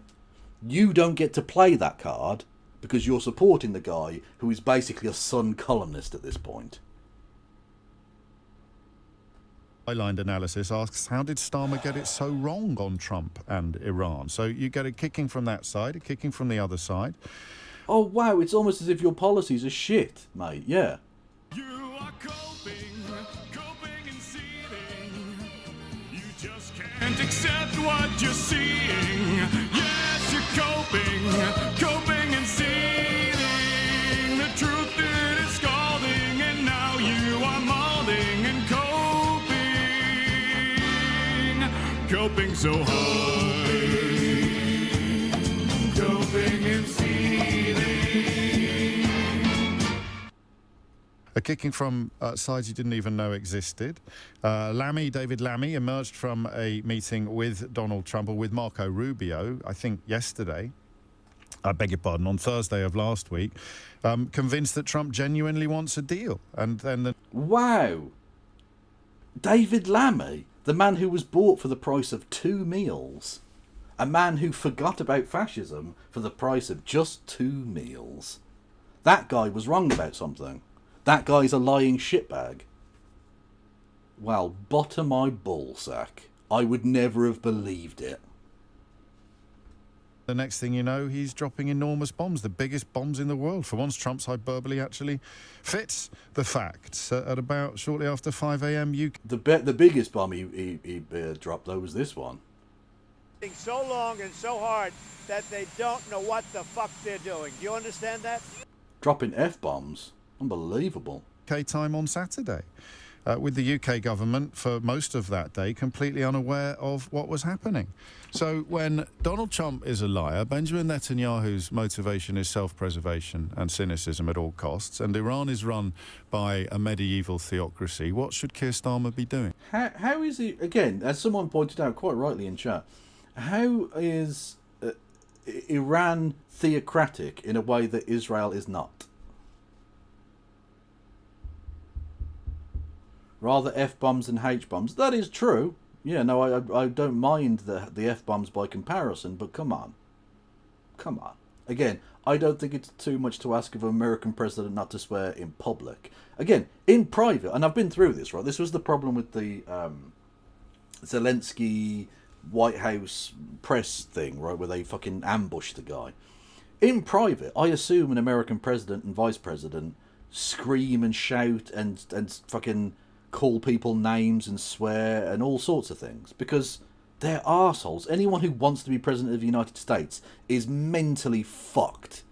You don't get to play that card because you're supporting the guy who is basically a Sun columnist at this point. Highline analysis asks, how did Starmer get it so wrong on Trump and Iran? So you get a kicking from that side, a kicking from the other side. Oh, wow, it's almost as if your policies are shit, mate, yeah. You are coping and seething. You just can't accept what you're seeing. Yes, you're coping and seething. The truth it is scalding, and now you are molding and coping so hard. Coping and seething. A kicking from sides you didn't even know existed. David Lammy, emerged from a meeting with Donald Trump, or with Marco Rubio, I think yesterday, I beg your pardon, on Thursday of last week, convinced that Trump genuinely wants a deal. And then Wow! David Lammy, the man who was bought for the price of 2 meals. A man who forgot about fascism for the price of just 2 meals. That guy was wrong about something. That guy's a lying shitbag. Well, butter my ballsack. I would never have believed it. the next thing you know, he's dropping enormous bombs, the biggest bombs in the world. For once, Trump's hyperbole actually fits the facts. At about shortly after 5 a.m. UK. The biggest bomb he dropped, though, was this one. So long and so hard that they don't know what the fuck they're doing. Do you understand that? Dropping F-bombs. Unbelievable. UK time on Saturday, with the UK government for most of that day completely unaware of what was happening. So when Donald Trump is a liar, Benjamin Netanyahu's motivation is self-preservation and cynicism at all costs, and Iran is run by a medieval theocracy, what should Keir Starmer be doing? How is he, again, as someone pointed out quite rightly in chat, how is Iran theocratic in a way that Israel is not? Rather F-bombs and H-bombs. That is true. Yeah, no, I don't mind the F-bombs by comparison, but come on. Come on. Again, I don't think it's too much to ask of an American president not to swear in public. Again, in private, and I've been through this, right? This was the problem with the Zelensky White House press thing, right, where they fucking ambushed the guy. In private, I assume an American president and vice president scream and shout and fucking call people names and swear and all sorts of things, because they're arseholes. Anyone who wants to be president of the United States is mentally fucked.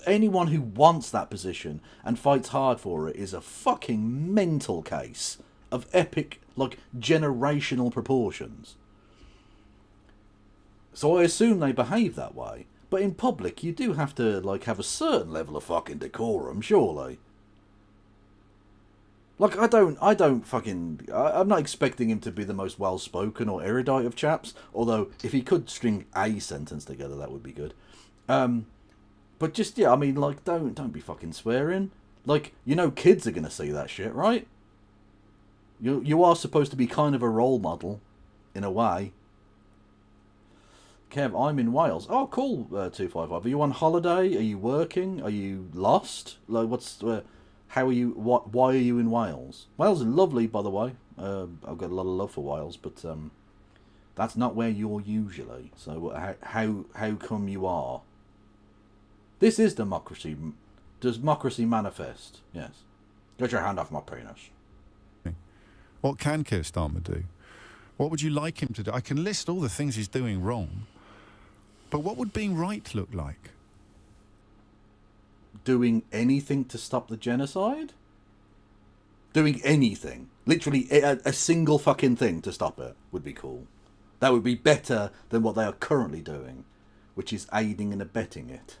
Anyone who wants that position and fights hard for it is a fucking mental case of epic, like, generational proportions. So I assume they behave that way. But in public, you do have to, like, have a certain level of fucking decorum, surely. Like, I'm not expecting him to be the most well-spoken or erudite of chaps, although if he could string a sentence together, that would be good. But just, yeah, I mean, like, don't be fucking swearing. Like, you know kids are going to see that shit, right? You are supposed to be kind of a role model, in a way. Kev, I'm in Wales. Oh, cool, 255. Are you on holiday? Are you working? Are you lost? Like, how are you? Why are you in Wales? Wales is lovely, by the way. I've got a lot of love for Wales, but that's not where you're usually. So how come you are? This is democracy. Does democracy manifest? Yes. Get your hand off my penis. What can Keir Starmer do? What would you like him to do? I can list all the things he's doing wrong, but what would being right look like? Doing anything to stop the genocide? Doing anything. Literally a single fucking thing to stop it would be cool. That would be better than what they are currently doing, which is aiding and abetting it.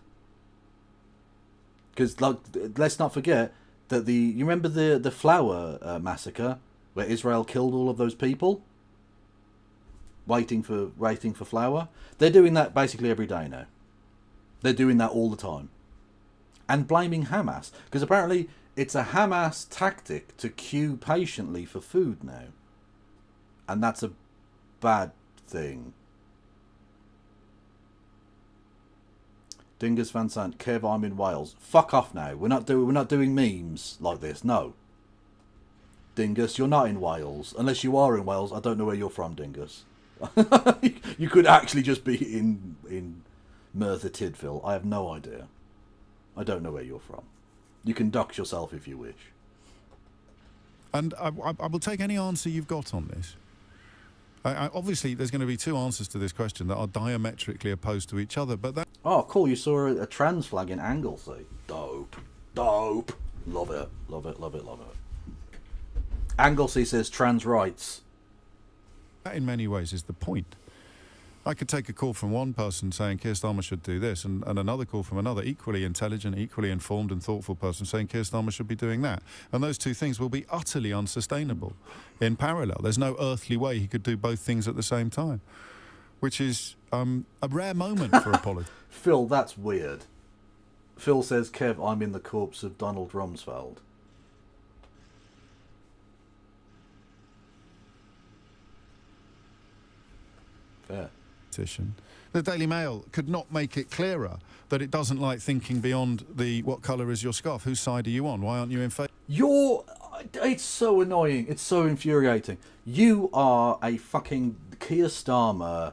Because, like, let's not forget that you remember the flour massacre where Israel killed all of those people waiting for flour? They're doing that basically every day now. They're doing that all the time. And blaming Hamas, because apparently it's a Hamas tactic to queue patiently for food now. And that's a bad thing. Dingus Van Sant, Kev, I'm in Wales. Fuck off now. We're not doing memes like this. No. Dingus, you're not in Wales. Unless you are in Wales, I don't know where you're from, Dingus. You could actually just be in Merthyr Tydfil. I have no idea. I don't know where you're from. You can dox yourself if you wish. And I will take any answer you've got on this. Obviously, there's going to be two answers to this question that are diametrically opposed to each other, but that... Oh, cool. You saw a trans flag in Anglesey. Dope. Dope. Love it. Love it, love it, love it. Anglesey says trans rights. That, in many ways, is the point. I could take a call from one person saying Keir Starmer should do this, and another call from another equally intelligent, equally informed and thoughtful person saying Keir Starmer should be doing that. And those two things will be utterly unsustainable in parallel. There's no earthly way he could do both things at the same time, which is a rare moment for a politician. Phil, that's weird. Phil says, Kev, I'm in the corpse of Donald Rumsfeld. Fair. The Daily Mail could not make it clearer that it doesn't like thinking beyond the what colour is your scarf, whose side are you on, why aren't you in favour? It's so annoying, it's so infuriating. You are a fucking Keir Starmer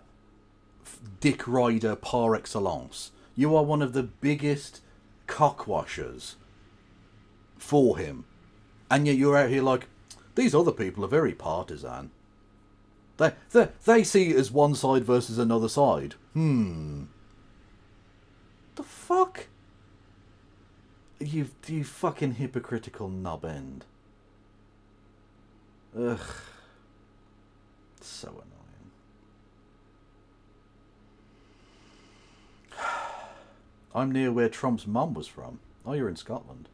dick rider par excellence. You are one of the biggest cockwashers for him. And yet you're out here like, these other people are very partisan. They see it as one side versus another side. The fuck? You fucking hypocritical knob end. Ugh. So annoying. I'm near where Trump's mum was from. Oh, you're in Scotland.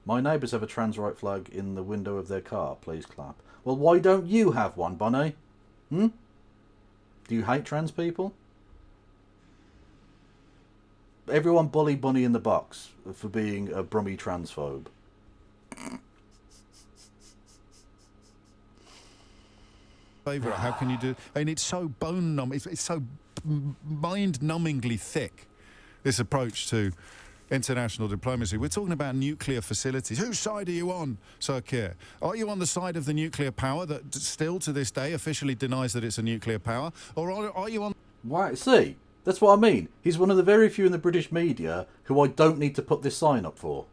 My neighbours have a trans right flag in the window of their car. Please clap. Well, why don't you have one, Bonnie? Do you hate trans people? Everyone bully Bunny in the box for being a Brummie transphobe. Favourite, how can you do... And it's so bone-numb, it's so mind-numbingly thick, this approach to international diplomacy. We're talking about nuclear facilities. Whose side are you on, Sir Keir? Are you on the side of the nuclear power that still to this day officially denies that it's a nuclear power? Or are you on... Why? See, that's what I mean. He's one of the very few in the British media who I don't need to put this sign up for.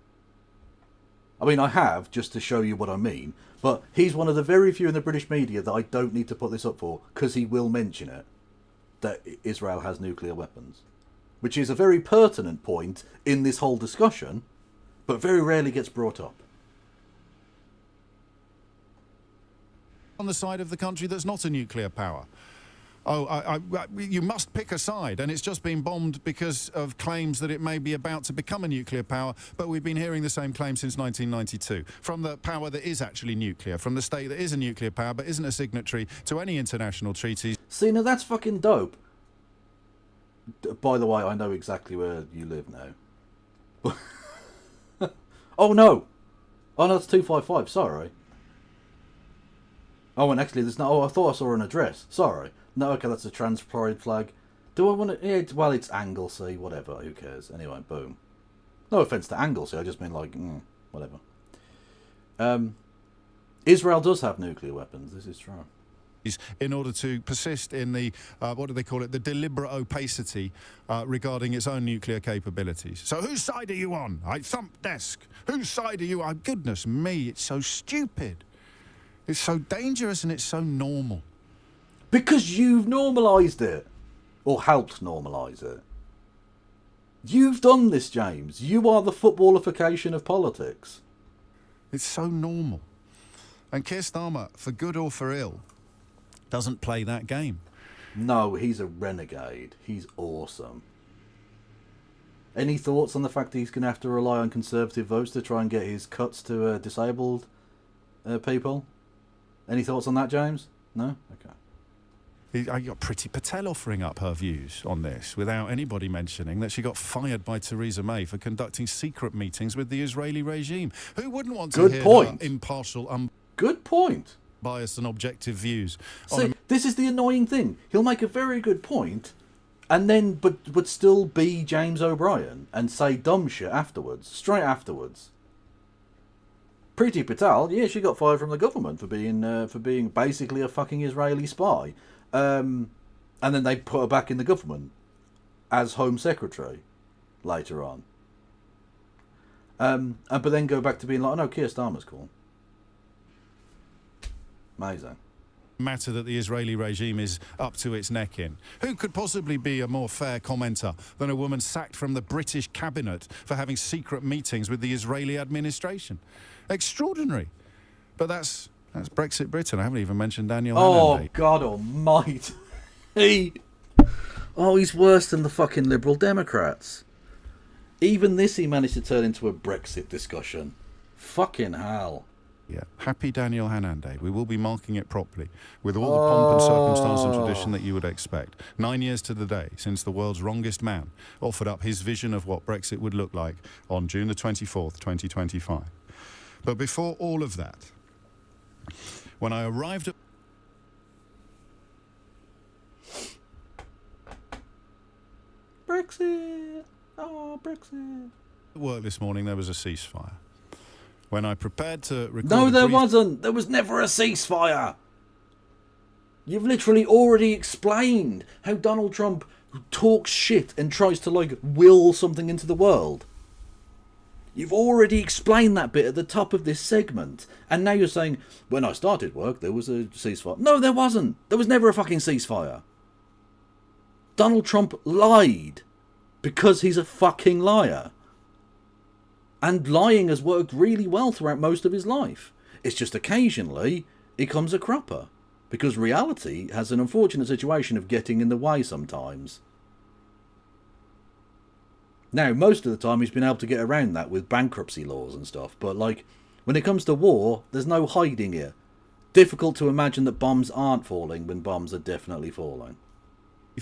I mean, I have, just to show you what I mean, but he's one of the very few in the British media that I don't need to put this up for, because he will mention it, that Israel has nuclear weapons. Which is a very pertinent point in this whole discussion, but very rarely gets brought up. On the side of the country that's not a nuclear power. You must pick a side, and it's just been bombed because of claims that it may be about to become a nuclear power, but we've been hearing the same claim since 1992, from the power that is actually nuclear, from the state that is a nuclear power but isn't a signatory to any international treaties. See, now that's fucking dope. By the way, I know exactly where you live now. Oh no! Oh no, it's 255, sorry. Oh, and actually there's no... Oh, I thought I saw an address. Sorry. No, okay, that's a trans pride flag. Do I want to... Yeah, well, it's Anglesey, whatever, who cares? Anyway, boom. No offence to Anglesey, I just mean like, whatever. Israel does have nuclear weapons, this is true. In order to persist in the, what do they call it, the deliberate opacity regarding its own nuclear capabilities. So whose side are you on? I thump desk. Whose side are you on? Goodness me, it's so stupid. It's so dangerous and it's so normal. Because you've normalised it. Or helped normalise it. You've done this, James. You are the footballification of politics. It's so normal. And Keir Starmer, for good or for ill, doesn't play that game. No, he's a renegade. He's awesome. Any thoughts on the fact that he's going to have to rely on Conservative votes to try and get his cuts to disabled people? Any thoughts on that, James? No? Okay. I got Priti Patel offering up her views on this without anybody mentioning that she got fired by Theresa May for conducting secret meetings with the Israeli regime. Who wouldn't want to hear her impartial, Good point. Biased and objective views? See, this is the annoying thing. He'll make a very good point, and then but still be James O'Brien and say dumb shit afterwards, straight afterwards. Priti Patel, yeah, she got fired from the government for being basically a fucking Israeli spy, and then they put her back in the government as Home Secretary later on. But then go back to being like, oh no, Keir Starmer's cool. Amazing. Matter that the Israeli regime is up to its neck in. Who could possibly be a more fair commenter than a woman sacked from the British cabinet for having secret meetings with the Israeli administration? Extraordinary. But that's Brexit Britain. I haven't even mentioned Daniel Hernandez. Oh, God almighty. Oh, he's worse than the fucking Liberal Democrats. Even this he managed to turn into a Brexit discussion. Fucking hell. Yeah, happy Daniel Hernandez. We will be marking it properly, with all the pomp and circumstance and tradition that you would expect. 9 years to the day since the world's wrongest man offered up his vision of what Brexit would look like on June the 24th, 2025. But before all of that, when I arrived at... Brexit! Oh, Brexit. work this morning, there was a ceasefire. When I prepared to record... No, there wasn't. There was never a ceasefire. You've literally already explained how Donald Trump talks shit and tries to, like, will something into the world. You've already explained that bit at the top of this segment. And now you're saying, when I started work, there was a ceasefire. No, there wasn't. There was never a fucking ceasefire. Donald Trump lied because he's a fucking liar. And lying has worked really well throughout most of his life. It's just occasionally he comes a cropper. Because reality has an unfortunate situation of getting in the way sometimes. Now, most of the time he's been able to get around that with bankruptcy laws and stuff. But, like, when it comes to war, there's no hiding it. Difficult to imagine that bombs aren't falling when bombs are definitely falling.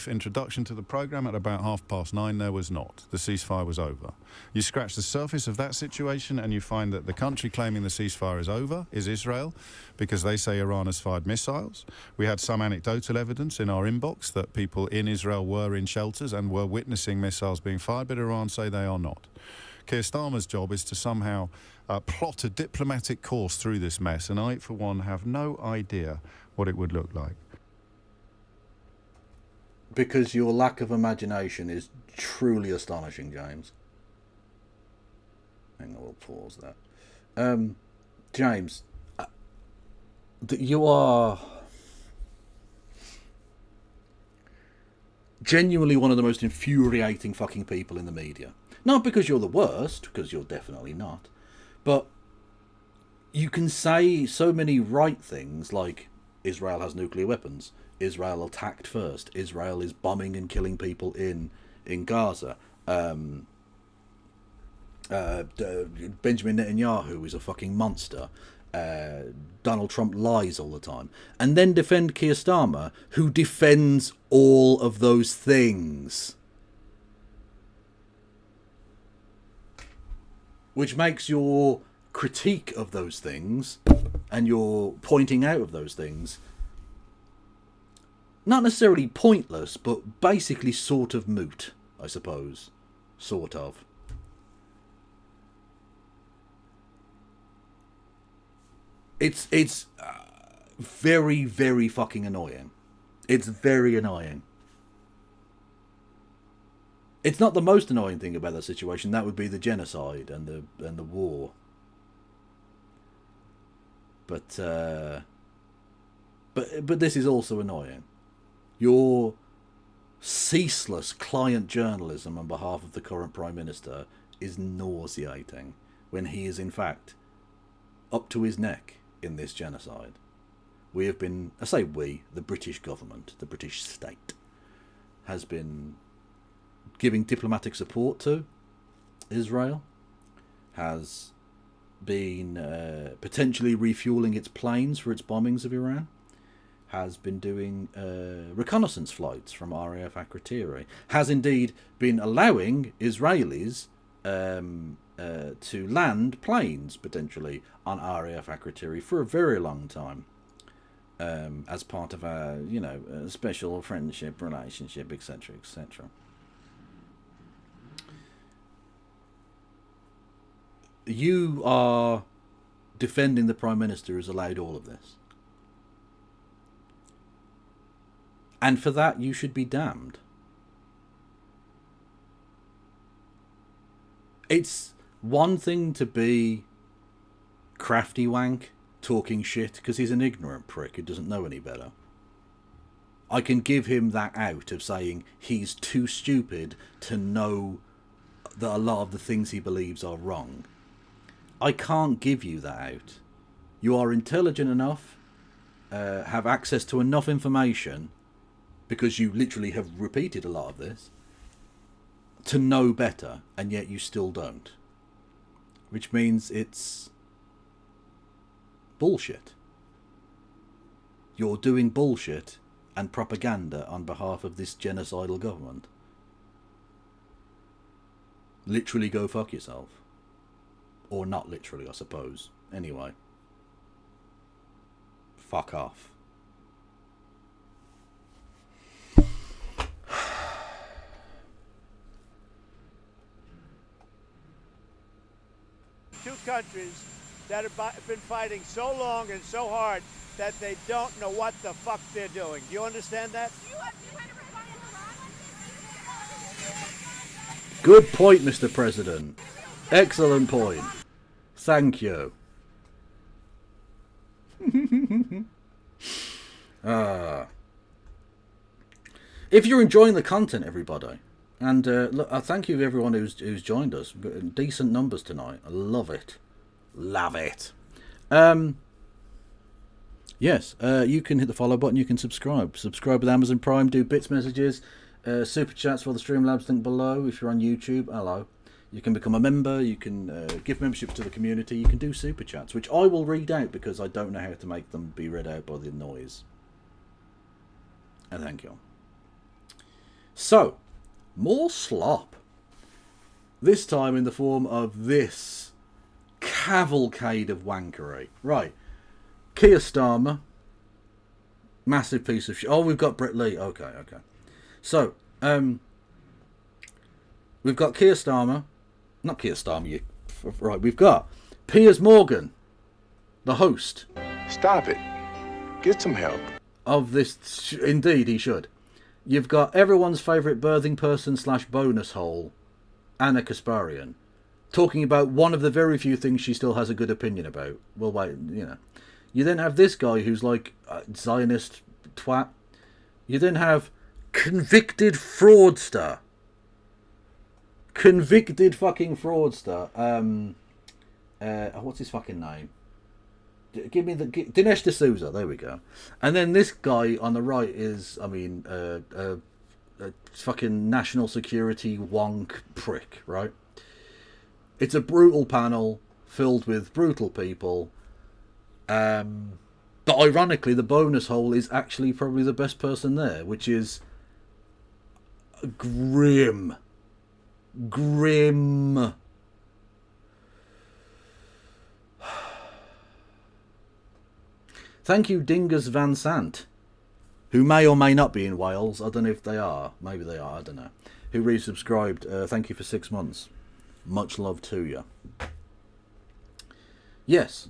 Introduction to the programme at about 9:30, there was not. The ceasefire was over. You scratch the surface of that situation and you find that the country claiming the ceasefire is over is Israel, because they say Iran has fired missiles. We had some anecdotal evidence in our inbox that people in Israel were in shelters and were witnessing missiles being fired, but Iran say they are not. Keir Starmer's job is to somehow plot a diplomatic course through this mess, and I, for one, have no idea what it would look like. Because your lack of imagination is truly astonishing, James. Hang on, we'll pause that. James, you are genuinely one of the most infuriating fucking people in the media. Not because you're the worst, because you're definitely not, but you can say so many right things, like Israel has nuclear weapons. Israel attacked first. Israel is bombing and killing people in Gaza. Benjamin Netanyahu is a fucking monster. Donald Trump lies all the time. And then defend Keir Starmer, who defends all of those things. Which makes your critique of those things and your pointing out of those things not necessarily pointless, but basically sort of moot, I suppose. Sort of. It's very, very fucking annoying. It's very annoying. It's not the most annoying thing about the situation. That would be the genocide and the war. But this is also annoying. Your ceaseless client journalism on behalf of the current Prime Minister is nauseating when he is in fact up to his neck in this genocide. We have been, I say we, the British government, the British state, has been giving diplomatic support to Israel, has been potentially refueling its planes for its bombings of Iran, has been doing reconnaissance flights from RAF Akrotiri, has indeed been allowing Israelis to land planes potentially on RAF Akrotiri for a very long time, as part of a special friendship relationship, etc., etc. You are defending the Prime Minister who's allowed all of this. And for that, you should be damned. It's one thing to be crafty wank, talking shit, because he's an ignorant prick who doesn't know any better. I can give him that out of saying he's too stupid to know that a lot of the things he believes are wrong. I can't give you that out. You are intelligent enough, have access to enough information, because you literally have repeated a lot of this, to know better, and yet you still don't. Which means it's bullshit. You're doing bullshit and propaganda on behalf of this genocidal government. Literally go fuck yourself. Or not literally, I suppose. Anyway. Fuck off. Two countries that have been fighting so long and so hard that they don't know what the fuck they're doing. Do you understand that? Good point, Mr. President. Excellent point. Thank you. If you're enjoying the content, everybody, and look, I thank you to everyone who's joined us. Decent numbers tonight. I love it. Love it. Yes, you can hit the follow button. You can subscribe. Subscribe with Amazon Prime. Do bits messages. Super chats for the Streamlabs link below. If you're on YouTube, hello. You can become a member. You can give membership to the community. You can do super chats, which I will read out because I don't know how to make them be read out by the noise. And thank you. So, more slop. This time in the form of this cavalcade of wankery. Right. Keir Starmer. Massive piece of shit. Oh, we've got Brett Lee. Okay. So, we've got Keir Starmer. Not Keir Starmer, right. We've got Piers Morgan, the host. Stop it. Get some help. Of this, indeed, he should. You've got everyone's favourite birthing person / bonus hole, Anna Kasparian, talking about one of the very few things she still has a good opinion about. Well, wait, You then have this guy who's like a Zionist twat. You then have convicted fraudster. Convicted fucking fraudster. What's his fucking name? Give me the Dinesh D'Souza. There we go. And then this guy on the right is, I mean, a fucking national security wonk prick, right? It's a brutal panel filled with brutal people. But ironically, the bonus hole is actually probably the best person there, which is grim. Grim. Thank you, Dingus Van Sant, who may or may not be in Wales. I don't know if they are. Maybe they are. I don't know. Who resubscribed. Thank you for 6 months. Much love to you. Yes.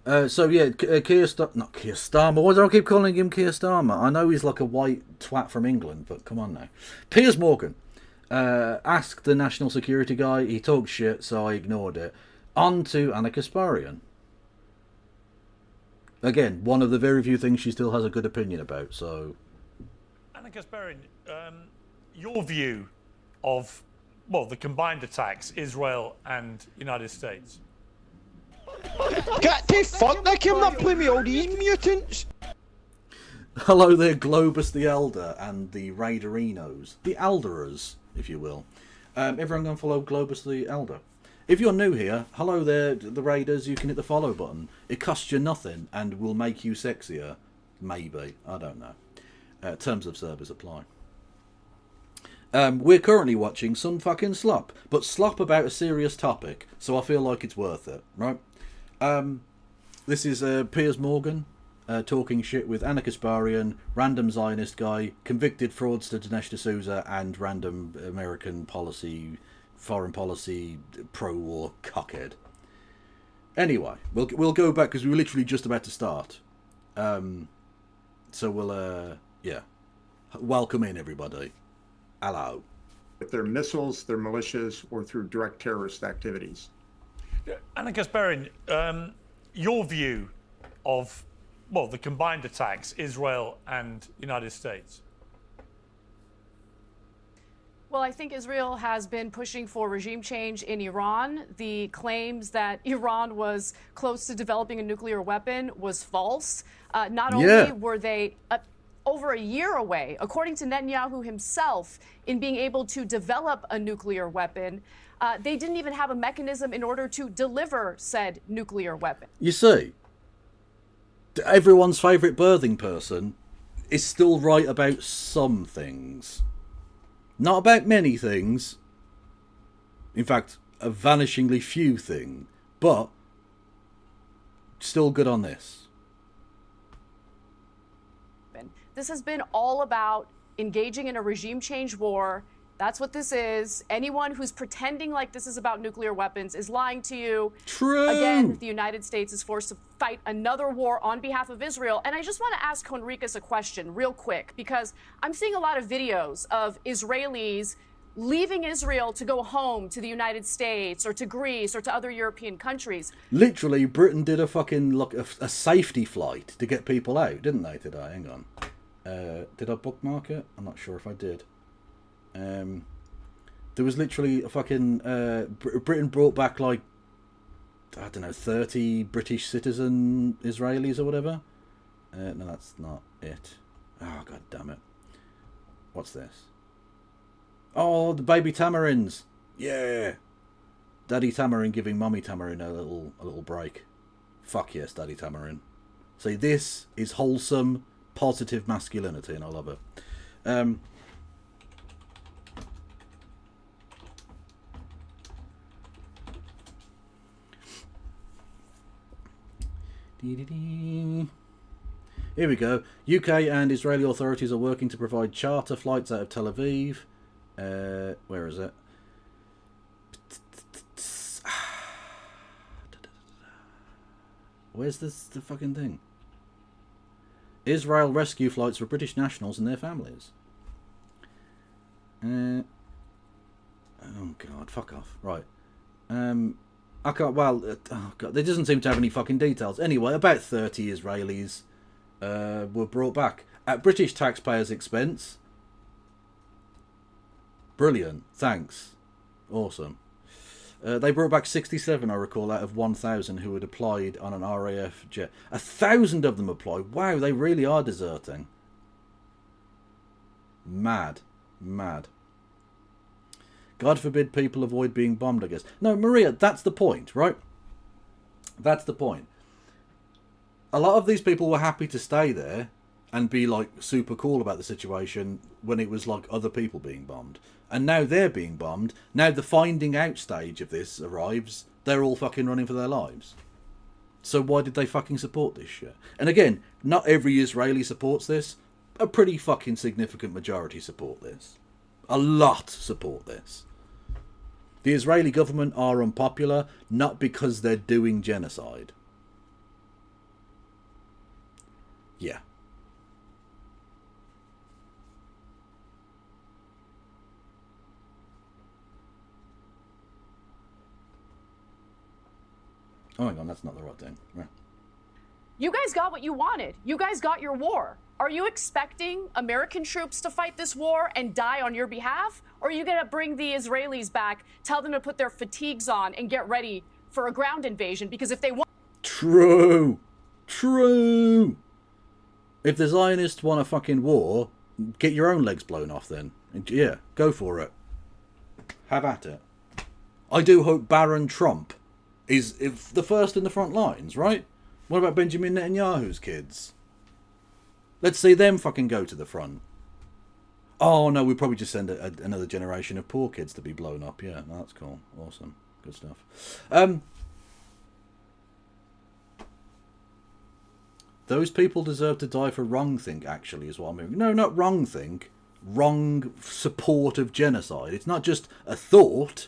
So yeah, not Keir Starmer. Why do I keep calling him Keir Starmer? I know he's like a white twat from England, but come on now. Piers Morgan asked the national security guy. He talked shit, so I ignored it. On to Anna Kasparian. Again, one of the very few things she still has a good opinion about. So, Anna Kasparian, your view of, well, the combined attacks, Israel and United States. Get the fuck, they came up with me, all these mutants! Hello there, Globus the Elder and the Raiderinos. The Elderers, if you will. Everyone go and follow Globus the Elder. If you're new here, hello there, the Raiders, you can hit the follow button. It costs you nothing and will make you sexier. Maybe. I don't know. Terms of service apply. We're currently watching some fucking slop. But slop about a serious topic, so I feel like it's worth it, right? This is Piers Morgan talking shit with Anna Kasparian, random Zionist guy, convicted fraudster Dinesh D'Souza, and random American foreign policy pro-war cockhead. Anyway, we'll go back because we were literally just about to start. So we'll yeah, welcome in everybody. Hello. With their missiles, their militias, or through direct terrorist activities. Anna Kasparian, your view of, well, the combined attacks, Israel and United States. Well, I think Israel has been pushing for regime change in Iran. The claims that Iran was close to developing a nuclear weapon was false. Not only were they over a year away, according to Netanyahu himself, in being able to develop a nuclear weapon, they didn't even have a mechanism in order to deliver said nuclear weapon. You see, everyone's favourite birthing person is still right about some things. Not about many things. In fact, a vanishingly few thing. But still good on this. This has been all about engaging in a regime change war. That's what this is. Anyone who's pretending like this is about nuclear weapons is lying to you. True. Again, the United States is forced to fight another war on behalf of Israel. And I just want to ask Conricus a question real quick, because I'm seeing a lot of videos of Israelis leaving Israel to go home to the United States or to Greece or to other European countries. Literally, Britain did a fucking a safety flight to get people out, didn't they, today? Hang on. Did I bookmark it? I'm not sure if I did. There was literally a fucking Britain brought back like, I don't know, 30 British citizen Israelis or whatever. No, that's not it. Oh, god damn it. What's this? Oh, the baby tamarins. Yeah. Daddy Tamarin giving Mummy Tamarin a little break. Fuck yes, Daddy Tamarin. See, this is wholesome, positive masculinity, and I love it. Here we go. UK and Israeli authorities are working to provide charter flights out of Tel Aviv. Where is it? Where's the fucking thing? Israel rescue flights for British nationals and their families. Oh god, fuck off. Right. I can't, well, oh god, there doesn't seem to have any fucking details. Anyway, about 30 Israelis were brought back at British taxpayers' expense. Brilliant, thanks. Awesome. They brought back 67, I recall, out of 1,000 who had applied on an RAF jet. 1,000 of them applied. Wow, they really are deserting. Mad. Mad. God forbid people avoid being bombed, I guess. No, Maria, that's the point, right? That's the point. A lot of these people were happy to stay there and be, like, super cool about the situation when it was, like, other people being bombed. And now they're being bombed. Now the finding out stage of this arrives. They're all fucking running for their lives. So why did they fucking support this shit? And again, not every Israeli supports this. A pretty fucking significant majority support this. A lot support this. The Israeli government are unpopular, not because they're doing genocide. Yeah. Oh, hang on, that's not the right thing. Right. You guys got what you wanted. You guys got your war. Are you expecting American troops to fight this war and die on your behalf? Or are you going to bring the Israelis back, tell them to put their fatigues on and get ready for a ground invasion? Because if they want... True. True. If the Zionists want a fucking war, get your own legs blown off then. Yeah, go for it. Have at it. I do hope Baron Trump is the first in the front lines, right? What about Benjamin Netanyahu's kids? Let's see them fucking go to the front. Oh, no, we'd probably just send another generation of poor kids to be blown up. Yeah, no, that's cool. Awesome. Good stuff. Those people deserve to die for wrong think, actually, is what I'm hearing. No, not wrong think. Wrong support of genocide. It's not just a thought.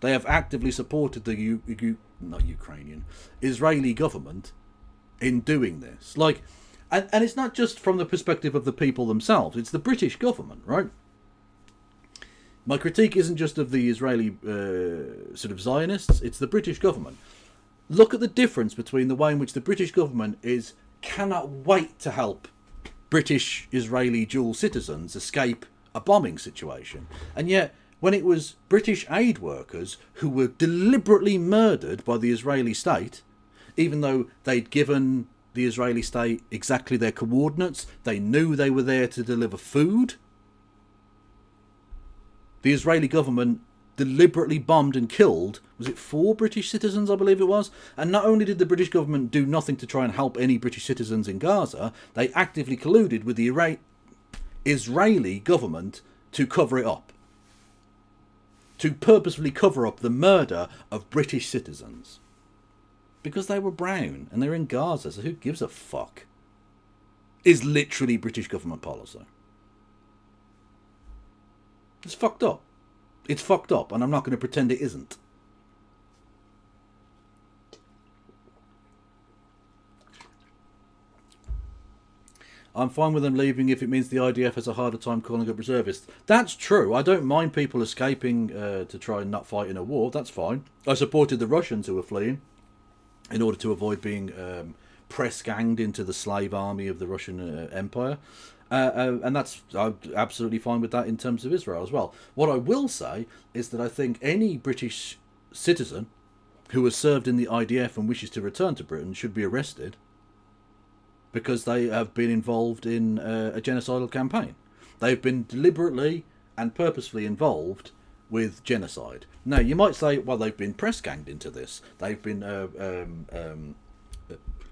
They have actively supported the not Ukrainian, Israeli government in doing this. Like, and it's not just from the perspective of the people themselves. It's the British government, right? My critique isn't just of the Israeli sort of Zionists. It's the British government. Look at the difference between the way in which the British government cannot wait to help British-Israeli dual citizens escape a bombing situation. And yet, when it was British aid workers who were deliberately murdered by the Israeli state, even though they'd given the Israeli state exactly their coordinates, they knew they were there to deliver food, the Israeli government deliberately bombed and killed, was it 4 British citizens, I believe it was? And not only did the British government do nothing to try and help any British citizens in Gaza, they actively colluded with the Israeli government to cover it up. To purposefully cover up the murder of British citizens. Because they were brown and they're in Gaza, so who gives a fuck? Is literally British government policy. It's fucked up. It's fucked up, and I'm not going to pretend it isn't. I'm fine with them leaving if it means the IDF has a harder time calling up reservists. That's true. I don't mind people escaping to try and not fight in a war. That's fine. I supported the Russians who were fleeing in order to avoid being press-ganged into the slave army of the Russian Empire. And I'm absolutely fine with that in terms of Israel as well. What I will say is that I think any British citizen who has served in the IDF and wishes to return to Britain should be arrested because they have been involved in a genocidal campaign. They've been deliberately and purposefully involved with genocide. Now, you might say, well, they've been press-ganged into this. They've been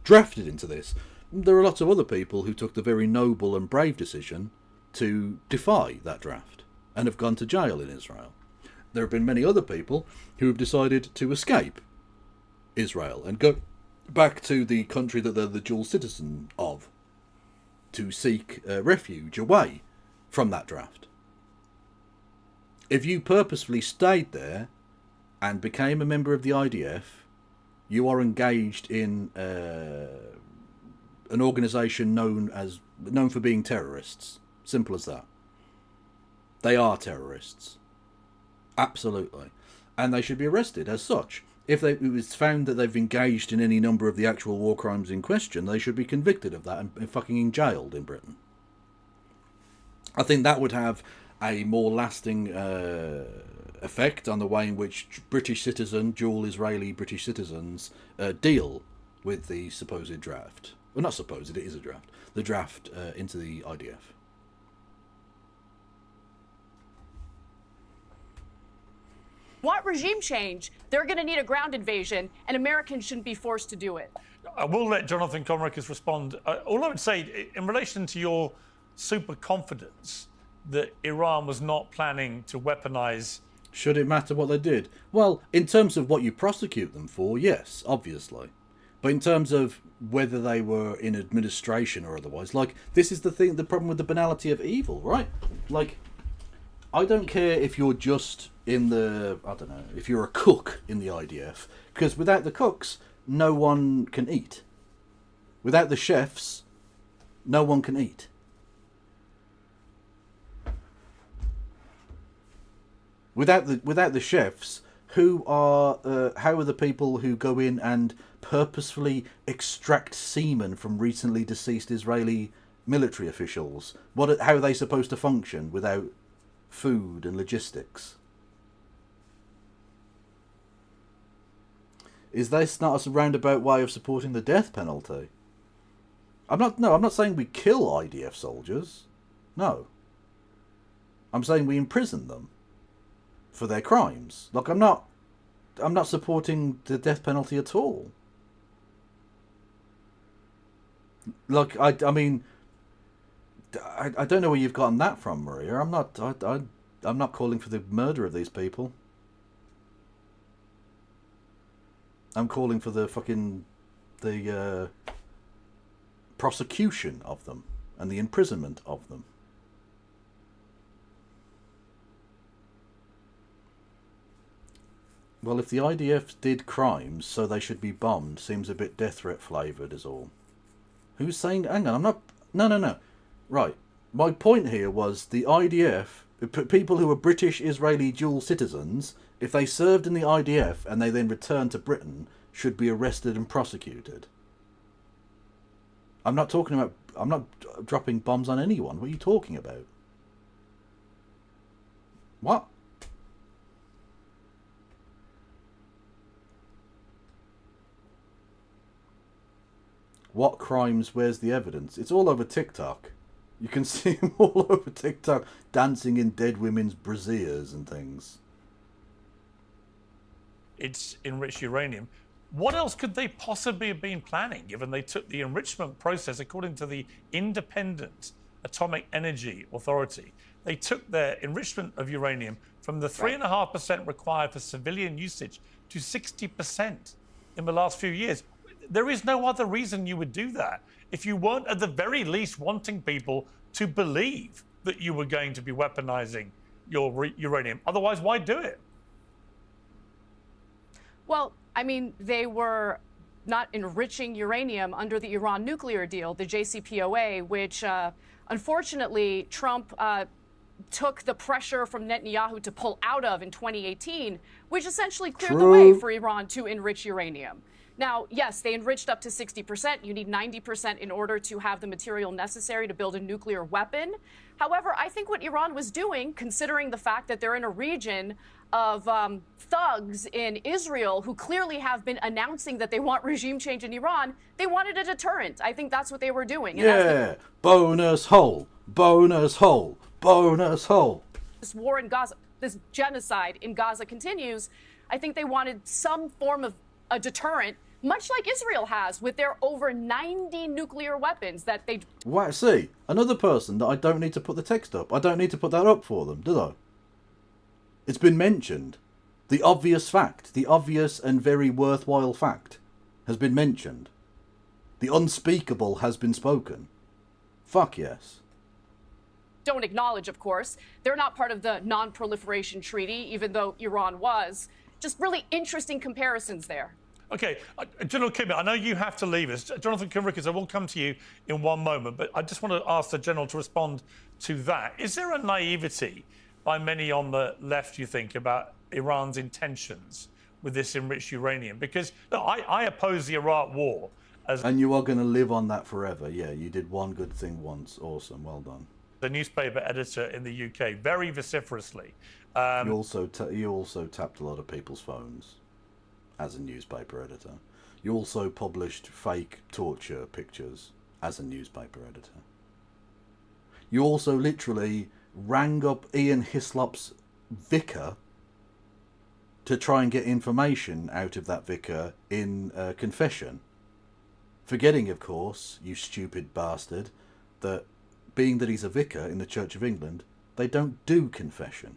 drafted into this. There are lots of other people who took the very noble and brave decision to defy that draft and have gone to jail in Israel. There have been many other people who have decided to escape Israel and go back to the country that they're the dual citizen of to seek refuge away from that draft. If you purposefully stayed there and became a member of the IDF, you are engaged in an organisation known for being terrorists. Simple as that. They are terrorists. Absolutely. And they should be arrested as such. If it was found that they've engaged in any number of the actual war crimes in question, they should be convicted of that and fucking jailed in Britain. I think that would have a more lasting effect on the way in which dual Israeli British citizens deal with the supposed draft. Well, not supposed, it is a draft. The draft into the IDF. Want regime change, they're going to need a ground invasion, and Americans shouldn't be forced to do it. I will let Jonathan Conricus respond. All I would say, in relation to your super confidence that Iran was not planning to weaponize... Should it matter what they did? Well, in terms of what you prosecute them for, yes, obviously. But in terms of whether they were in administration or otherwise, like, this is the problem with the banality of evil, right? Like, I don't care if you're just in the, I don't know, if you're a cook in the IDF, because without the cooks, no one can eat. Without the chefs, no one can eat. Without the chefs, how are the people who go in and purposefully extract semen from recently deceased Israeli military officials? How are they supposed to function without food and logistics? Is this not a roundabout way of supporting the death penalty? I'm not saying we kill IDF soldiers. No. I'm saying we imprison them for their crimes. Like, I'm not supporting the death penalty at all. Like, I mean, I don't know where you've gotten that from, Maria. I'm not calling for the murder of these people. I'm calling for the prosecution of them and the imprisonment of them. Well, if the IDF did crimes, so they should be bombed, seems a bit death threat flavoured is all. Who's saying... Hang on, I'm not... No. Right. My point here was the IDF, people who are British Israeli dual citizens, if they served in the IDF and they then returned to Britain, should be arrested and prosecuted. I'm not dropping bombs on anyone. What are you talking about? What? What crimes? Where's the evidence? It's all over TikTok. You can see them all over TikTok dancing in dead women's brasiers and things. It's enriched uranium. What else could they possibly have been planning, given they took the enrichment process, according to the Independent Atomic Energy Authority, they took their enrichment of uranium from the 3.5% required for civilian usage to 60% in the last few years. There is no other reason you would do that if you weren't at the very least wanting people to believe that you were going to be weaponizing your uranium. Otherwise, why do it? Well, I mean, they were not enriching uranium under the Iran nuclear deal, the JCPOA, which unfortunately Trump took the pressure from Netanyahu to pull out of in 2018, which essentially cleared the way for Iran to enrich uranium. Now, yes, they enriched up to 60%. You need 90% in order to have the material necessary to build a nuclear weapon. However, I think what Iran was doing, considering the fact that they're in a region of thugs in Israel who clearly have been announcing that they want regime change in Iran, they wanted a deterrent. I think that's what they were doing. And bonus hole, bonus hole, bonus hole. This war in Gaza, this genocide in Gaza continues. I think they wanted some form of a deterrent, much like Israel has with their over 90 nuclear weapons that they... Wow, see, another person that I don't need to put the text up. I don't need to put that up for them, do I? It's been mentioned. The obvious fact, the obvious and very worthwhile fact has been mentioned. The unspeakable has been spoken. Fuck yes. Don't acknowledge, of course. They're not part of the non-proliferation treaty, even though Iran was. Just really interesting comparisons there. Okay, General Kimmy, I know you have to leave us. Jonathan Conricus, I will come to you in one moment, but I just want to ask the General to respond to that. Is there a naivety by many on the left, you think, about Iran's intentions with this enriched uranium? Because look, I oppose the Iraq war. And you are going to live on that forever. Yeah, you did one good thing once. Awesome, well done. the newspaper editor in the UK, very vociferously. You also tapped a lot of people's phones as a newspaper editor. You also published fake torture pictures as a newspaper editor. You also literally rang up Ian Hislop's vicar to try and get information out of that vicar in confession. Forgetting, of course, you stupid bastard, that being that he's a vicar in the Church of England, they don't do confession.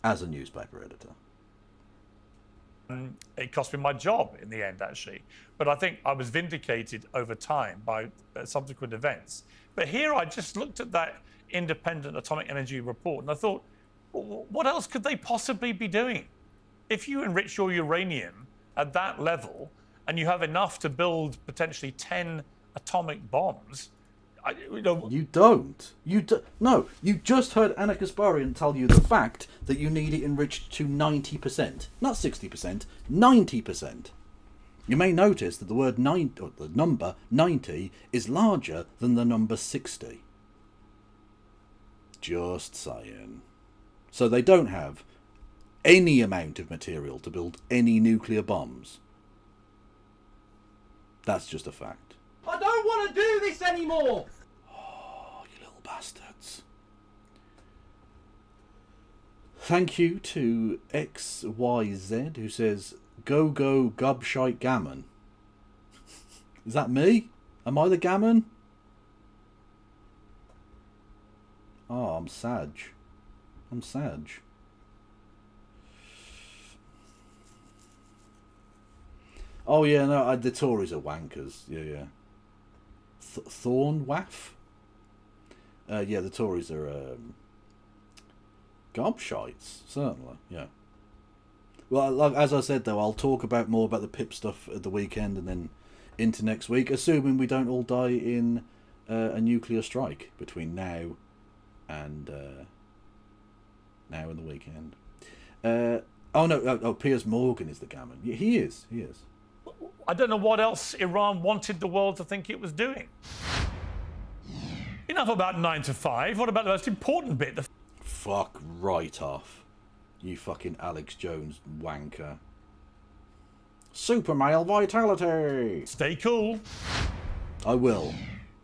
As a newspaper editor. It cost me my job in the end, actually. But I think I was vindicated over time by subsequent events. But here I just looked at that independent atomic energy report and I thought, what else could they possibly be doing? If you enrich your uranium at that level and you have enough to build potentially 10 atomic bombs, You don't. No, you just heard Anna Kasparian tell you the fact that you need it enriched to 90%. Not 60%, 90%. You may notice that the word 9, or the number 90 is larger than the number 60. Just saying. So they don't have any amount of material to build any nuclear bombs. That's just a fact. I don't want to do this anymore! Oh, you little bastards. Thank you to XYZ who says, go gobshite gammon. Is that me? Am I the gammon? Oh, I'm Sag. I'm Sag. Oh yeah, no, the Tories are wankers. Yeah. Thorn waff? Yeah, the Tories are gobshites, certainly, yeah. Well, like, as I said, though, I'll talk more about the PIP stuff at the weekend and then into next week, assuming we don't all die in a nuclear strike between now and the weekend. Piers Morgan is the gammon. Yeah, he is. I don't know what else Iran wanted the world to think it was doing. Enough about 9 to 5. What about the most important bit? Fuck right off. You fucking Alex Jones wanker. Super male vitality. Stay cool. I will.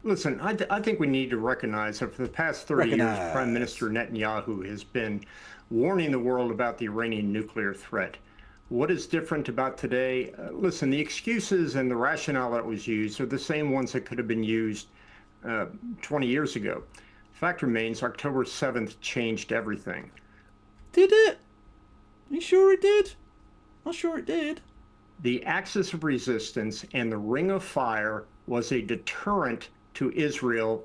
Listen, I think we need to recognize that for the past 30 years, Prime Minister Netanyahu has been warning the world about the Iranian nuclear threat. What is different about today? Listen, the excuses and the rationale that was used are the same ones that could have been used 20 years ago. Fact remains, October 7th changed everything. Did it? You sure it did? I'm sure it did. The axis of resistance and the ring of fire was a deterrent to Israel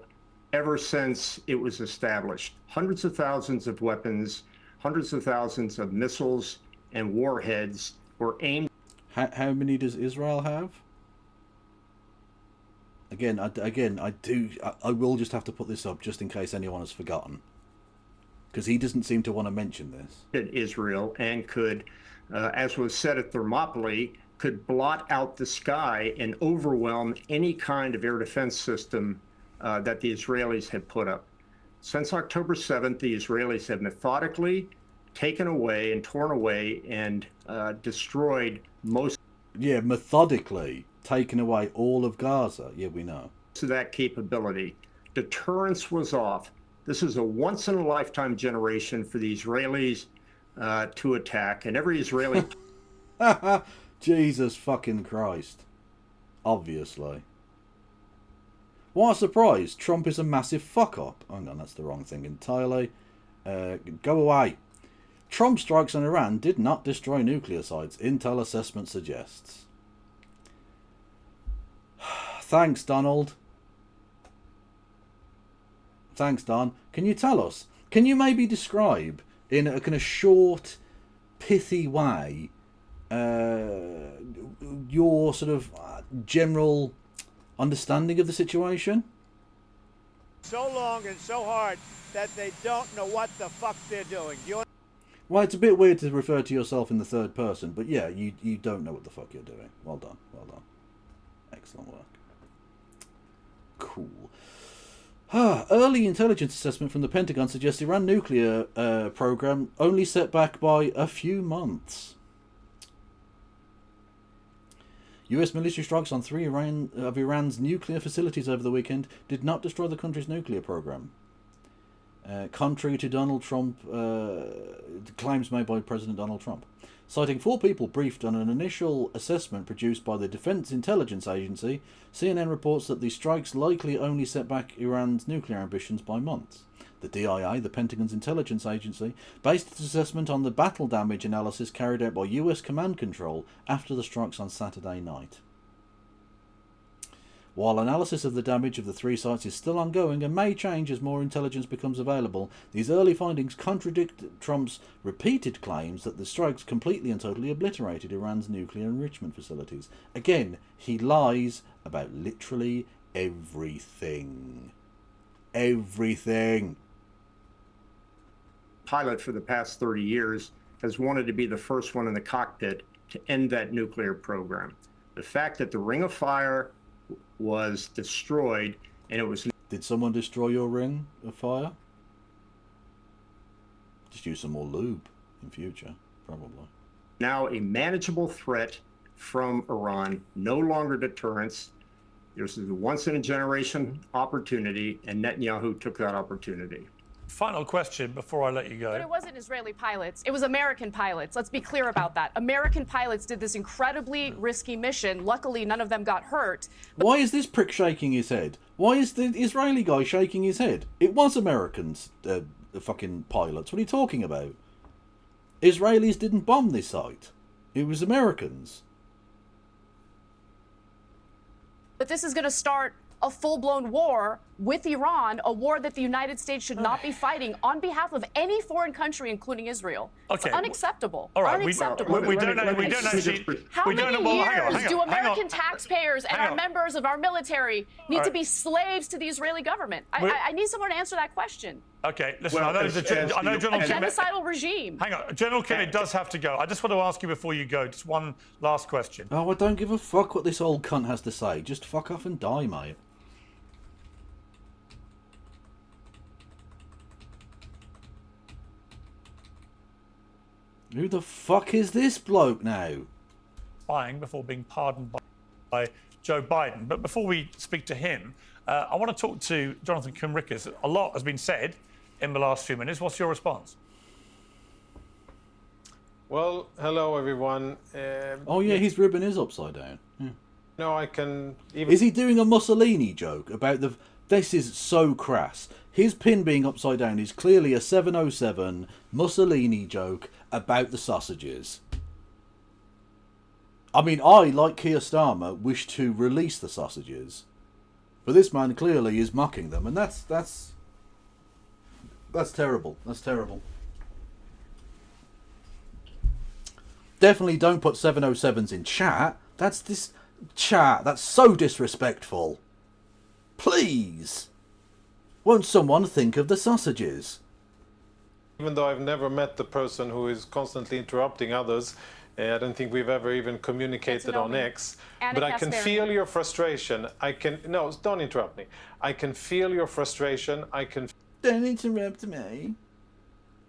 ever since it was established. Hundreds of thousands of weapons, hundreds of thousands of missiles and warheads were aimed. How many does Israel have? I will just have to put this up just in case anyone has forgotten, because he doesn't seem to want to mention this. Israel and could, as was said at Thermopylae, could blot out the sky and overwhelm any kind of air defense system that the Israelis had put up. Since October 7th, the Israelis have methodically taken away and torn away and destroyed most. Yeah, methodically taken away all of Gaza. Yeah, we know. To that capability. Deterrence was off. This is a once-in-a-lifetime generation for the Israelis to attack, and every Israeli... Jesus fucking Christ. Obviously. What a surprise. Trump is a massive fuck-up. Hang on, that's the wrong thing entirely. Go away. Trump strikes on Iran did not destroy nuclear sites, Intel assessment suggests. Thanks, Donald. Thanks, Don. Can you tell us? Can you maybe describe in a kind of short, pithy way your sort of general understanding of the situation? So long and so hard that they don't know what the fuck they're doing. Well, it's a bit weird to refer to yourself in the third person, but yeah, you don't know what the fuck you're doing. Well done. Excellent work. Cool. Early intelligence assessment from the Pentagon suggests Iran nuclear program only set back by a few months. US military strikes on 3 of Iran's nuclear facilities over the weekend did not destroy the country's nuclear program. Contrary to Donald Trump, claims made by President Donald Trump. Citing 4 people briefed on an initial assessment produced by the Defense Intelligence Agency, CNN reports that the strikes likely only set back Iran's nuclear ambitions by months. The DIA, the Pentagon's intelligence agency, based its assessment on the battle damage analysis carried out by US command control after the strikes on Saturday night. While analysis of the damage of the 3 sites is still ongoing and may change as more intelligence becomes available, these early findings contradict Trump's repeated claims that the strikes completely and totally obliterated Iran's nuclear enrichment facilities. Again, he lies about literally everything. Everything. Pilot for the past 30 years has wanted to be the first one in the cockpit to end that nuclear program. The fact that the Ring of Fire was destroyed and it was... Did someone destroy your ring of fire? Just use some more lube in future, probably. Now a manageable threat from Iran, no longer deterrence. This is a once-in-a-generation opportunity, and Netanyahu took that opportunity. Final question before I let you go. But it wasn't Israeli pilots. It was American pilots. Let's be clear about that. American pilots did this incredibly risky mission. Luckily, none of them got hurt. Why is this prick shaking his head? Why is the Israeli guy shaking his head? It was Americans, fucking pilots. What are you talking about? Israelis didn't bomb this site. It was Americans. But this is going to start a full-blown war with Iran, a war that the United States should not be fighting on behalf of any foreign country, including Israel. Okay. It's unacceptable. All right. Unacceptable. We don't actually... How many years do American taxpayers and our on. members of our military need All to right. be slaves to the Israeli government? I need someone to answer that question. Okay, listen, Well, I know General A genocidal regime. Hang on, General Kelly does have to go. I just want to ask you before you go, just one last question. Oh, I don't give a fuck what this old cunt has to say. Just fuck off and die, mate. Who the fuck is this bloke now? Spying before being pardoned by Joe Biden. But before we speak to him, I want to talk to Jonathan Kumrikas. A lot has been said in the last few minutes. What's your response? Well, hello everyone. Oh yeah, his ribbon is upside down. Yeah. No, I can even... Is he doing a Mussolini joke about the... This is so crass. His pin being upside down is clearly a 707 Mussolini joke about the sausages. I mean, I, like Keir Starmer, wish to release the sausages. But this man clearly is mocking them, and that's terrible. That's terrible. Definitely don't put 707s in chat. That's so disrespectful. Please. Won't someone think of the sausages? Even though I've never met the person who is constantly interrupting others, I don't think we've ever even communicated on X. But I can feel your frustration. No, don't interrupt me. I can feel your frustration. Don't interrupt me.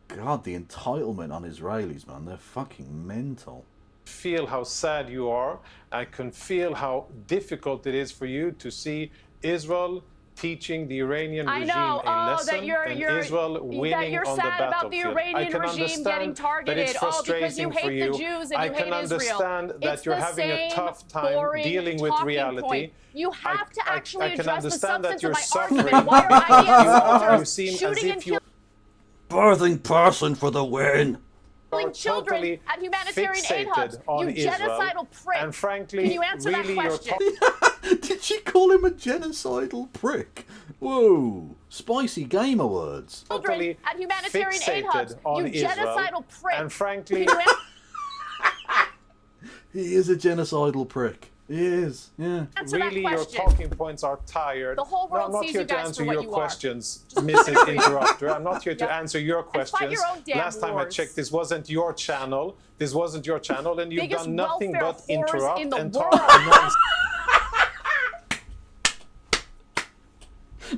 God, the entitlement on Israelis, man. They're fucking mental. Feel how sad you are. I can feel how difficult it is for you to see Israel teaching the Iranian regime a lesson and Israel winning on the battlefield. About the Iranian regime getting targeted. Because you hate the Jews and you hate Israel. I can understand that you're having a tough time dealing with reality. You have to actually address the substance of my suffering. argument. Why are IDF seem shooting and killing Birthing person for the win. Children at humanitarian aid hubs? You genocidal prick. And frankly, can you answer that question? Did she call him a genocidal prick? Whoa, spicy gamer words. Children at humanitarian aid hubs. You genocidal prick. And frankly, he is a genocidal prick. He is, yeah. Answer really, that your question. talking points are tired. The whole world I'm not sees here you to guys answer for what your you questions, Mrs. Interrupter. I'm not here to answer your fight questions. your own damn Last time I wars. checked, this wasn't your channel. This wasn't your channel, and you've Biggest done nothing welfare but whores interrupt in the and world. talk nonsense.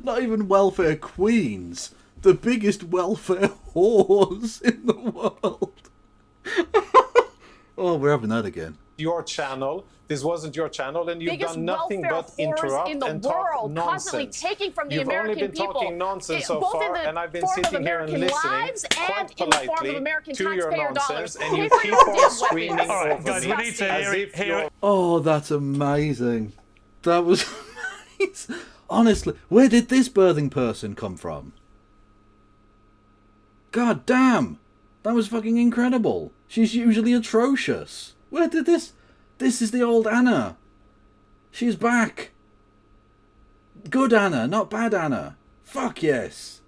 Not even welfare queens. The biggest welfare whores in the world. Oh, we're having that again. Your channel. This wasn't your channel, and you've Biggest done nothing welfare but whores interrupt in the and talk world, nonsense. constantly taking from the You've American only been people, talking nonsense so both in far, the and I've been form of sitting here and American listening lives quite and in the form of politely American to your taxpayer nonsense, dollars. and you Pay for keep your on damn weapons. screaming All right, over guys, we me need to as hear if you're... Oh, that's amazing. That was amazing. Honestly, where did this birthing person come from? God damn. That was fucking incredible. She's usually atrocious. Where did this... This is the old Anna. She's back. Good Anna, not bad Anna. Fuck yes.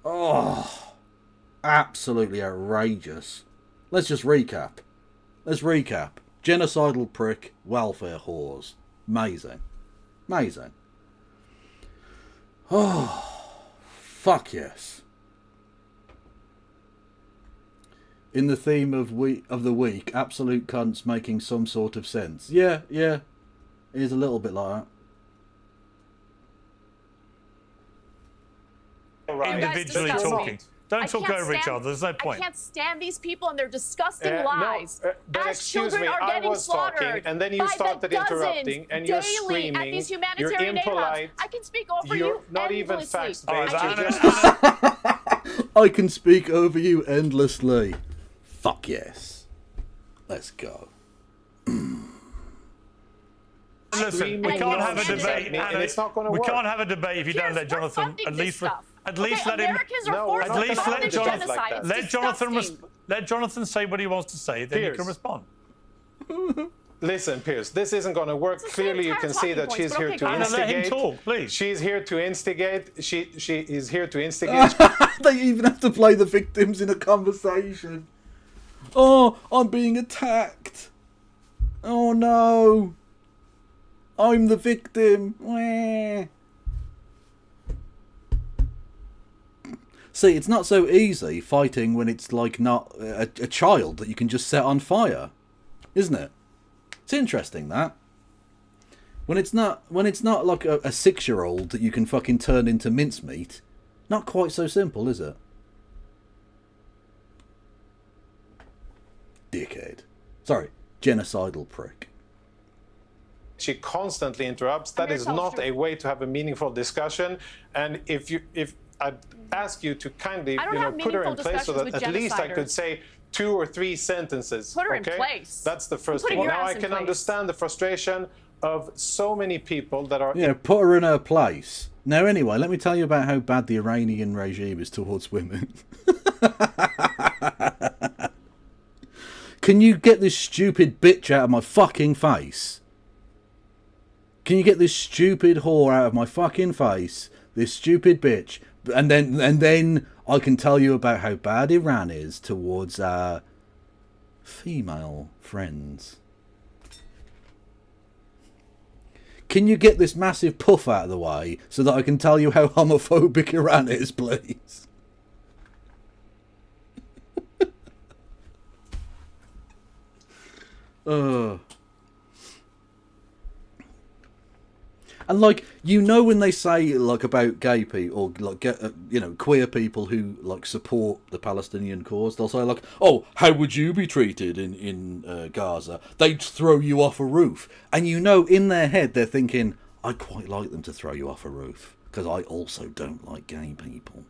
Oh, absolutely outrageous. Let's just recap. Let's recap. Genocidal prick, welfare whores. Amazing. Amazing. Oh, fuck yes. In the theme of the week, absolute cunts making some sort of sense. Yeah, it is a little bit like that. Right. Individually talking. Don't talk over each other. There's no point. I can't stand these people and their disgusting No, lies. but As excuse children me, are I getting was slaughtered talking, and then you by started the dozens interrupting, and you're daily screaming. at these You're humanitarian aid hubs. impolite. I can speak over You're you not even endlessly. facts-based. I can speak over you endlessly. Fuck yes. Let's go. Listen, we can't have a debate. And it's not gonna we work. can't have a debate if you don't let Jonathan at least let him. Let Jonathan say what he wants to say. Then you can respond. Listen, Piers, this isn't going to work. Clearly, you can see that she's here to instigate. Let him talk, please. She's here to instigate. She is here to instigate. They even have to play the victims in a conversation. Oh, I'm being attacked. Oh no. I'm the victim. Wah. See, it's not so easy fighting when it's like not a child that you can just set on fire, isn't it? It's interesting that when it's not like a 6-year-old that you can fucking turn into mincemeat. Not quite so simple, is it? Dickhead. Sorry, genocidal prick. She constantly interrupts. That is not a way to have a meaningful discussion. And if I'd ask you to kindly, put her in place so that at least I could say 2 or 3 sentences. Put her okay? in place. That's the first thing. Now I can understand the frustration of so many people that are... Yeah, put her in her place. Now, anyway, let me tell you about how bad the Iranian regime is towards women. Can you get this stupid bitch out of my fucking face? Can you get this stupid whore out of my fucking face? This stupid bitch. And then I can tell you about how bad Iran is towards our female friends. Can you get this massive puff out of the way so that I can tell you how homophobic Iran is, please? And like, when they say like about gay people or like queer people who like support the Palestinian cause, they'll say like, oh, how would you be treated in Gaza? They'd throw you off a roof. And in their head they're thinking, I'd quite like them to throw you off a roof because I also don't like gay people.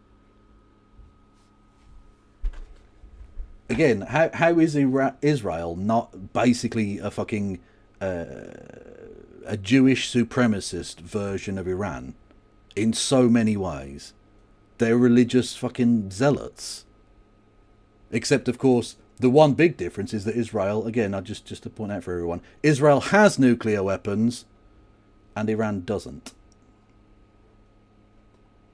Again, how is Israel not basically a fucking a Jewish supremacist version of Iran in so many ways? They're religious fucking zealots. Except, of course, the one big difference is that Israel, again, just to point out for everyone, Israel has nuclear weapons and Iran doesn't.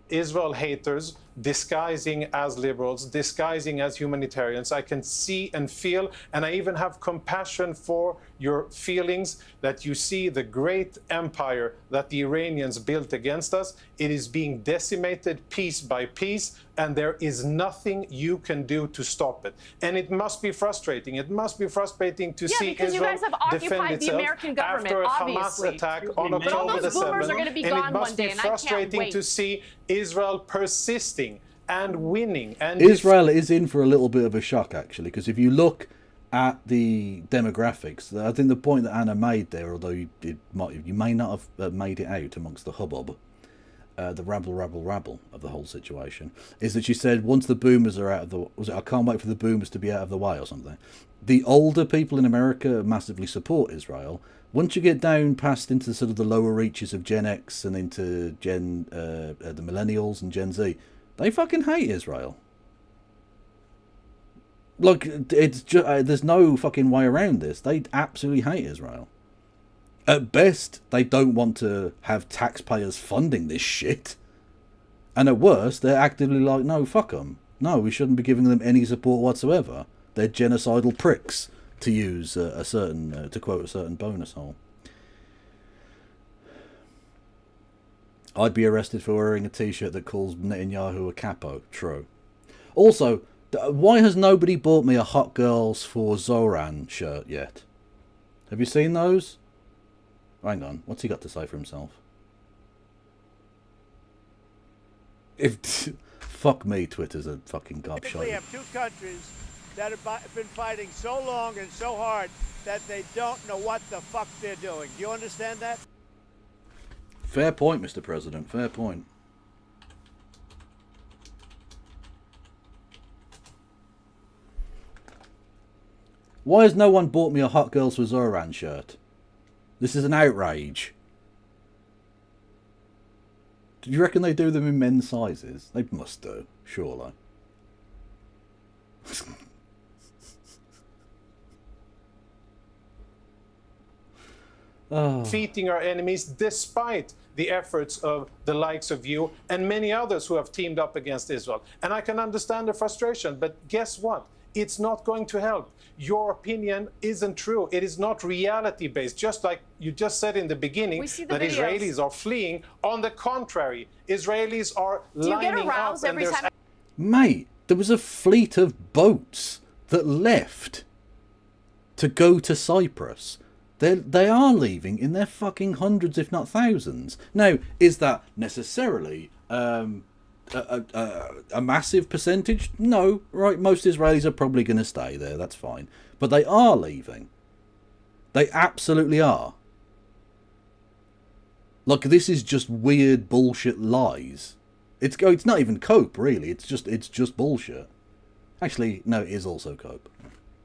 Israel haters disguising as liberals, disguising as humanitarians. I can see and feel, and I even have compassion for your feelings that you see the great empire that the Iranians built against us. It is being decimated piece by piece, and there is nothing you can do to stop it. And it must be frustrating. It must be frustrating to see because Israel you guys have occupied the American government, after a obviously. Hamas attack on October the 7th. And it must be frustrating to see Israel persisting and winning. And Israel is in for a little bit of a shock, actually, because if you look at the demographics, I think the point that Anna made there, although you may not have made it out amongst the hubbub, the rabble of the whole situation, is that she said once the boomers are out of the... I can't wait for the boomers to be out of the way or something. The older people in America massively support Israel. Once you get down past into sort of the lower reaches of Gen X and into the millennials and Gen Z, they fucking hate Israel. Look, it's just, there's no fucking way around this. They absolutely hate Israel. At best, they don't want to have taxpayers funding this shit. And at worst, they're actively like, no, fuck them. No, we shouldn't be giving them any support whatsoever. They're genocidal pricks, to use to quote a certain bonus hole. I'd be arrested for wearing a t-shirt that calls Netanyahu a capo. True. Also, why has nobody bought me a Hot Girls for Zoran shirt yet? Have you seen those? Hang on, what's he got to say for himself? Fuck me, Twitter's a fucking gobshite. We have two countries that have been fighting so long and so hard that they don't know what the fuck they're doing. Do you understand that? Fair point, Mr. President, fair point. Why has no one bought me a Hot Girls for Zoran shirt? This is an outrage. Do you reckon they do them in men's sizes? They must do, surely. Defeating our enemies despite the efforts of the likes of you and many others who have teamed up against Israel. And I can understand the frustration, but guess what? It's not going to help. Your opinion isn't true. It is not reality-based. Just like you just said in the beginning, that Israelis are fleeing. On the contrary, Israelis are lining up. Every time? Mate, there was a fleet of boats that left to go to Cyprus. They are leaving in their fucking hundreds, if not thousands. Now, is that necessarily a massive percentage? No, right? Most Israelis are probably going to stay there. That's fine. But they are leaving. They absolutely are. Look, this is just weird bullshit lies. It's not even cope, really. It's just bullshit. Actually, no, it is also cope.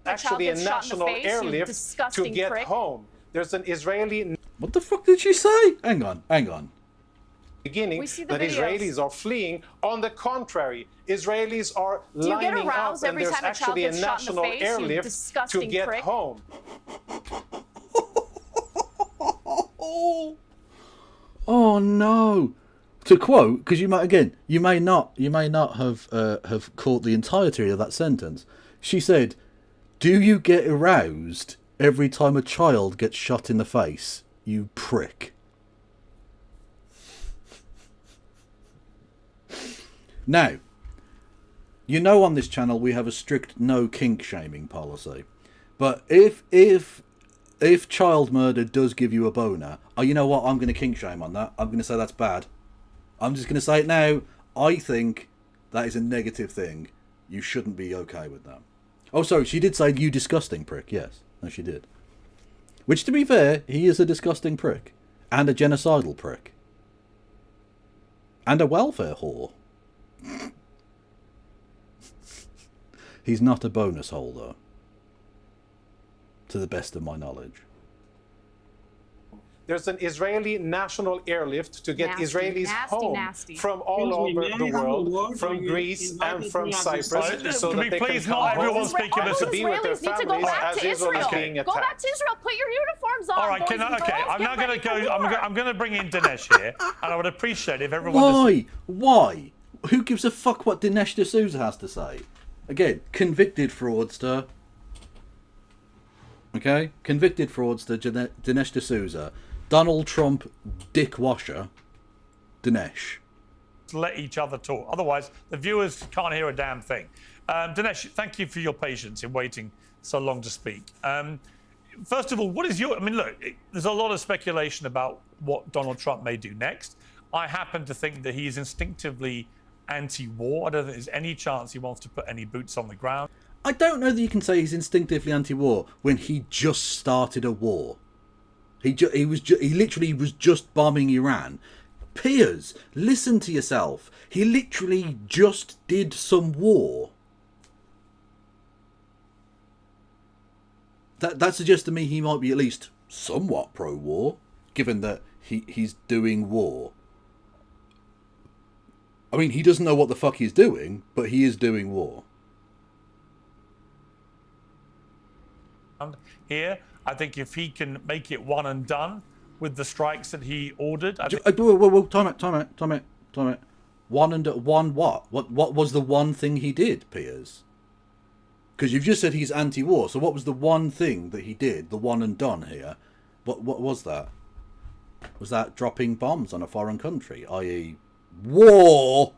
Actually a national airlift to get home. There's an Israeli... What the fuck did she say? Hang on. Beginning that Israelis are fleeing. On the contrary, Israelis are lining up, and there's actually a national airlift to get home. Oh no! To quote, because you may not have caught the entirety of that sentence. She said, "Do you get aroused every time a child gets shot in the face, you prick?" Now, you know on this channel we have a strict no kink shaming policy. But if child murder does give you a boner, you know what, I'm going to kink shame on that. I'm going to say that's bad. I'm just going to say it now. I think that is a negative thing. You shouldn't be okay with that. Oh, sorry, she did say you disgusting prick. Yes, no, she did. Which, to be fair, he is a disgusting prick. And a genocidal prick. And a welfare whore. He's not a bonus holder, to the best of my knowledge. There's an Israeli national airlift to get Israelis home from all over the world, from Greece and from Cyprus, so that they can come home to be with their families as Israel is being attacked. Go back to Israel. Put your uniforms on. All right, I'm now going to go. I'm going to bring in Dinesh here, and I would appreciate if everyone. Why? Who gives a fuck what Dinesh D'Souza has to say? Again, convicted fraudster. Okay? Convicted fraudster, Dinesh D'Souza. Donald Trump, dick washer, Dinesh. Let each other talk. Otherwise, the viewers can't hear a damn thing. Dinesh, thank you for your patience in waiting so long to speak. First of all, what is your... I mean, look, there's a lot of speculation about what Donald Trump may do next. I happen to think that he is instinctively anti-war. I don't think there's any chance he wants to put any boots on the ground. I don't know that you can say he's instinctively anti-war when he just started a war. He literally was just bombing Iran. Piers, listen to yourself. He literally just did some war. That suggests to me he might be at least somewhat pro-war, given that he's doing war. I mean, he doesn't know what the fuck he's doing, but he is doing war. Here, I think if he can make it one and done with the strikes that he ordered... Whoa, time it. One what? What was the one thing he did, Piers? Because you've just said he's anti-war, so what was the one thing that he did, the one and done here? What was that? Was that dropping bombs on a foreign country, i.e. war?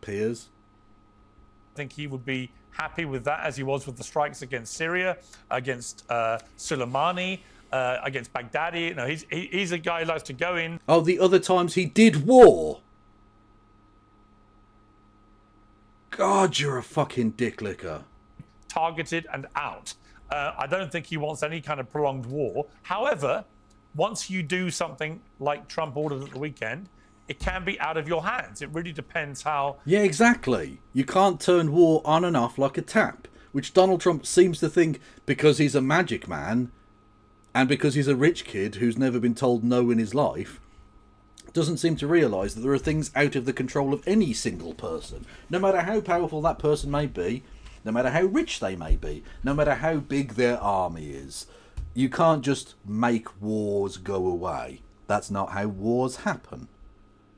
Piers? I think he would be happy with that, as he was with the strikes against Syria, against Soleimani, against Baghdadi. You know, he's a guy who likes to go in. Oh, the other times he did war. God, you're a fucking dick licker. Targeted and out. I don't think he wants any kind of prolonged war. However, once you do something like Trump ordered at the weekend, it can be out of your hands. It really depends how... Yeah, exactly. You can't turn war on and off like a tap, which Donald Trump seems to think because he's a magic man and because he's a rich kid who's never been told no in his life, doesn't seem to realise that there are things out of the control of any single person. No matter how powerful that person may be, no matter how rich they may be, no matter how big their army is, you can't just make wars go away. That's not how wars happen.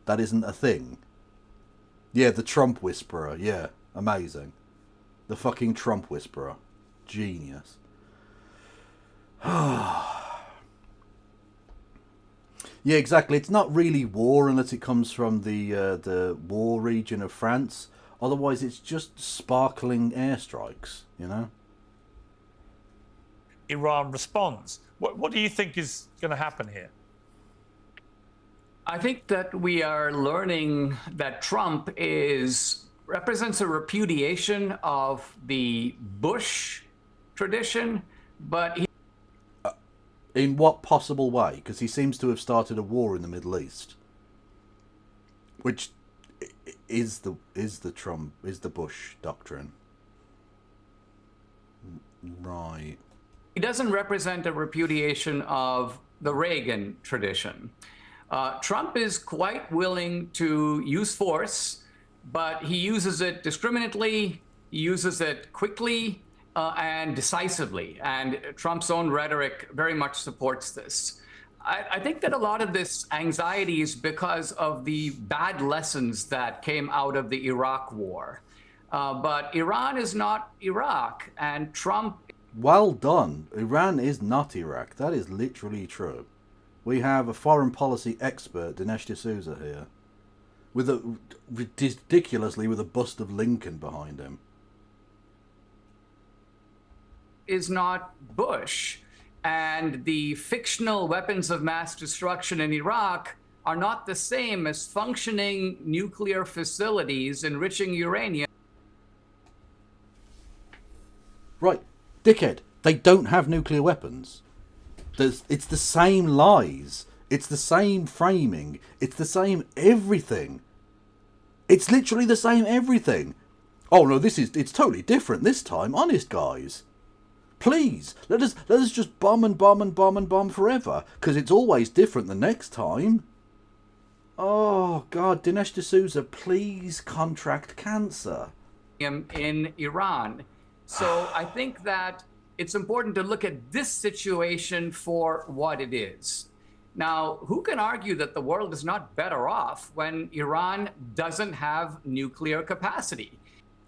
That isn't a thing. Yeah, the Trump whisperer. Yeah, amazing. The fucking Trump whisperer. Genius. Yeah, exactly. It's not really war unless it comes from the war region of France. Otherwise, it's just sparkling airstrikes, you know? Iran responds. What do you think is going to happen here? I think that we are learning that Trump represents a repudiation of the Bush tradition, but he... In what possible way? Because he seems to have started a war in the Middle East, which is the Bush doctrine, right? He doesn't represent a repudiation of the Reagan tradition. Trump is quite willing to use force, but he uses it discriminately, he uses it quickly, and decisively. And Trump's own rhetoric very much supports this. I think that a lot of this anxiety is because of the bad lessons that came out of the Iraq war. But Iran is not Iraq, and Trump... Well done. Iran is not Iraq. That is literally true. We have a foreign policy expert, Dinesh D'Souza, here, with ridiculously with a bust of Lincoln behind him. Is not Bush, and the fictional weapons of mass destruction in Iraq are not the same as functioning nuclear facilities enriching uranium. Right, dickhead, they don't have nuclear weapons. It's the same lies. It's the same framing. It's the same everything. It's literally the same everything. Oh no, it's totally different this time. Honest, guys. Please, let us just bomb and bomb and bomb and bomb forever, because it's always different the next time. Oh God, Dinesh D'Souza, please contract cancer. In Iran. So I think that it's important to look at this situation for what it is. Now, who can argue that the world is not better off when Iran doesn't have nuclear capacity?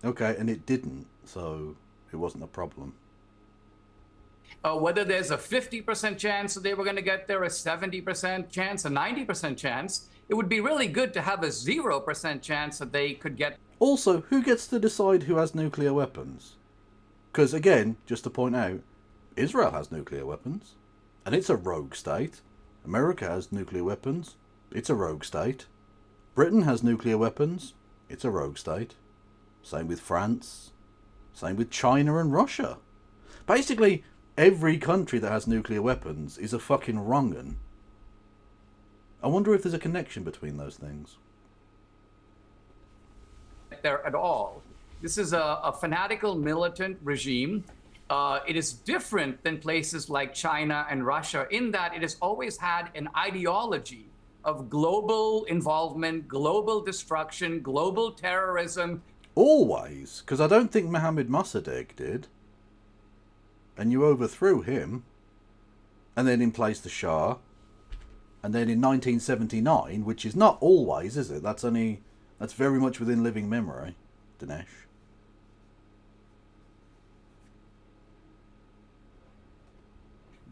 Okay, and it didn't, so it wasn't a problem. Whether there's a 50% chance that they were going to get there, a 70% chance, a 90% chance, it would be really good to have a 0% chance that they could get. Also, who gets to decide who has nuclear weapons? Because, again, just to point out, Israel has nuclear weapons, and it's a rogue state. America has nuclear weapons, it's a rogue state. Britain has nuclear weapons, it's a rogue state. Same with France, same with China and Russia. Basically, every country that has nuclear weapons is a fucking wrong'un. I wonder if there's a connection between those things. There at all. This is a fanatical militant regime. It is different than places like China and Russia in that it has always had an ideology of global involvement, global destruction, global terrorism. Always, because I don't think Mohammed Mossadegh did. And you overthrew him, and then in place the Shah, and then in 1979, which is not always, is it? That's very much within living memory, Dinesh.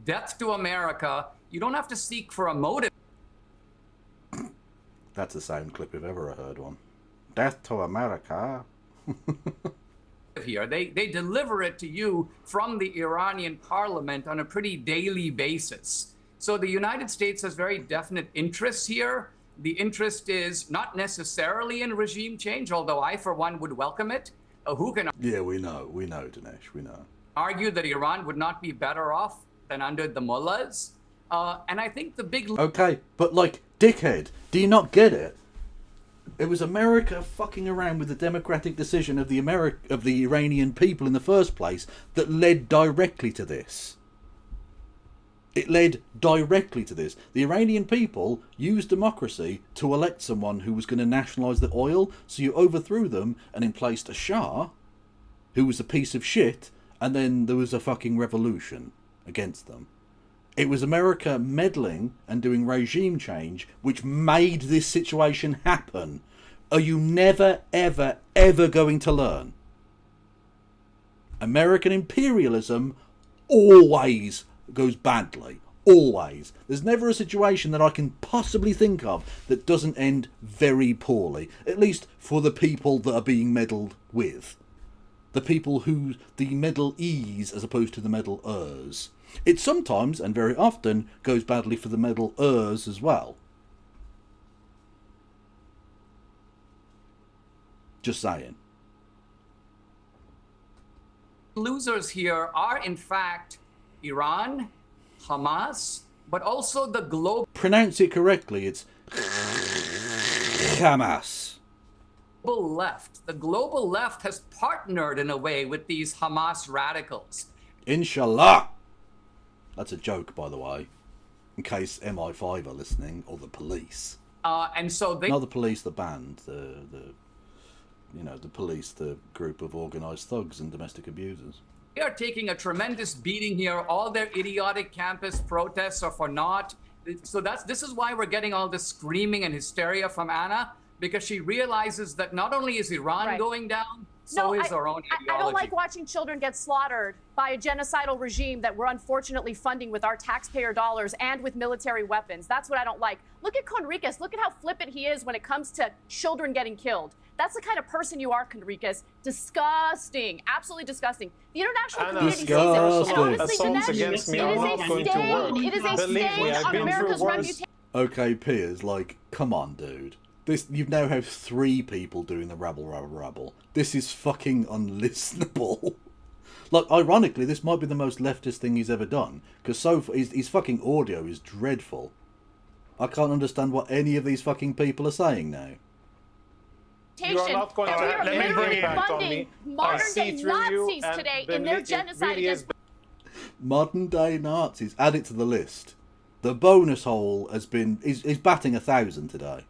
Death to America. You don't have to seek for a motive. That's a sound clip if ever I heard one. Death to America. Here. They deliver it to you from the Iranian parliament on a pretty daily basis. So the United States has very definite interests here. The interest is not necessarily in regime change, although I, for one, would welcome it. Who can... Yeah, we know, Dinesh, we know. Argue that Iran would not be better off than under the mullahs. And I think the big... Okay, but like, dickhead, do you not get it? It was America fucking around with the democratic decision of the Iranian people in the first place that led directly to this. It led directly to this. The Iranian people used democracy to elect someone who was going to nationalise the oil, so you overthrew them and in placed a Shah, who was a piece of shit, and then there was a fucking revolution against them. It was America meddling and doing regime change which made this situation happen. Are you never, ever, ever going to learn? American imperialism always goes badly. Always. There's never a situation that I can possibly think of that doesn't end very poorly. At least for the people that are being meddled with. The people who the meddle-ees as opposed to the meddle-ers. It sometimes, and very often, goes badly for the meddle-ers as well. Just saying. Losers here are, in fact, Iran, Hamas, but also the global... Pronounce it correctly, it's Hamas. Left. The global left has partnered in a way with these Hamas radicals. Inshallah. That's a joke, by the way, in case MI5 are listening, or the police. And so they... Not the police, the band, the police, the group of organised thugs and domestic abusers. They are taking a tremendous beating here. All their idiotic campus protests are for naught. So this is why we're getting all this screaming and hysteria from Anna, because she realizes that not only is Iran going down, so is our own ideology. I don't like watching children get slaughtered by a genocidal regime that we're unfortunately funding with our taxpayer dollars and with military weapons. That's what I don't like. Look at Conriquez. Look at how flippant he is when it comes to children getting killed. That's the kind of person you are, Conriquez. Disgusting. Absolutely disgusting. The international community sees it. And honestly, Dinesh, it is a stain on America's reputation. Okay, Piers, come on, dude. You've now have 3 people doing the rabble. This is fucking unlistenable. Ironically, this might be the most leftist thing he's ever done, because so far, his fucking audio is dreadful. I can't understand what any of these fucking people are saying now. You are not going to have any impact on me. Modern day Nazis today in their genocide against... Modern day Nazis. Add it to the list. The bonus hole has been... He's batting 1,000 today.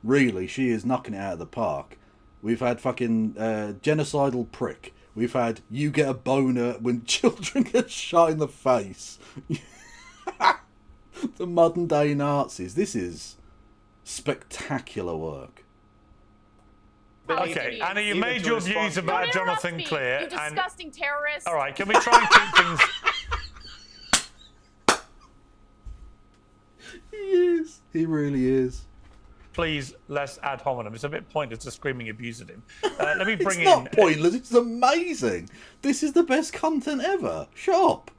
Really, she is knocking it out of the park. We've had fucking genocidal prick. We've had you get a boner when children get shot in the face. The modern day Nazis. This is spectacular work. Okay, Anna, you made your views about Jonathan clear. You disgusting terrorist. All right, can we try and keep things... He is. He really is. Please, less ad hominem. It's a bit pointless to screaming abuse at him. Let me bring It's not pointless. It's amazing. This is the best content ever. Shut up.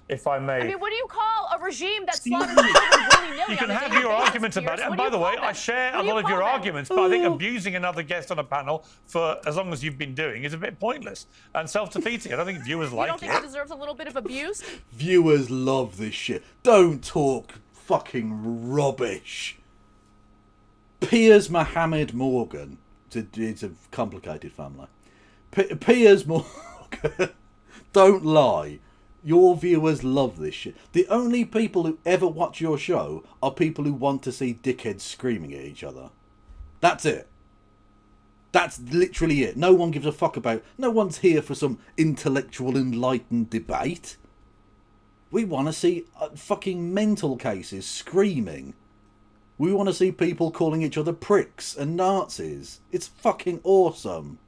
If I may. I mean, what do you call a regime that slaughters children willy-nilly? You can have your arguments about it. And by the way, I share a lot of your arguments, but I think abusing another guest on a panel for as long as you've been doing is a bit pointless and self-defeating. I don't think viewers like it. You don't think it deserves a little bit of abuse? Viewers love this shit. Don't talk fucking rubbish. Piers Morgan. It's a complicated family. Piers Morgan. Don't lie. Your viewers love this shit. The only people who ever watch your show are people who want to see dickheads screaming at each other. That's it. That's literally it. No one gives a fuck about... No one's here for some intellectual, enlightened debate. We want to see fucking mental cases screaming. We want to see people calling each other pricks and Nazis. It's fucking awesome.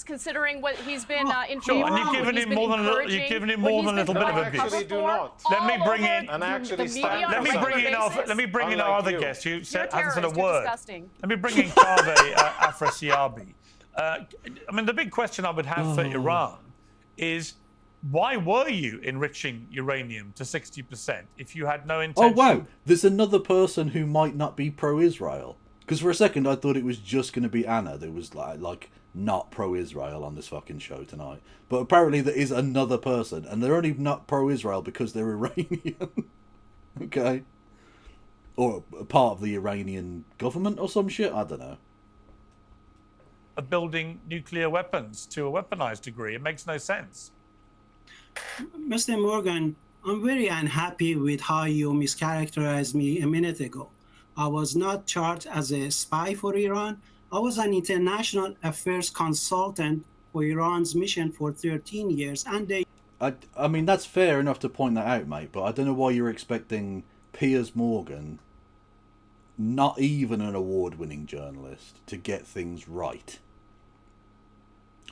Considering what he's been in Sure, favor and you've given him more than a little bit of abuse. Actually, do not. Let me bring in. And actually, Let me bring in our other guest who hasn't said a word. Disgusting. Let me bring in Kaveh Afrasiabi. I mean, the big question I would have for Iran is, why were you enriching uranium to 60% if you had no intention? Oh, wow. There's another person who might not be pro-Israel. Because for a second, I thought it was just going to be Anna that was like not pro-Israel on this fucking show tonight. But apparently there is another person, and they're only not pro-Israel because they're Iranian. Okay? Or a part of the Iranian government or some shit? I don't know. Of building nuclear weapons to a weaponized degree. It makes no sense. Mr. Morgan, I'm very unhappy with how you mischaracterized me a minute ago. I was not charged as a spy for Iran. I was an international affairs consultant for Iran's mission for 13 years, and they... I mean, that's fair enough to point that out, mate, but I don't know why you're expecting Piers Morgan, not even an award-winning journalist, to get things right.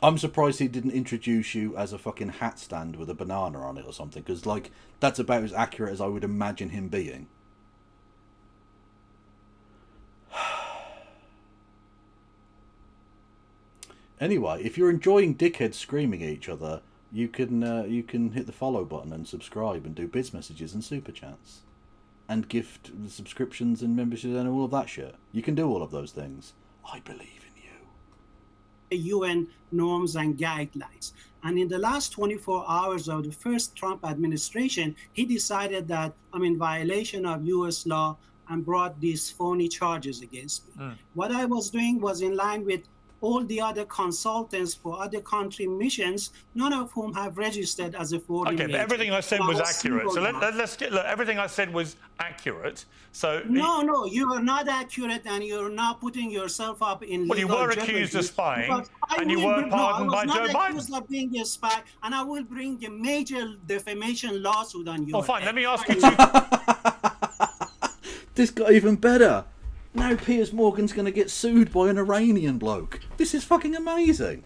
I'm surprised he didn't introduce you as a fucking hat stand with a banana on it or something, because, like, that's about as accurate as I would imagine him being. Anyway, if you're enjoying dickheads screaming at each other, you can hit the follow button and subscribe and do biz messages and super chats. And gift subscriptions and memberships and all of that shit. You can do all of those things. I believe in you. UN norms and guidelines. And in the last 24 hours of the first Trump administration, he decided that I'm in violation of US law and brought these phony charges against me. What I was doing was in line with all the other consultants for other country missions, none of whom have registered as a foreign Okay, but everything I said was accurate. So let's get, look, everything I said was accurate. So no, you are not accurate, and you're not putting yourself up in well, you were accused of spying, and you were pardoned by Joe Biden. I was not accused of being a spy, and I will bring a major defamation lawsuit on you. Well, fine. Let me ask you two. This got even better. Now Piers Morgan's going to get sued by an Iranian bloke. This is fucking amazing.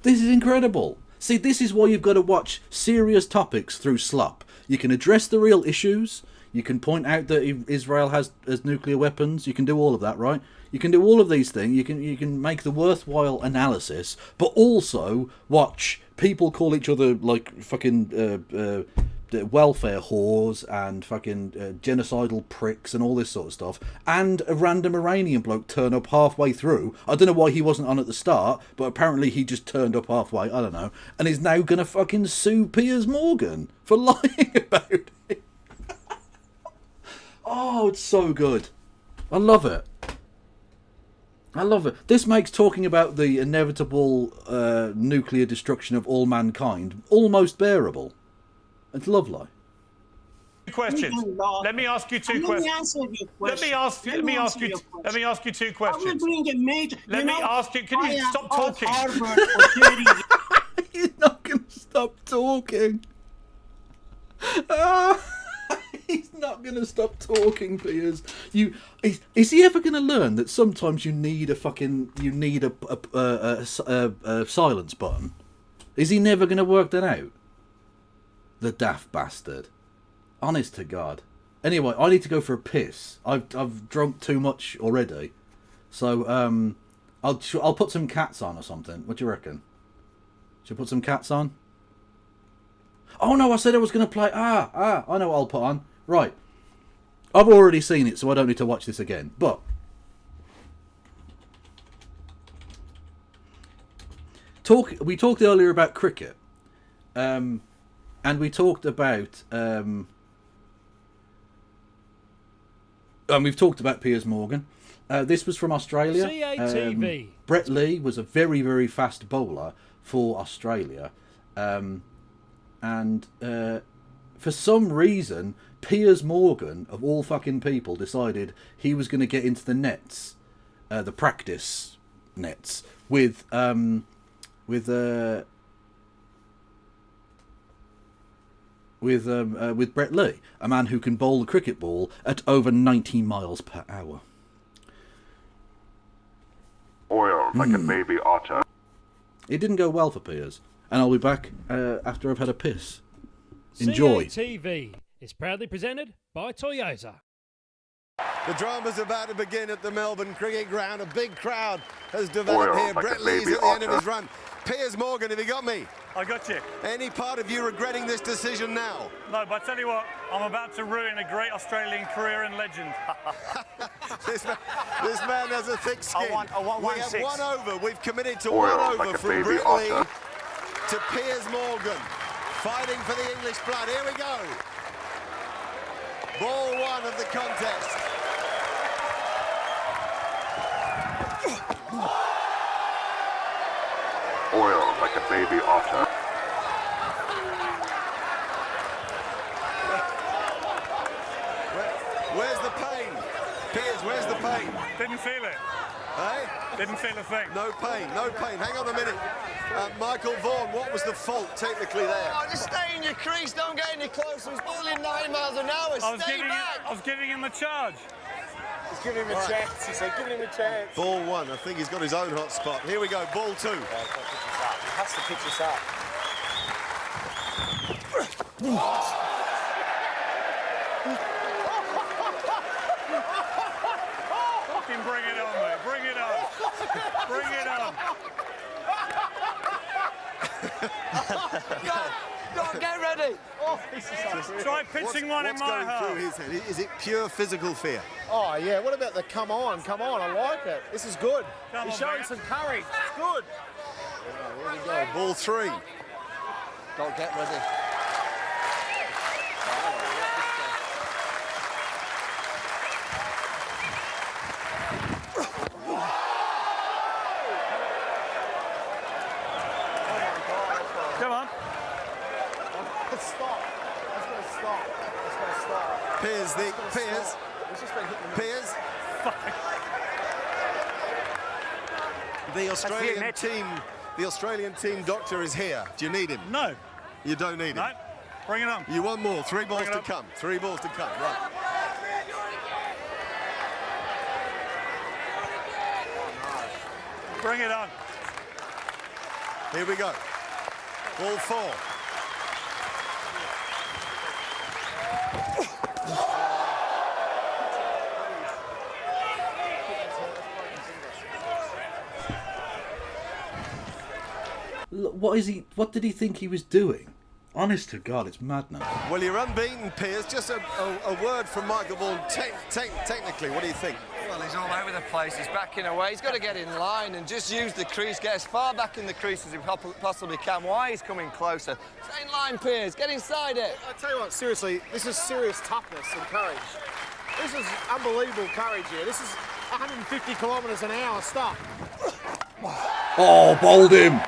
This is incredible. See, this is why you've got to watch serious topics through slop. You can address the real issues. You can point out that Israel has nuclear weapons. You can do all of that, right? You can do all of these things. You can make the worthwhile analysis, but also watch people call each other like fucking welfare whores and fucking genocidal pricks and all this sort of stuff, and a random Iranian bloke turn up halfway through. I don't know why he wasn't on at the start, but apparently he just turned up halfway, I don't know, and is now gonna fucking sue Piers Morgan for lying about it. Oh, it's so good. I love it. I love it. This makes talking about the inevitable nuclear destruction of all mankind almost bearable. It's lovely. Questions. Let me ask you two questions. Let me ask you two questions. I will bring a major. Let me ask you. Can you stop talking? He's not going to stop talking. He's not going to stop talking, Piers. Is he ever going to learn that sometimes you need a silence button? Is he never going to work that out? The daft bastard. Honest to God. Anyway, I need to go for a piss. I've drunk too much already. So I'll put some cats on or something. What do you reckon? Should I put some cats on? Oh no, I said I was going to play. I know what I'll put on. Right. I've already seen it, so I don't need to watch this again. But we talked earlier about cricket, and we talked about and we've talked about Piers Morgan. This was from Australia. CATV. Brett Lee was a very, very fast bowler for Australia. And for some reason, Piers Morgan, of all fucking people, decided he was going to get into the nets, the practice nets, with Brett Lee, a man who can bowl the cricket ball at over 90 miles per hour. Oil like a baby otter. It didn't go well for Piers, and I'll be back after I've had a piss. Enjoy. CATV is proudly presented by Toyota. The drama's about to begin at the Melbourne Cricket Ground. A big crowd has developed here. Like Brett Lee's at the end of his run. Piers Morgan, have you got me? I got you. Any part of you regretting this decision now? No, but I tell you what, I'm about to ruin a great Australian career and legend. This man has a thick skin. I want we have 1-6. one over. We've committed to Oil one over like a from baby Brett Lee otter. to Piers Morgan. Fighting for the English blood. Here we go. Ball one of the contest. Oil like a baby otter. Where's the pain? Piers, where's the pain? Didn't feel it. Hey? Didn't feel a thing. No pain, no pain. Hang on a minute. Michael Vaughan, what was the fault technically there? Oh, just stay in your crease, don't get any closer. He's bowling 9 miles an hour. I was Stay back. I was giving him the charge. He's giving him a chance. He said, giving him a chance. Ball one. I think he's got his own hot spot. Here we go. Ball two. He has to pitch this up. Fucking bring it on, mate. Bring it on. Bring it on. Go on, get ready. Oh, this is Try pitching one in my What's going through half. his head? Is it pure physical fear? Oh, yeah. What about the come on? Come on. I like it. This is good. Come He's on, showing mate. some courage. It's good. Here we go. Ball three. Don't get ready. Come on. Stop. That's going to stop. That's going to stop. Piers, Piers. He's just been hitting the Piers. The Australian team doctor is here. Do you need him? No. You don't need him. No. Bring it on. You want more? 3 balls Bring it to up. come. 3 balls to come. Right. Bring it on. Here we go. Ball 4. What did he think he was doing? Honest to God, it's madness. Well, you're unbeaten, Piers. Just a word from Michael Vaughan. Technically, what do you think? Well, he's all over the place. He's backing away. He's got to get in line and just use the crease, get as far back in the crease as he possibly can. Why he's coming closer? Stay in line, Piers. Get inside it. I tell you what, seriously, this is serious toughness and courage. This is unbelievable courage here. This is 150 kilometres an hour stuff. Oh, bowled him!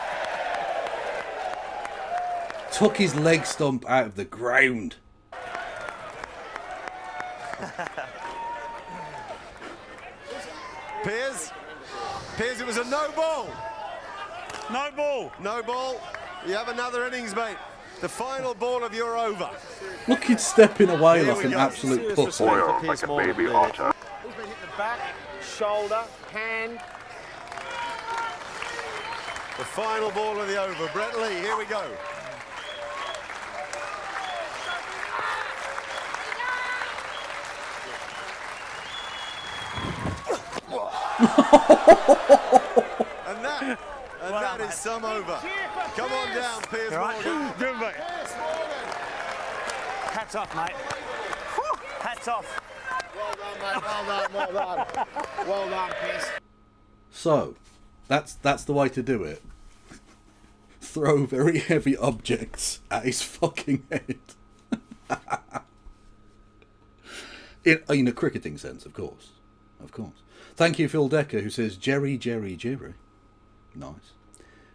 Took his leg stump out of the ground. Piers, it was a no ball. No ball. No ball. You have another innings, mate. The final ball of your over. Look, he's stepping away Here like we an go. absolute Serious pussy. respect for Piers Morgan, really. He's been hitting the back, shoulder, hand. The final ball of the over. Brett Lee, here we go. And that is some over. Come on down, Piers Morgan. Good, mate. Hats off, mate. Hats off. Well done, mate. Well done, well done. Well done, Piers. So, that's the way to do it. Throw very heavy objects at his fucking head. in a cricketing sense, of course. Of course. Thank you, Phil Decker, who says, Jerry. Nice.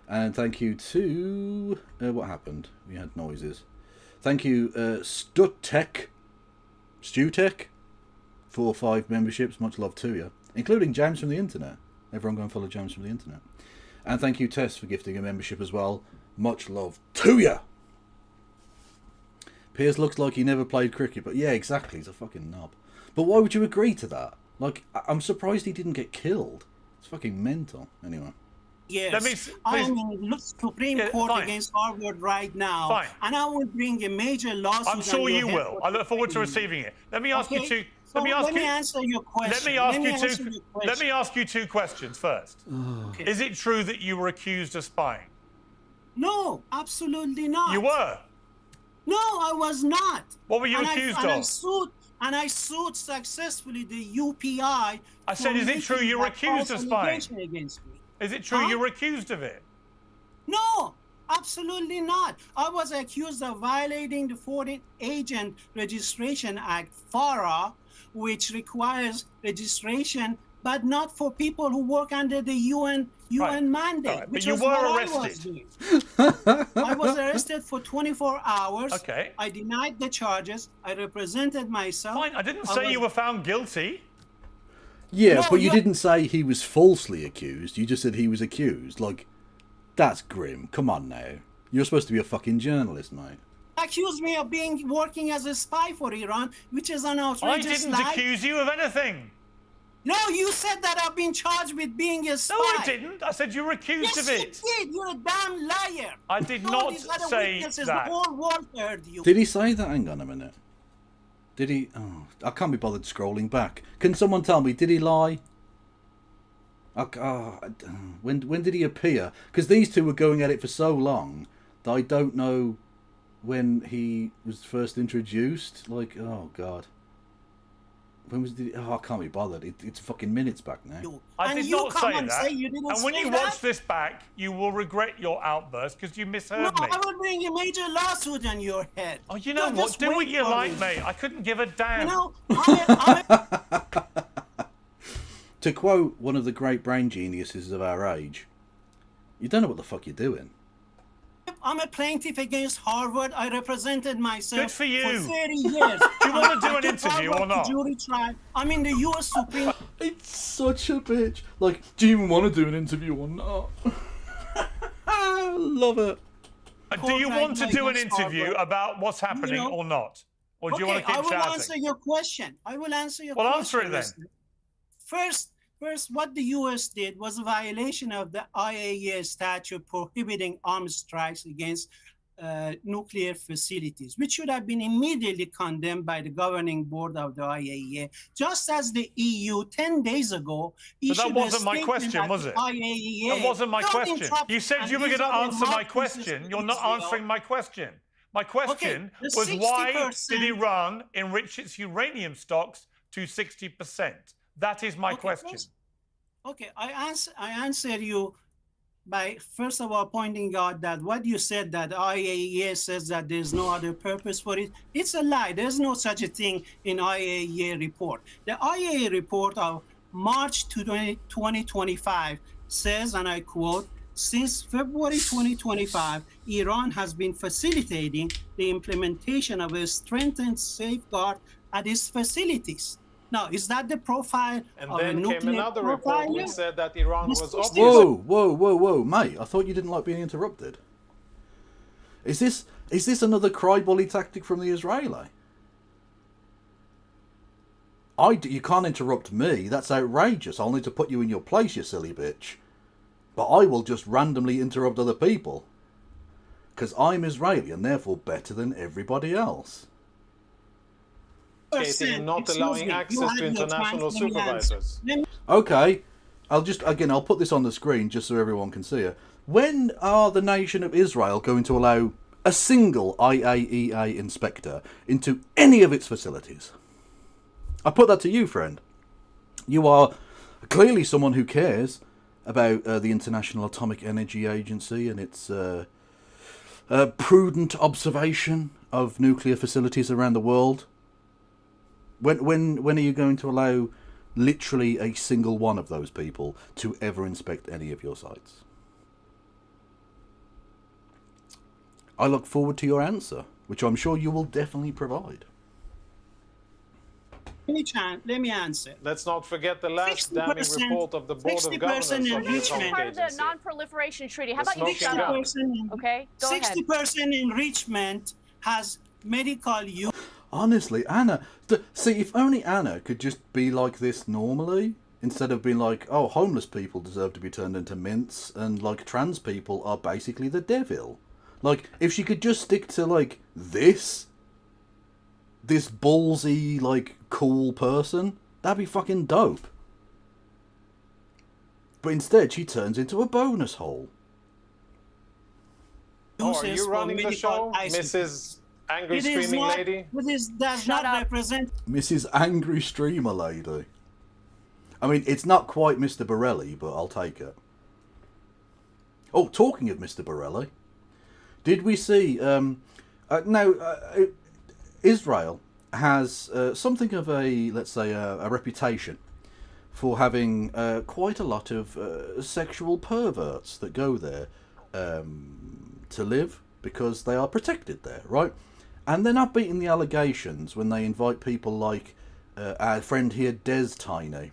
And thank you to... what happened? We had noises. Thank you, Stutech, for 5 memberships. Much love to you. Including James from the Internet. Everyone go and follow James from the Internet. And thank you, Tess, for gifting a membership as well. Much love to you. Piers looks like he never played cricket, but yeah, exactly. He's a fucking knob. But why would you agree to that? Like, I'm surprised he didn't get killed. It's fucking mental. Anyway. Yes, I am in the Supreme Court against Harvard right now, and I will bring a major lawsuit. I'm sure you will. I look forward to receiving it. Let me ask you two. Let me answer your question. Let me ask you 2 questions first. Okay. Is it true that you were accused of spying? No, absolutely not. You were? No, I was not. What were you accused of? I sued successfully the UPI. I said, is it true you were accused of spying? Against me. Is it true you were accused of it? No, absolutely not. I was accused of violating the Foreign Agent Registration Act, FARA, which requires registration, but not for people who work under the UN mandate. Right. Which But you was were what arrested. I was arrested for 24 hours. Okay. I denied the charges. I represented myself. Fine. I didn't say you were found guilty. Yeah, No, but you didn't say he was falsely accused. You just said he was accused. Like, that's grim. Come on now. You're supposed to be a fucking journalist, mate. Accused me of working as a spy for Iran, which is an outrageous lie. I didn't accuse you of anything. No, you said that I've been charged with being a spy. No, I didn't. I said you were accused of it. Yes, you did. You're a damn liar. I did All not these other say witnesses, that. The whole world heard you. Did he say that? Hang on a minute. Did he? Oh, I can't be bothered scrolling back. Can someone tell me, did he lie? When did he appear? Because these two were going at it for so long that I don't know when he was first introduced. Like, oh god, when was the? Oh, I can't be bothered. It's fucking minutes back now. I did not say that. And when you watch this back, you will regret your outburst because you misheard me. I will bring a major lawsuit on your head. Oh, you know what? Do what you like, mate. I couldn't give a damn. You know, To quote one of the great brain geniuses of our age, you don't know what the fuck you're doing. I'm a plaintiff against Harvard. I represented myself Good for you. for 30 years. Do you want to do an interview or not? Jury trial. I'm in the U.S. Supreme. It's such a bitch. Like, do you even want to do an interview or not? Love it. Do you want to do an interview about what's happening or not? Or do you want to keep shouting? I will answer your question. Well, answer it then. First, what the U.S. did was a violation of the IAEA statute prohibiting arms strikes against nuclear facilities, which should have been immediately condemned by the governing board of the IAEA, just as the EU 10 days ago issued But that wasn't my question, was it? IAEA. That wasn't my question. Interrupt, You said you were going to answer my question. You're not answering my question. My question was, why did Iran enrich its uranium stocks to 60%? That is my question. I answer you by first of all pointing out that what you said, that IAEA says that there's no other purpose for it. It's a lie. There's no such a thing in IAEA report. The IAEA report of March 2025 says, and I quote, since February 2025, Iran has been facilitating the implementation of a strengthened safeguard at its facilities. Now, is that the profile and of then a nuclear came another report which said that Iran was Whoa, mate! I thought you didn't like being interrupted. Is this Is this another cry-bully tactic from the Israeli? You can't interrupt me. That's outrageous. I'll need to put you in your place, you silly bitch. But I will just randomly interrupt other people. Because I'm Israeli and therefore better than everybody else. Not allowing access to international supervisors. Okay. I'll put this on the screen just so everyone can see it. When are the nation of Israel going to allow a single IAEA inspector into any of its facilities? I put that to you, friend. You are clearly someone who cares about the International Atomic Energy Agency and its prudent observation of nuclear facilities around the world. When are you going to allow literally a single one of those people to ever inspect any of your sites? I look forward to your answer, which I'm sure you will definitely provide. Let me answer. Let's not forget the last damning report of the Board of Governors of the Atomic Part of the Agency. non-proliferation treaty. How about you shut up? Okay, go 60% enrichment has medical use. Honestly, Anna, see, if only Anna could just be like this normally, instead of being like, oh, homeless people deserve to be turned into mints, and like trans people are basically the devil. Like, if she could just stick to like this ballsy, like, cool person, that'd be fucking dope. But instead, she turns into a bonus hole. Oh, are you running the show, Mrs. Angry Streaming Lady? This does not represent... Mrs. Angry Streamer Lady. I mean, it's not quite Mr. Borelli, but I'll take it. Oh, talking of Mr. Borelli, did we see... Israel has something of a, let's say, a reputation for having quite a lot of sexual perverts that go there to live because they are protected there, right? And they're not beating the allegations when they invite people like our friend here, Des Tiny,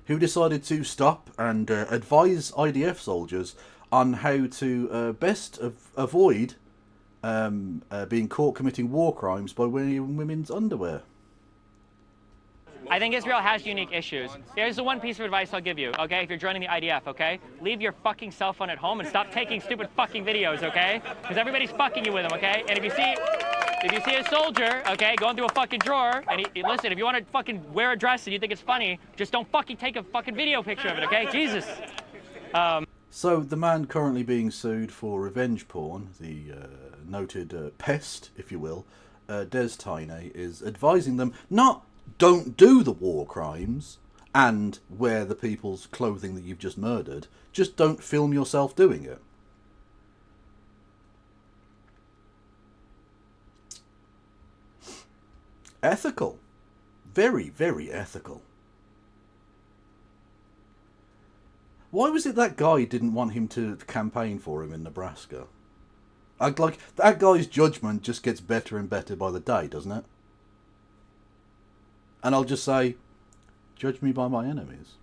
who decided to stop and advise IDF soldiers on how to best avoid being caught committing war crimes by wearing women's underwear. I think Israel has unique issues. Here's the one piece of advice I'll give you, okay? If you're joining the IDF, okay? Leave your fucking cell phone at home and stop taking stupid fucking videos, okay? Because everybody's fucking you with them, okay? And if you see a soldier, okay, going through a fucking drawer, and listen, if you want to fucking wear a dress and you think it's funny, just don't fucking take a fucking video picture of it, okay? Jesus. So the man currently being sued for revenge porn, the noted pest, if you will, Des Tiny, is advising them not don't do the war crimes and wear the people's clothing that you've just murdered, just don't film yourself doing it. Ethical. Very, very ethical. Why was it that guy didn't want him to campaign for him in Nebraska? Like, that guy's judgment just gets better and better by the day, doesn't it? And I'll just say, judge me by my enemies.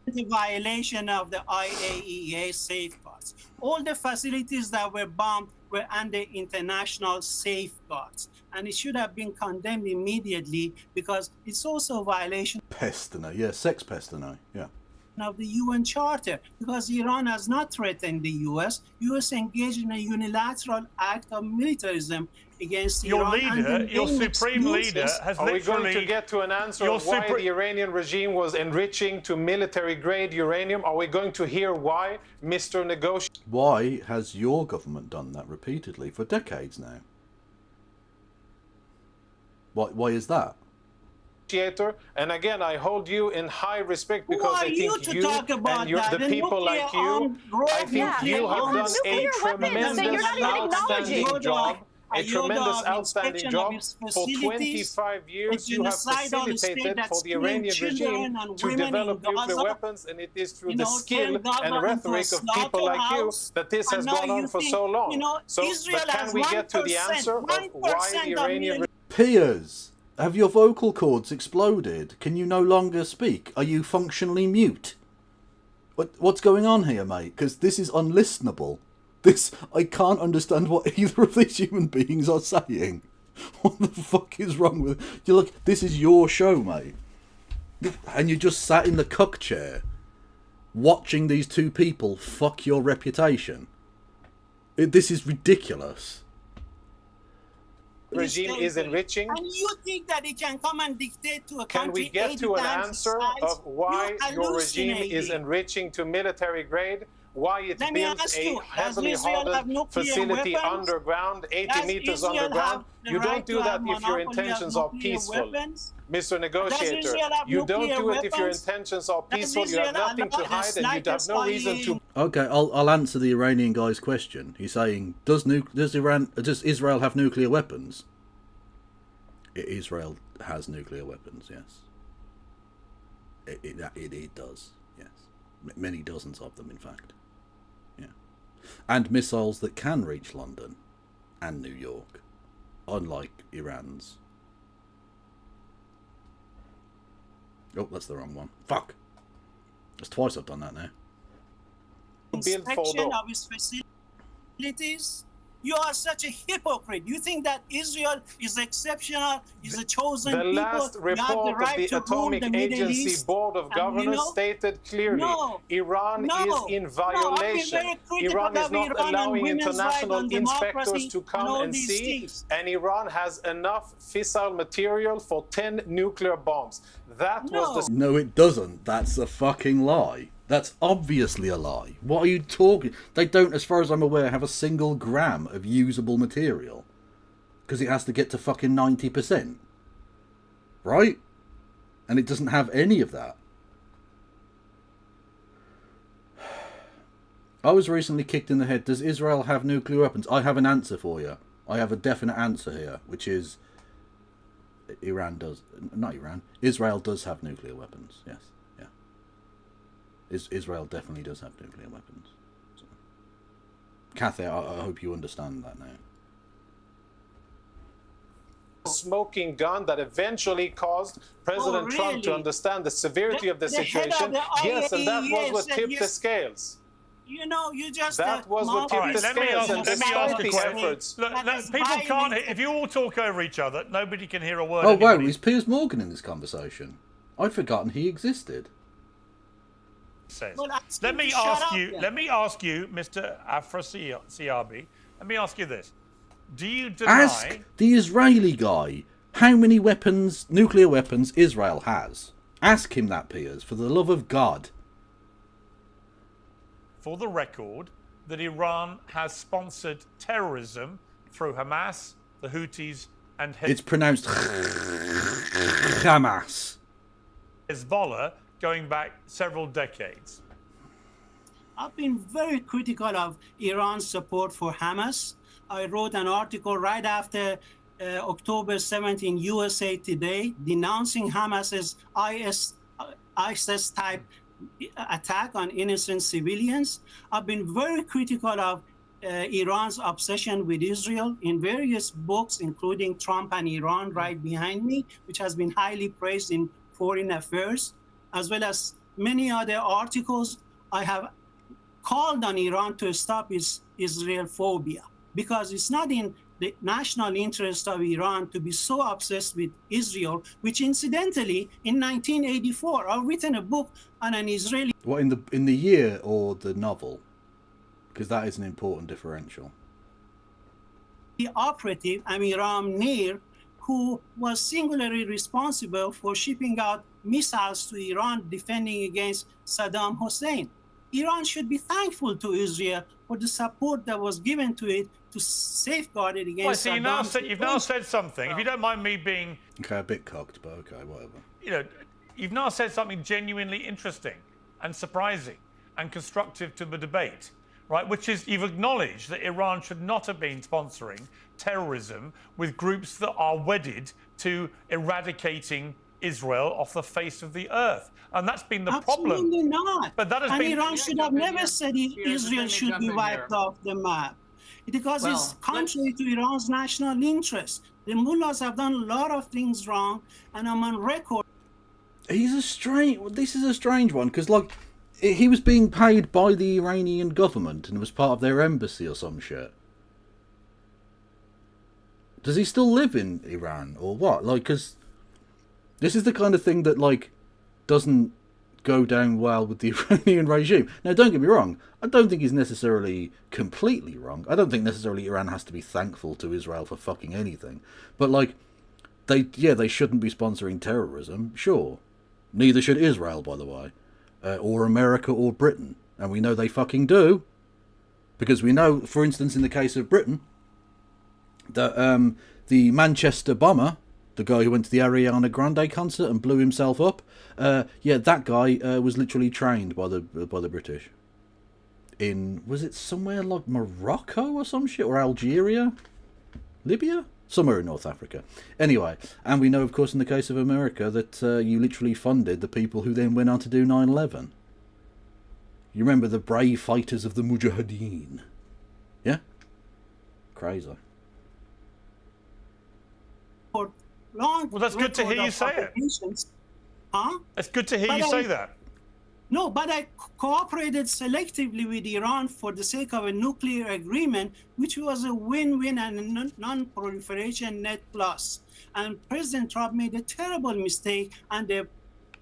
The violation of the IAEA safeguards. All the facilities that were bombed were under international safeguards. And it should have been condemned immediately because it's also a violation sex pestino, yeah. Of the UN Charter, because Iran has not threatened the US. US engaged in a unilateral act of militarism against Iran. Your supreme leader has literally... Are we going to get to an answer of why the Iranian regime was enriching to military-grade uranium? Are we going to hear why, Mr. Negotiator? Why has your government done that repeatedly for decades now? Why is that? And again, I hold you in high respect because I think you and the people like you, I think you have done a tremendous outstanding job. A tremendous outstanding job. For 25 years, you have facilitated for the Iranian regime to develop nuclear weapons, and it is through the skill and rhetoric of people like you that this has gone on for so long. But can we get to the answer of why the Iranian regime... Piers, have your vocal cords exploded? Can you no longer speak? Are you functionally mute? What's going on here, mate? Because this is unlistenable. I can't understand what either of these human beings are saying. What the fuck is wrong with you? Look, this is your show, mate, and you just sat in the cuck chair watching these two people fuck your reputation. This is ridiculous. Regime is enriching. And you think that it can come and dictate to a country? Can we get to an answer of why your regime is enriching to military grade? Why it builds a heavily hardened facility underground, 80 meters underground? You don't do that if your intentions are peaceful, Mr. Negotiator. You don't do it if your intentions are peaceful. You have nothing to hide and you have no reason to... Okay, I'll answer the Iranian guy's question. He's saying, does Israel have nuclear weapons? Israel has nuclear weapons, yes. It does, yes. Many dozens of them, in fact. Yeah. And missiles that can reach London and New York, unlike Iran's. Oh, that's the wrong one. Fuck. That's twice I've done that now. Inspection of its facilities. You are such a hypocrite. You think that Israel is exceptional, is a chosen people. The last report of the Atomic Agency Board of Governors stated clearly, Iran is in violation. Iran is not allowing international inspectors to come and see, and Iran has enough fissile material for 10 nuclear bombs. That was the... No, it doesn't. That's a fucking lie. That's obviously a lie. What are you talking? They don't, as far as I'm aware, have a single gram of usable material. Because it has to get to fucking 90%. Right? And it doesn't have any of that. I was recently kicked in the head. Does Israel have nuclear weapons? I have an answer for you. I have a definite answer here, which is... Iran does. Not Iran. Israel does have nuclear weapons, yes. Israel definitely does have nuclear weapons. So. Cathy, I hope you understand that now. Smoking gun that eventually caused President Trump to understand the severity of the situation. Yes, and that was what tipped the scales. You know, you just... That was what tipped the scales. And despite these efforts... Look, people can't... If you all talk over each other, nobody can hear a word. Oh, wow, is Piers Morgan in this conversation? I'd forgotten he existed. Says. Well, let me ask you, Mr. Afrasiabi, let me ask you this. Do you deny... Ask the Israeli guy how many weapons, nuclear weapons, Israel has. Ask him that, Piers, for the love of God. For the record, that Iran has sponsored terrorism through Hamas, the Houthis, and It's pronounced Hamas. Hezbollah, going back several decades. I've been very critical of Iran's support for Hamas. I wrote an article right after October 17 USA Today denouncing Hamas's ISIS-type attack on innocent civilians. I've been very critical of Iran's obsession with Israel in various books, including Trump and Iran right behind me, which has been highly praised in Foreign Affairs, as well as many other articles. I have called on Iran to stop its Israel phobia, because it's not in the national interest of Iran to be so obsessed with Israel, which incidentally, in 1984, I've written a book on an Israeli... What, in the year or the novel? Because that is an important differential. The operative, Amiram Nir, who was singularly responsible for shipping out missiles to Iran defending against Saddam Hussein. Iran should be thankful to Israel for the support that was given to it to safeguard it against Saddam. You've now said something, if you don't mind me being... Okay, a bit cocked, but okay, whatever. You know, you've now said something genuinely interesting and surprising and constructive to the debate, right? Which is, you've acknowledged that Iran should not have been sponsoring terrorism with groups that are wedded to eradicating Israel off the face of the earth. And that's been the problem. Absolutely not. But that has been... Iran should have never said Israel should be wiped off the map. Because it's contrary to Iran's national interest. The mullahs have done a lot of things wrong, and I'm on record. This is a strange one, because, like, He was being paid by the Iranian government and was part of their embassy or some shit. Does he still live in Iran or what? Like, because this is the kind of thing that, like, doesn't go down well with the Iranian regime. Now, don't get me wrong. I don't think he's necessarily completely wrong. I don't think necessarily Iran has to be thankful to Israel for fucking anything. But, like, they shouldn't be sponsoring terrorism, sure. Neither should Israel, by the way. Or America or Britain. And we know they fucking do. Because we know, for instance, in the case of Britain, that the Manchester bomber, the guy who went to the Ariana Grande concert and blew himself up, that guy was literally trained by the British. Was it somewhere like Morocco or some shit? Or Algeria? Libya? Somewhere in North Africa. Anyway, and we know, of course, in the case of America, that you literally funded the people who then went on to do 9/11. You remember the brave fighters of the Mujahideen? Yeah? Crazy. Long well, that's good to hear you say it. Huh? It's good to hear you say that. No, but I cooperated selectively with Iran for the sake of a nuclear agreement, which was a win-win and a non-proliferation net plus. And President Trump made a terrible mistake, and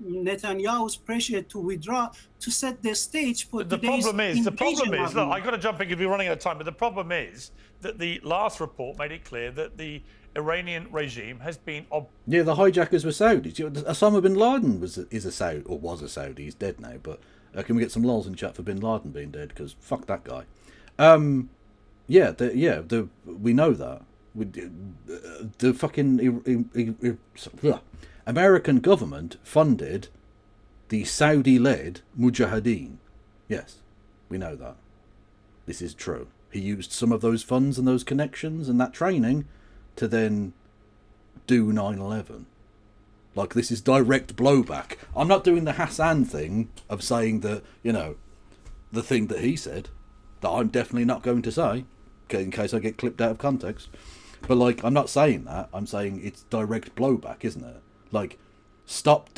Netanyahu's pressure to withdraw to set the stage for the today's problem is, look, I've got to jump in because we're running out of time, but the problem is that the last report made it clear that the Iranian regime has been... Yeah, the hijackers were Saudis. Osama bin Laden was a Saudi. He's dead now, but can we get some lols in chat for bin Laden being dead? Because fuck that guy. We know that. The fucking American government funded the Saudi-led Mujahideen. Yes, we know that. This is true. He used some of those funds and those connections and that training to then do 9/11. Like, this is direct blowback. I'm not doing the Hassan thing of saying that, the thing that he said, that I'm definitely not going to say, in case I get clipped out of context. But, like, I'm not saying that. I'm saying it's direct blowback, isn't it? Like, stop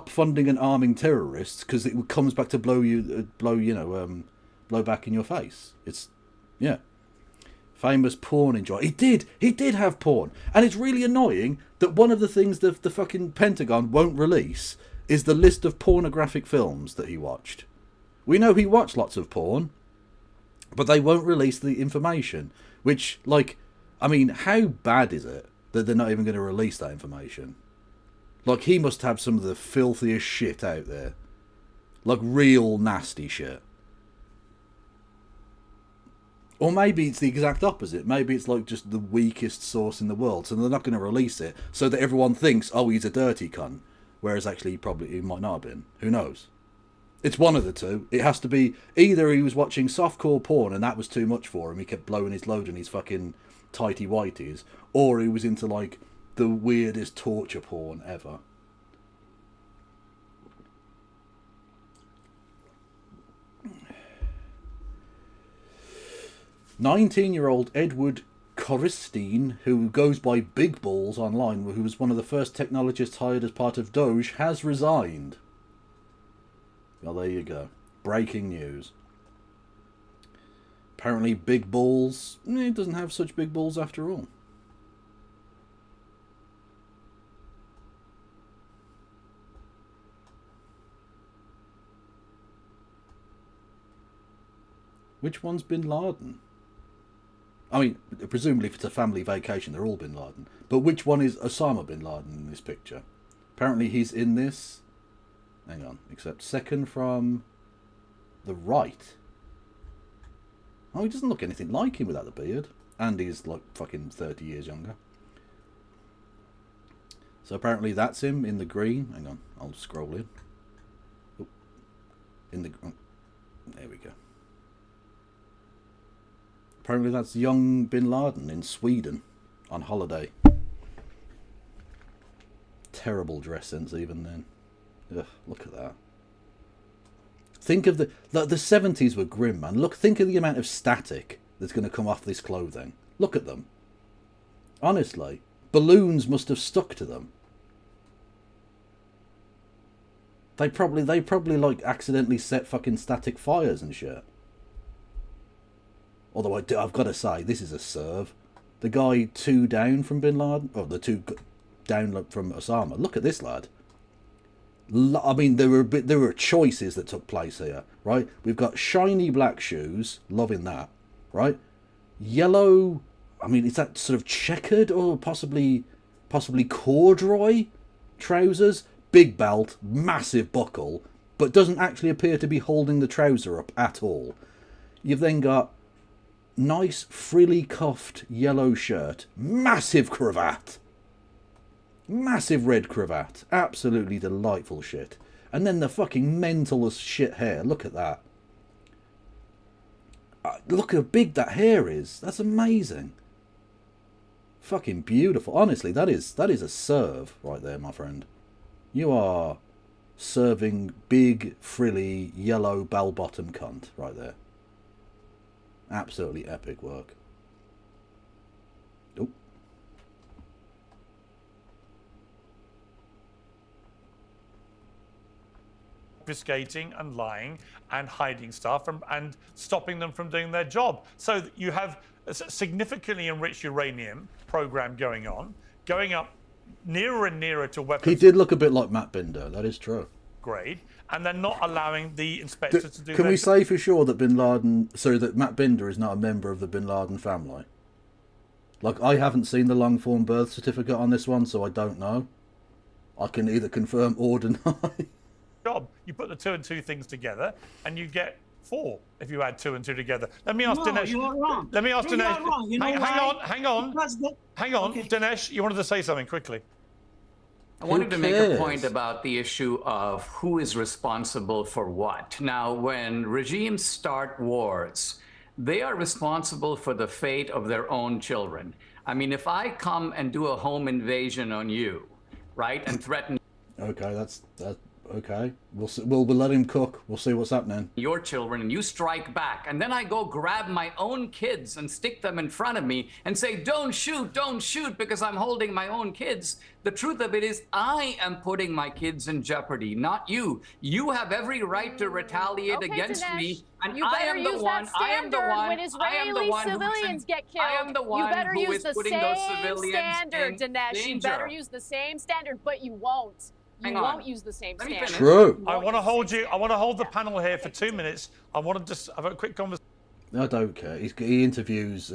funding and arming terrorists, because it comes back to blow back in your face. It's, yeah. Famous porn enjoy. He did have porn. And it's really annoying that one of the things that the fucking Pentagon won't release is the list of pornographic films that he watched. We know he watched lots of porn, but they won't release the information. Which, like, I mean, how bad is it that they're not even going to release that information? Like, he must have some of the filthiest shit out there. Like, real nasty shit. Or maybe it's the exact opposite. Maybe it's like just the weakest source in the world, so they're not going to release it, so that everyone thinks, oh, he's a dirty cunt. Whereas actually, he might not have been. Who knows? It's one of the two. It has to be either he was watching softcore porn and that was too much for him, he kept blowing his load in his fucking tighty whities, or he was into, like, the weirdest torture porn ever. "19-year-old Edward Coristine, who goes by Big Balls online, who was one of the first technologists hired as part of Doge, has resigned." Well, there you go. Breaking news. Apparently Big Balls, he doesn't have such big balls after all. Which one's Bin Laden? I mean, presumably if it's a family vacation, they're all Bin Laden. But which one is Osama Bin Laden in this picture? Apparently he's in this. Hang on, except second from the right. Oh, he doesn't look anything like him without the beard. And he's like fucking 30 years younger. So apparently that's him in the green. Hang on, I'll scroll in. Oh, there we go. Apparently that's young Bin Laden in Sweden on holiday. Terrible dress sense even then. Ugh, look at that. Think of the 70s were grim, man. Think of the amount of static that's going to come off this clothing. Look at them. Honestly, balloons must have stuck to them. They probably like accidentally set fucking static fires and shit. Although I've got to say, this is a serve. The guy 2 down from Bin Laden, or the 2 down from Osama. Look at this lad. I mean, there were choices that took place here, right? We've got shiny black shoes, loving that, right? Yellow, I mean, is that sort of checkered or possibly corduroy trousers? Big belt, massive buckle, but doesn't actually appear to be holding the trouser up at all. You've then got nice frilly cuffed yellow shirt, massive cravat. Massive red cravat. Absolutely delightful shit. And then the fucking mental as shit hair. Look at that. Look how big that hair is. That's amazing. Fucking beautiful. Honestly, that is a serve right there, my friend. You are serving big, frilly, yellow bell-bottom cunt right there. Absolutely epic work. Oh. Obfuscating and lying and hiding stuff and stopping them from doing their job. So that you have a significantly enriched uranium program going on, going up nearer and nearer to weapons. He did look a bit like Matt Binder, that is true. Grade, and they're not allowing the inspectors to do Can their we job. say for sure that that Matt Binder is not a member of the Bin Laden family? Like, I haven't seen the long form birth certificate on this one, so I don't know. I can either confirm or deny. Job. You put the 2 and 2 things together, and you get 4 if you add 2 and 2 together. Let me ask Dinesh. You're wrong. Let me ask You're Dinesh. wrong. You know Hang on. Okay. Dinesh, you wanted to say something quickly. I wanted to make a point about the issue of who is responsible for what. Now, when regimes start wars, they are responsible for the fate of their own children. I mean, if I come and do a home invasion on you, right, and threaten... Okay, that's okay. We'll let him cook. We'll see what's happening. Your children, and you strike back, and then I go grab my own kids and stick them in front of me and say, don't shoot, because I'm holding my own kids. The truth of it is I am putting my kids in jeopardy, not you. You have every right to retaliate against me, and you I better am the use one. that I am the standard one. when I am the Israeli one civilians get killed. I am the one you better who use is the putting same those civilians standard, in Dinesh. You danger. better use the same standard, but you won't. You Hang on. won't use the same standard. True. I want to hold the panel here for 2 minutes. I want to just have a quick conversation. I don't care. He interviews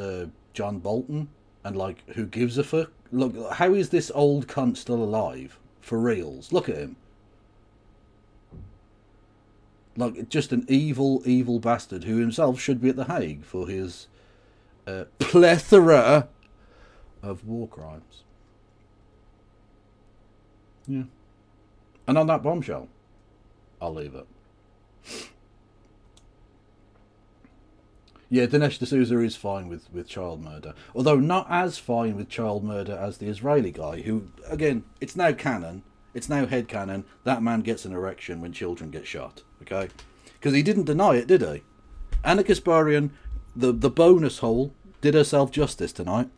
John Bolton, and like, who gives a fuck? Look, how is this old cunt still alive? For reals. Look at him. Like, just an evil, evil bastard who himself should be at The Hague for his plethora of war crimes. Yeah. And on that bombshell, I'll leave it. Yeah, Dinesh D'Souza is fine with child murder. Although not as fine with child murder as the Israeli guy, who, again, it's now canon. It's now headcanon. That man gets an erection when children get shot. Okay? Because he didn't deny it, did he? Anna Kasparian, the bonus hole, did herself justice tonight.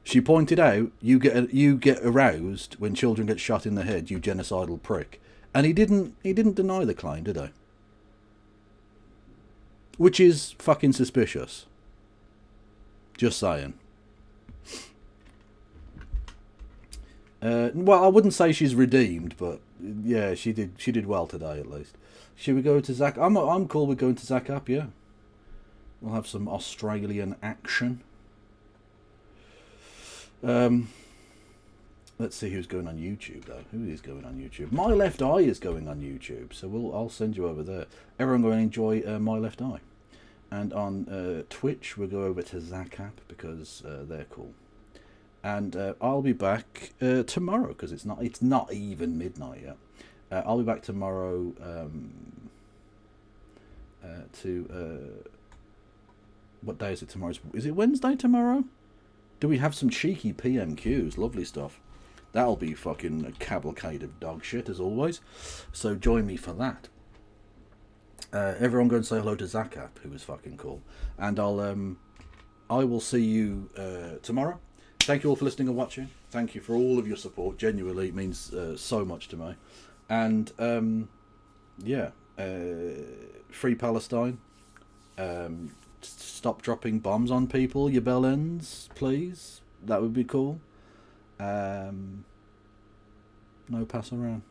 She pointed out, you get aroused when children get shot in the head, you genocidal prick. And he didn't deny the claim, did he? Which is fucking suspicious. Just saying. Well, I wouldn't say she's redeemed, but yeah, she did well today at least. Should we go to Zach? I'm cool with going to Zach Up, yeah. We'll have some Australian action. Let's see who's going on YouTube though. Who is going on YouTube? My Left Eye is going on YouTube, so I'll send you over there. Everyone go and enjoy My Left Eye. And on Twitch we'll go over to Zacap because they're cool. And I'll be back tomorrow because it's not even midnight yet. I'll be back tomorrow what day is it tomorrow? Is it Wednesday tomorrow? Do we have some cheeky PMQs? Lovely stuff. That'll be fucking a cavalcade of dog shit as always. So join me for that. Everyone go and say hello to Zacap, who was fucking cool. And I will see you tomorrow. Thank you all for listening and watching. Thank you for all of your support. Genuinely, it means so much to me. And Yeah. Free Palestine. Stop dropping bombs on people, you bellends, please. That would be cool. No pass around.